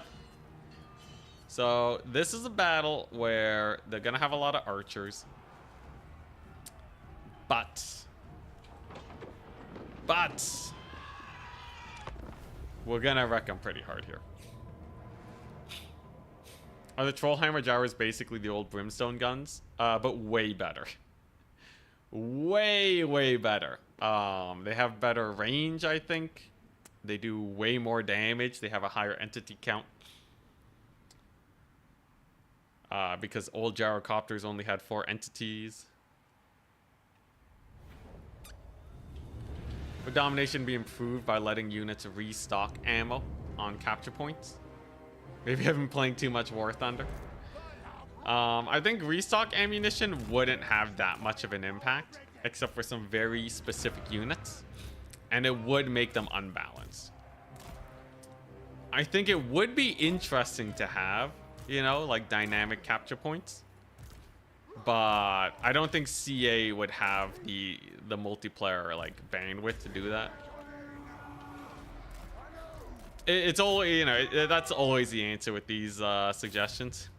So this is a battle where they're gonna have a lot of archers. But we're gonna wreck them pretty hard here. Are the Trollheimer Gyros basically the old Brimstone guns? But way better. Way better. They have better range, I think. They do way more damage. They have a higher entity count. Because old gyrocopters only had 4 entities. Would domination be improved by letting units restock ammo on capture points? Maybe I've been playing too much War Thunder. I think restock ammunition wouldn't have that much of an impact, except for some very specific units, and it would make them unbalanced. I think it would be interesting to have, you know, like dynamic capture points, but I don't think CA would have the multiplayer like bandwidth to do that. It's always, you know, that's always the answer with these suggestions.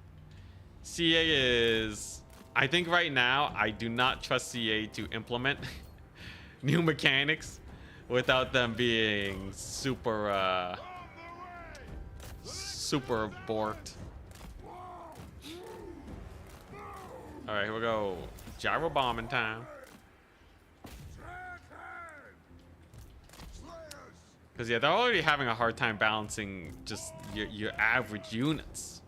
CA is, I think right now, I do not trust CA to implement new mechanics without them being super, super borked. All right, here we go. Gyro bombing time. Because, yeah, they're already having a hard time balancing just your average units.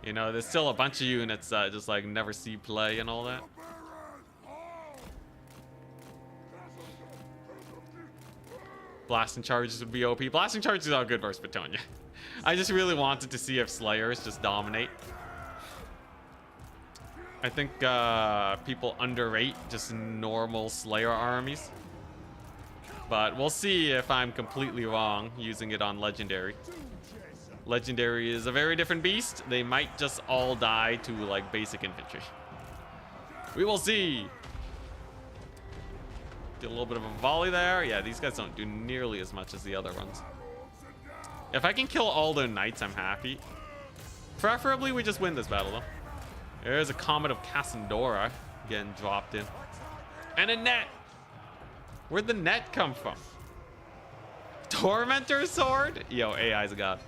You know, there's still a bunch of units that just, like, never see play and all that. Blasting charges would be OP. Blasting charges are good versus Batonia. I just really wanted to see if Slayers just dominate. I think people underrate just normal Slayer armies. But we'll see if I'm completely wrong using it on Legendary. Legendary is a very different beast. They might just all die to like basic infantry. We will see. Did a little bit of a volley there. Yeah, these guys don't do nearly as much as the other ones. If I can kill all their knights, I'm happy. Preferably we just win this battle though. There's a Comet of Cassandora getting dropped in. And a net. Where'd the net come from? Tormentor sword? Yo, AI's a god.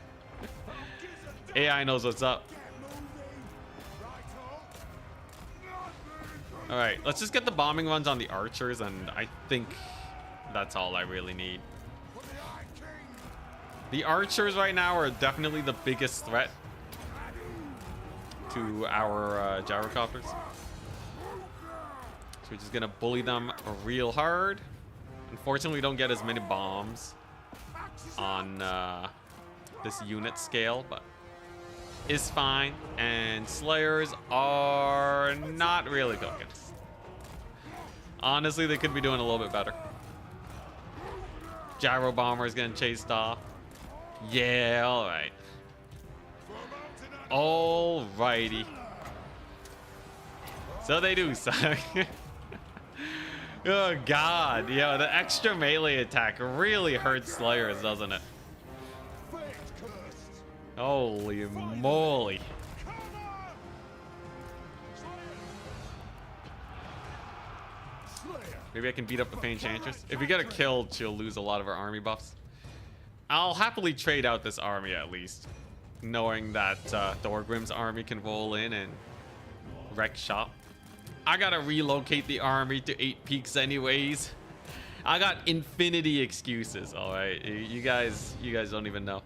AI knows what's up. All right, let's just get the bombing runs on the archers, and I think that's all I really need. The archers right now are definitely the biggest threat to our gyrocopters. So we're just gonna bully them real hard. Unfortunately, we don't get as many bombs on this unit scale, but it's fine. And Slayers are not really cooking. Honestly, they could be doing a little bit better. Gyro Bomber is getting chased off. Yeah, alright. Alrighty. So they do suck. Oh god, yeah, the extra melee attack really hurts Slayers, doesn't it? Holy moly. Maybe I can beat up the Pain Enchantress. If we get her killed, she'll lose a lot of her army buffs. I'll happily trade out this army at least, knowing that Thorgrim's army can roll in and wreck shop. I gotta relocate the army to 8 peaks anyways. I got infinity excuses, alright? You guys don't even know.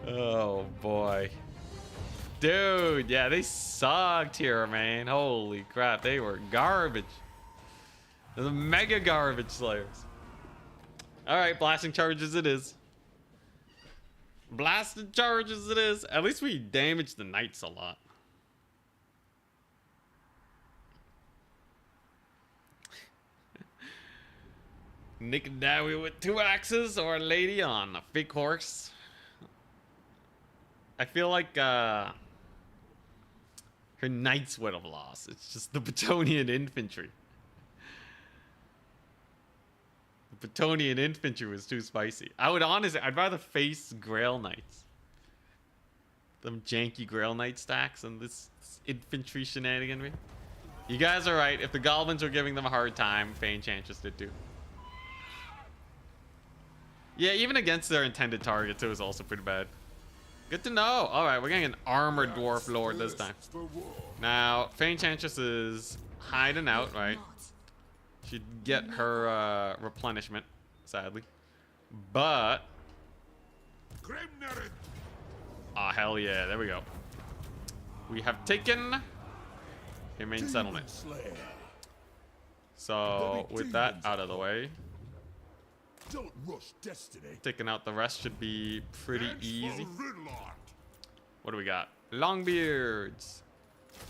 Oh boy. Dude, yeah, they sucked here, man. Holy crap, they were garbage. The mega garbage Slayers. Alright, blasting charges it is. Blasted charges it is. At least we damaged the knights a lot. Nick and Dowie with 2 axes, or a lady on a fake horse. I feel like her knights would have lost. It's just the Bretonnian infantry. The Bretonnian infantry was too spicy. I'd rather face Grail Knights. Them janky Grail Knight stacks and this infantry shenaniganry. You guys are right. If the Goblins were giving them a hard time, Pain Enchantress did too. Yeah, even against their intended targets, it was also pretty bad. Good to know. All right, we're getting an armored dwarf lord this time. Now, Pain Enchantress is hiding out, right? She'd get her replenishment, sadly. But... ah, hell yeah. There we go. We have taken a main settlement. So, with that out of the way, Don't rush destiny. taking out the rest should be pretty easy. What do we got? Longbeards.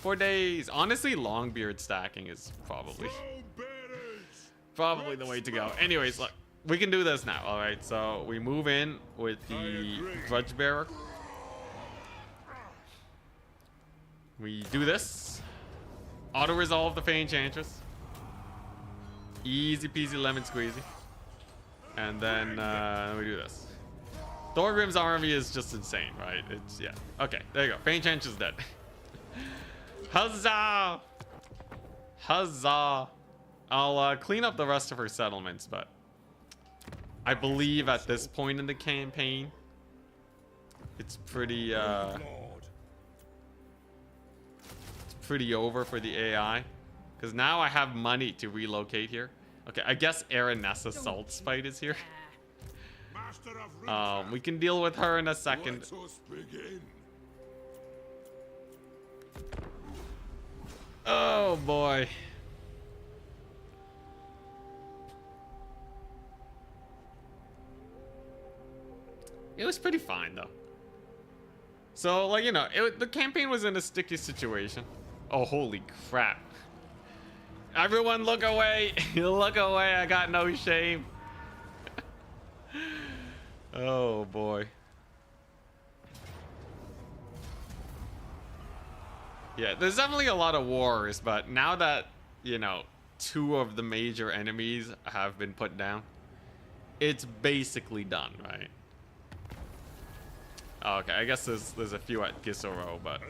4 days. Honestly, Longbeard stacking is probably the way to go. Anyways, look, we can do this now. All right, so we move in with the Grudge Bearer. We do this. Auto resolve the Pain Enchantress. Easy peasy lemon squeezy. And then we do this. Thorgrim's army is just insane, right? It's, yeah. Okay, there you go. Pain Enchantress is dead. Huzzah! Huzzah! I'll clean up the rest of her settlements, but I believe at this point in the campaign, it's pretty over for the AI. Because now I have money to relocate here. Okay, I guess Aranessa Saltspite is here. We can deal with her in a second. Oh boy. It was pretty fine though. So, like, you know, the campaign was in a sticky situation. Oh, holy crap. Everyone look away. Look away. I got no shame. Oh boy. Yeah, there's definitely a lot of wars, but now that, you know, 2 of the major enemies have been put down, it's basically done, right? Okay, I guess there's a few at Gisoro, but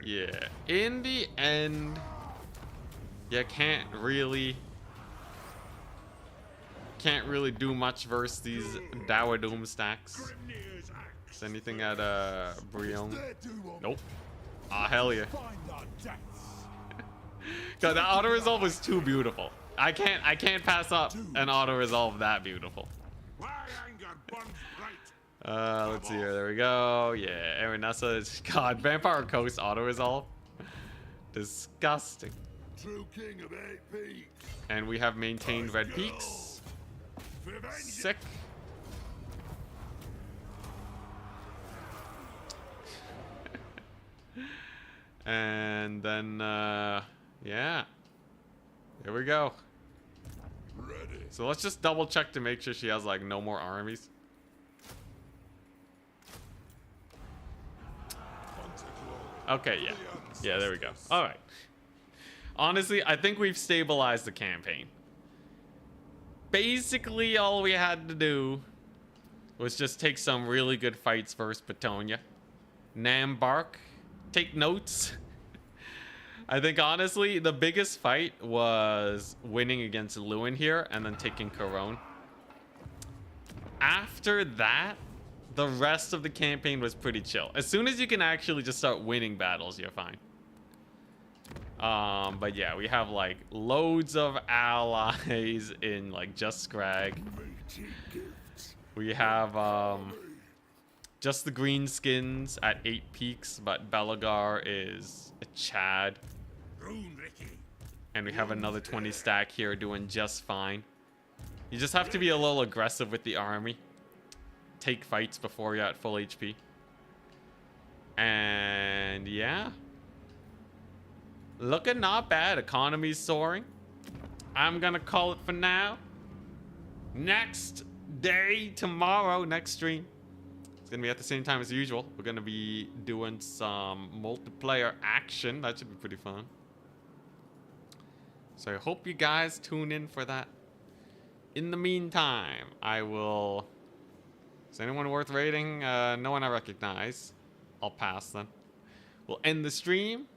yeah, in the end, you can't really do much versus these Dawadoom stacks. Is anything at Brion? Nope. Ah, hell yeah. God, that auto resolve was too beautiful. I can't pass up an auto resolve that beautiful. My anger burns bright. Let's see here. There we go. Yeah, Aranessa is God. Vampire Coast auto resolve. Disgusting. True king of 8 peaks. And we have maintained red peaks. For vengeance. Sick. And then, yeah. Here we go. Ready. So let's just double check to make sure she has, like, no more armies. Okay, yeah. Yeah, there we go. Alright. Honestly, I think we've stabilized the campaign. Basically, all we had to do was just take some really good fights versus Petonia. Nambark. Take notes. I think, honestly, the biggest fight was winning against Lewin here and then taking Corone. After that, the rest of the campaign was pretty chill. As soon as you can actually just start winning battles, you're fine. But yeah, we have like loads of allies in like just Scrag. We have just the greenskins at 8 peaks, but Belagar is a Chad. And we have another 20 stack here doing just fine. You just have to be a little aggressive with the army. Take fights before you're at full HP. And yeah. Looking not bad. Economy's soaring. I'm gonna call it for now. Next day, tomorrow, next stream. It's gonna be at the same time as usual. We're gonna be doing some multiplayer action. That should be pretty fun. So I hope you guys tune in for that. In the meantime, I will... Is anyone worth raiding? No one I recognize. I'll pass then. We'll end the stream.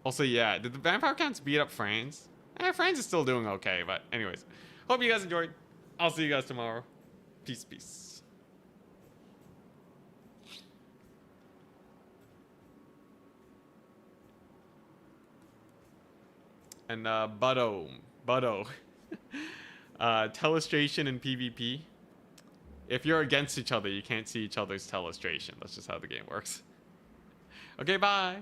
Also, yeah, did the Vampire Counts beat up Franz? Franz is still doing okay, but anyways. Hope you guys enjoyed. I'll see you guys tomorrow. Peace, peace. And Butto. Telestration in PvP. If you're against each other, you can't see each other's telestration. That's just how the game works. Okay, bye.